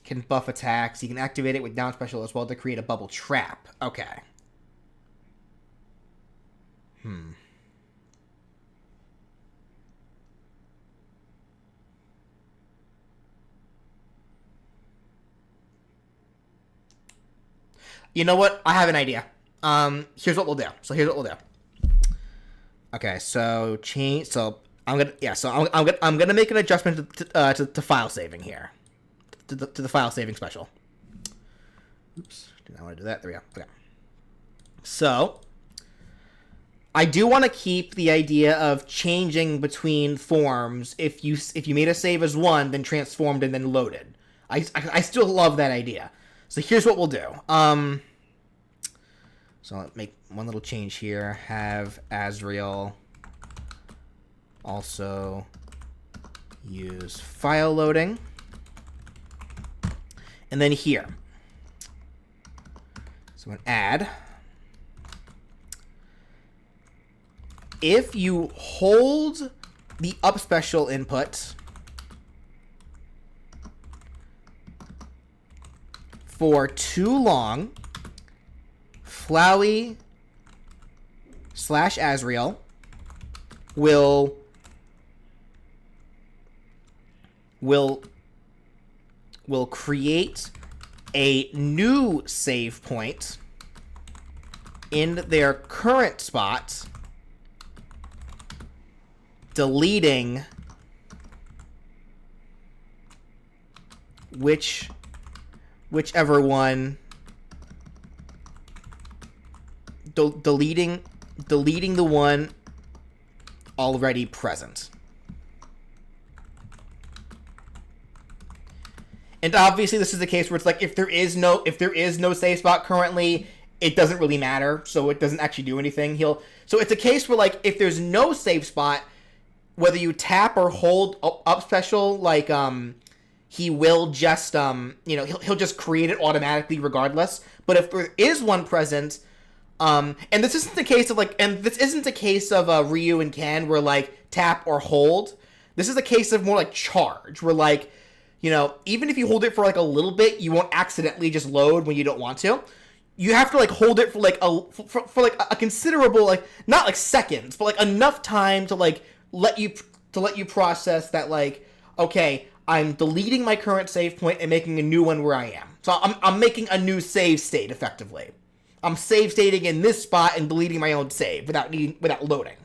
Can buff attacks. You can activate it with down special as well to create a bubble trap. Okay. You know what? I have an idea. Here's what we'll do. Okay, so change. So I'm gonna make an adjustment to file saving here. To the file saving special. Oops, did not want to do that. There we go. Okay. So, I do want to keep the idea of changing between forms if you made a save as one, then transformed and then loaded. I still love that idea. So here's what we'll do. So I'll make one little change here. Have Azrael also use file loading. And then here. So an add. If you hold the up special input for too long, Flowey / Azrael will create a new save point in their current spot, deleting whichever one, deleting the one already present. And obviously this is the case where it's like if there is no save spot currently, it doesn't really matter, so it doesn't actually do anything. So it's a case where like if there's no save spot, whether you tap or hold up special, like he will just he'll just create it automatically regardless. But if there is one present, and this isn't the case of Ryu and Ken where like tap or hold. This is a case of more like charge, where like, even if you hold it for like a little bit, you won't accidentally just load when you don't want to. You have to like hold it for like a considerable, like not like seconds, but like enough time to like let you process that, like, okay, I'm deleting my current save point and making a new one where I am. So I'm making a new save state effectively. I'm save stating in this spot and deleting my own save without loading.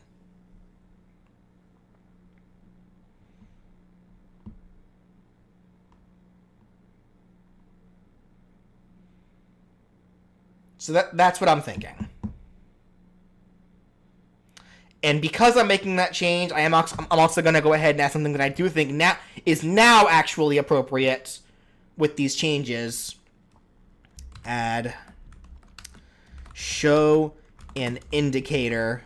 So that's what I'm thinking. And because I'm making that change, I'm also going to go ahead and add something that I do think is now actually appropriate with these changes. Add show an indicator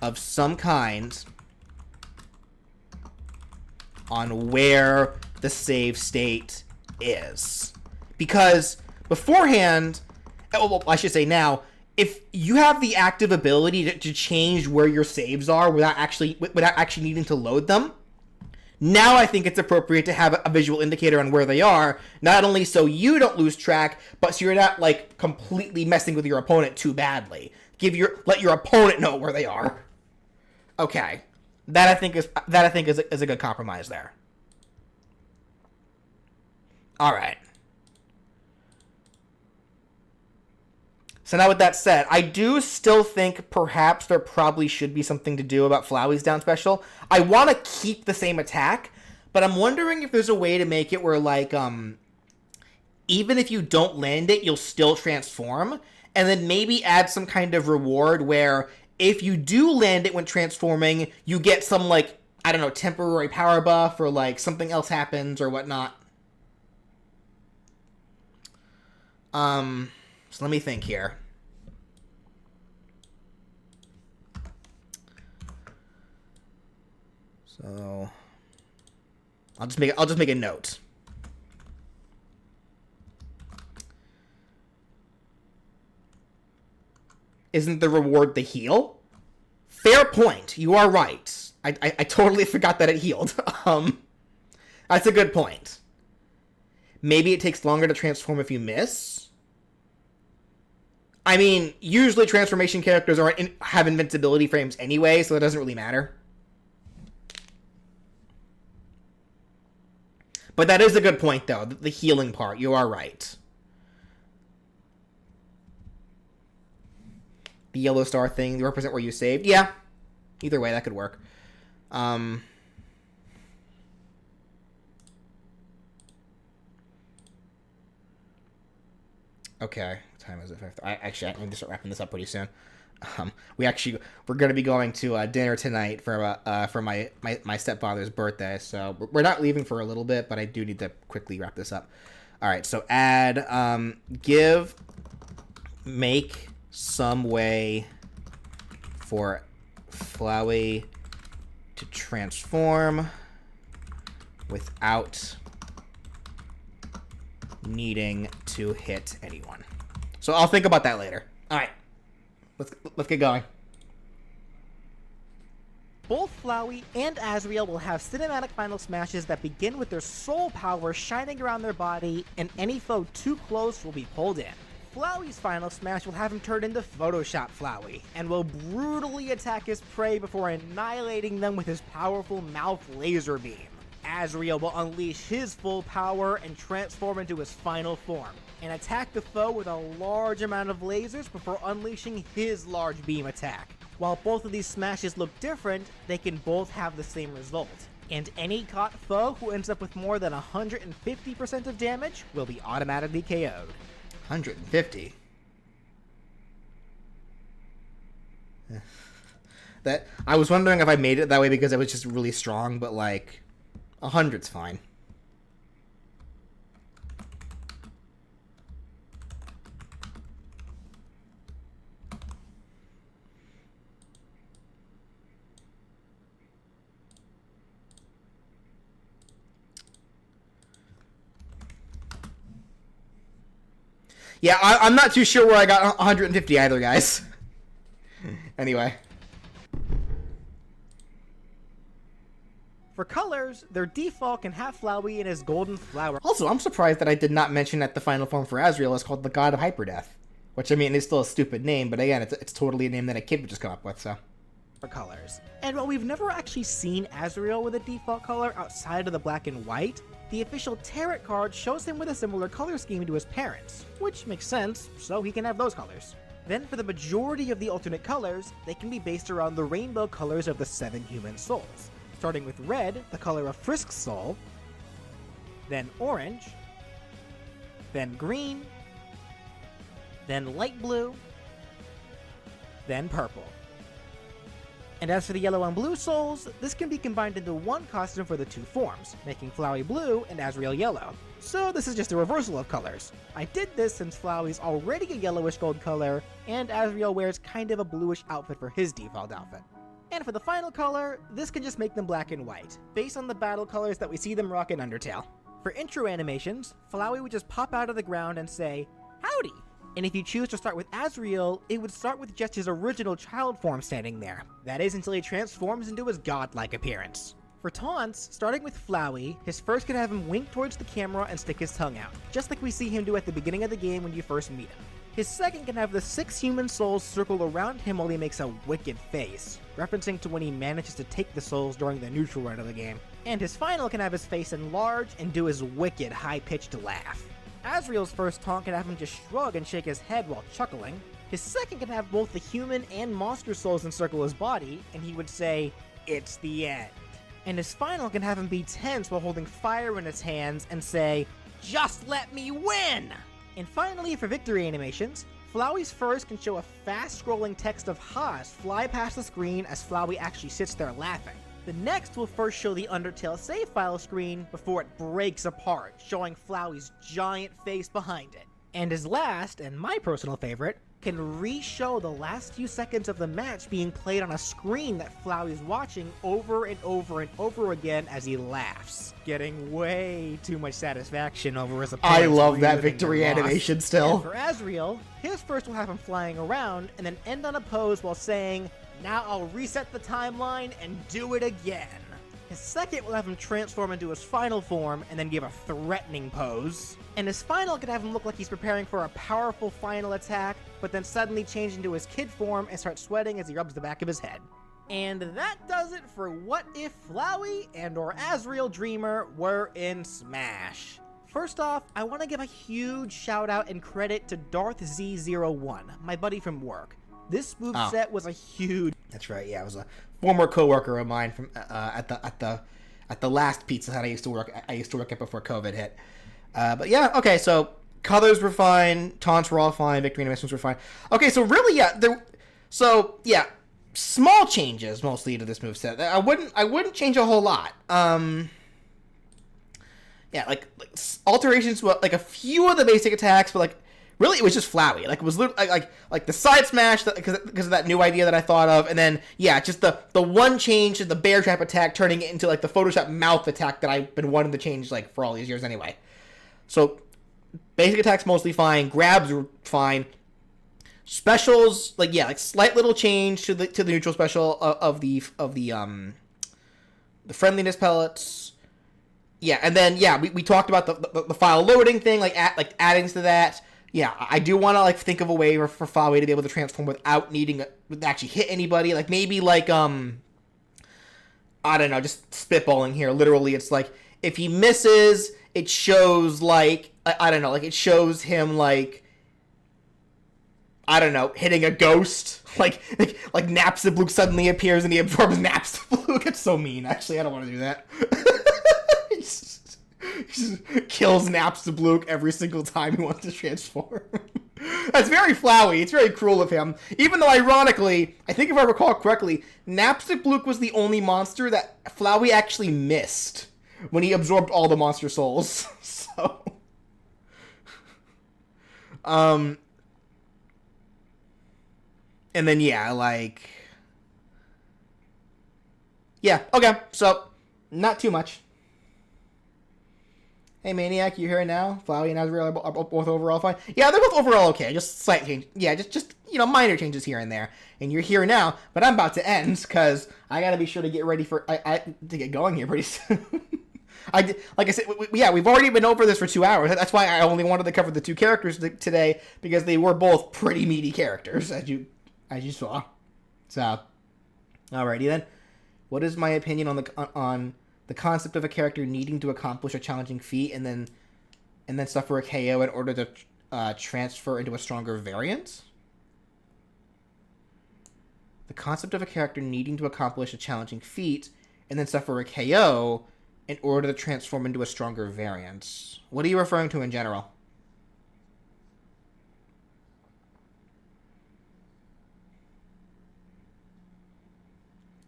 of some kind on where the save state is. Because beforehand, well, I should say now, if you have the active ability to change where your saves are without actually needing to load them, now I think it's appropriate to have a visual indicator on where they are, not only so you don't lose track, but so you're not like completely messing with your opponent too badly. Let your opponent know where they are. Okay, that I think is a good compromise there. All right. So now with that said, I do still think perhaps there probably should be something to do about Flowey's down special. I want to keep the same attack, but I'm wondering if there's a way to make it where, like, even if you don't land it, you'll still transform, and then maybe add some kind of reward where if you do land it when transforming, you get some, like, I don't know, temporary power buff or like something else happens or whatnot. So let me think here. So I'll just make a note. Isn't the reward the heal? Fair point. You are right. I totally forgot that it healed. That's a good point. Maybe it takes longer to transform if you miss. I mean, usually transformation characters have invincibility frames anyway, so it doesn't really matter. But that is a good point, though. The healing part. You are right. The yellow star thing, represent where you saved. Yeah. Either way, that could work. Okay. What time is it? I need to start wrapping this up pretty soon. We're going to be going to dinner tonight for my stepfather's birthday, so we're not leaving for a little bit, but I do need to quickly wrap this up. All right, so add make some way for Flowey to transform without needing to hit anyone. So I'll think about that later. All right. Let's get going. Both Flowey and Azriel will have cinematic final smashes that begin with their soul power shining around their body, and any foe too close will be pulled in. Flowey's final smash will have him turn into Photoshop Flowey, and will brutally attack his prey before annihilating them with his powerful mouth laser beam. Azriel will unleash his full power and transform into his final form, and attack the foe with a large amount of lasers before unleashing his large beam attack. While both of these smashes look different, they can both have the same result, and any caught foe who ends up with more than 150% of damage will be automatically KO'd. 150? That I was wondering if I made it that way because I was just really strong, but like 100's fine. Yeah, I'm not too sure where I got 150 either, guys. Anyway. For colors, their default can have Flowey in his golden flower. Also, I'm surprised that I did not mention that the final form for Azriel is called the God of Hyperdeath. Which, I mean, is still a stupid name, but again, it's totally a name that a kid would just come up with, so. For colors. And while we've never actually seen Azriel with a default color outside of the black and white, the official tarot card shows him with a similar color scheme to his parents, which makes sense, so he can have those colors. Then for the majority of the alternate colors, they can be based around the rainbow colors of the 7 human souls, starting with red, the color of Frisk's soul, then orange, then green, then light blue, then purple. And as for the yellow and blue souls, this can be combined into one costume for the 2 forms, making Flowey blue and Azriel yellow. So this is just a reversal of colors. I did this since Flowey's already a yellowish gold color, and Azriel wears kind of a bluish outfit for his default outfit. And for the final color, this can just make them black and white, based on the battle colors that we see them rock in Undertale. For intro animations, Flowey would just pop out of the ground and say, "Howdy!" And if you choose to start with Azriel, it would start with just his original child form standing there. That is until he transforms into his godlike appearance. For taunts, starting with Flowey, his first can have him wink towards the camera and stick his tongue out, just like we see him do at the beginning of the game when you first meet him. His second can have the 6 human souls circle around him while he makes a wicked face, referencing to when he manages to take the souls during the neutral run of the game. And his final can have his face enlarge and do his wicked high-pitched laugh. Azriel's first taunt can have him just shrug and shake his head while chuckling. His second can have both the human and monster souls encircle his body, and he would say, "It's the end." And his final can have him be tense while holding fire in his hands and say, "Just let me win!" And finally, for victory animations, Flowey's first can show a fast-scrolling text of Haas fly past the screen as Flowey actually sits there laughing. The next will first show the Undertale save file screen before it breaks apart, showing Flowey's giant face behind it. And his last, and my personal favorite, can re-show the last few seconds of the match being played on a screen that Flowey's watching over and over and over again as he laughs, getting way too much satisfaction over his opponent's I love that victory animation still. And for Asriel, his first will have him flying around and then end on a pose while saying, "Now I'll reset the timeline and do it again." His second will have him transform into his final form and then give a threatening pose. And his final could have him look like he's preparing for a powerful final attack, but then suddenly change into his kid form and start sweating as he rubs the back of his head. And that does it for What If Flowey and or Asriel Dreamer were in Smash. First off, I want to give a huge shout out and credit to Darth Z01, my buddy from work. This moveset was a huge... That's right, yeah, it was a former coworker of mine from at the last Pizza Hut I used to work at before COVID hit. But yeah, okay, so colors were fine, taunts were all fine, victory animations were fine. Okay, so really, yeah, small changes mostly to this moveset. I wouldn't change a whole lot. Yeah, like alterations to like a few of the basic attacks, but like really it was just Flowey. Like it was literally like the side smash because of that new idea that I thought of, and then yeah, just the one change to the bear trap attack, turning it into like the Photoshop mouth attack that I've been wanting to change like for all these years anyway. So basic attacks mostly fine, grabs were fine. Specials, like slight little change to the neutral special of the friendliness pellets. Yeah, and then yeah, we talked about the file loading thing, like adding to that. Yeah, I do want to like think of a way for Flowey to be able to transform without needing to actually hit anybody. Like maybe like I don't know, just spitballing here. Literally, it's like if he misses, it shows like I don't know, like it shows him like I don't know, hitting a ghost. Like Napstablook suddenly appears and he absorbs Napstablook. It's so mean. Actually, I don't want to do that. He just kills Napstablook every single time he wants to transform. That's very Flowey. It's very cruel of him. Even though, ironically, I think if I recall correctly, Napstablook was the only monster that Flowey actually missed when he absorbed all the monster souls. So... And then, yeah, like... Yeah, okay, so, not too much. Hey, Maniac, you here now? Flowey and Asriel are both overall fine? Yeah, they're both overall okay, just slight change. Yeah, just minor changes here and there. And you're here now, but I'm about to end, because I gotta be sure to get ready to get going here pretty soon. Like I said, we've already been over this for 2 hours. That's why I only wanted to cover the two characters today, because they were both pretty meaty characters, as you saw. So, alrighty then. What is my opinion on the concept of a character needing to accomplish a challenging feat and then suffer a KO in order to transfer into a stronger variant? The concept of a character needing to accomplish a challenging feat and then suffer a KO in order to transform into a stronger variant. What are you referring to in general?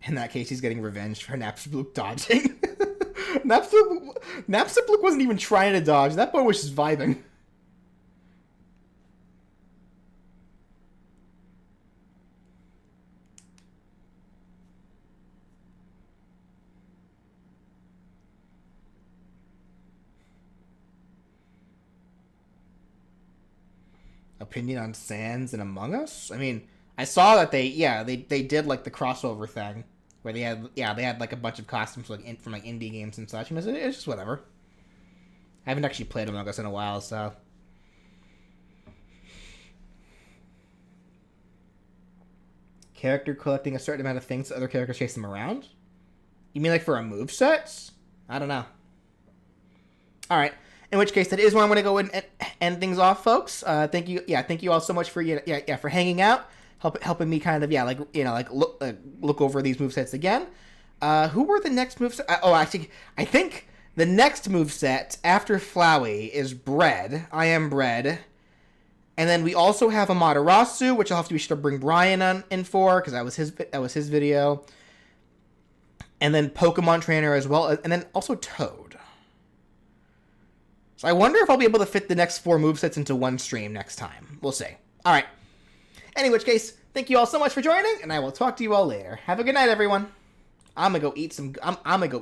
In that case, he's getting revenge for Napstablook dodging. Napstablook wasn't even trying to dodge. That boy was just vibing. Opinion on Sans and Among Us? I mean... I saw that they did like the crossover thing where they had like a bunch of costumes from like indie games and such. And it's just whatever. I haven't actually played Among Us in a while, so character collecting a certain amount of things so other characters chase them around. You mean like for a moveset? I don't know. All right. In which case, that is where I'm going to go and end things off, folks. Thank you. Yeah, thank you all so much for for hanging out. Helping me kind of look over these movesets again. Who were the next moveset? Actually, I think the next moveset after Flowey is Bread. I Am Bread. And then we also have Amaterasu, which I'll have to be sure to bring Brian in for, because that was his video. and then Pokemon Trainer as well, and then also Toad. So I wonder if I'll be able to fit the next 4 movesets into one stream next time. We'll see. Alright. In which case, thank you all so much for joining, and I will talk to you all later. Have a good night, everyone. I'm gonna go eat some... I'm gonna go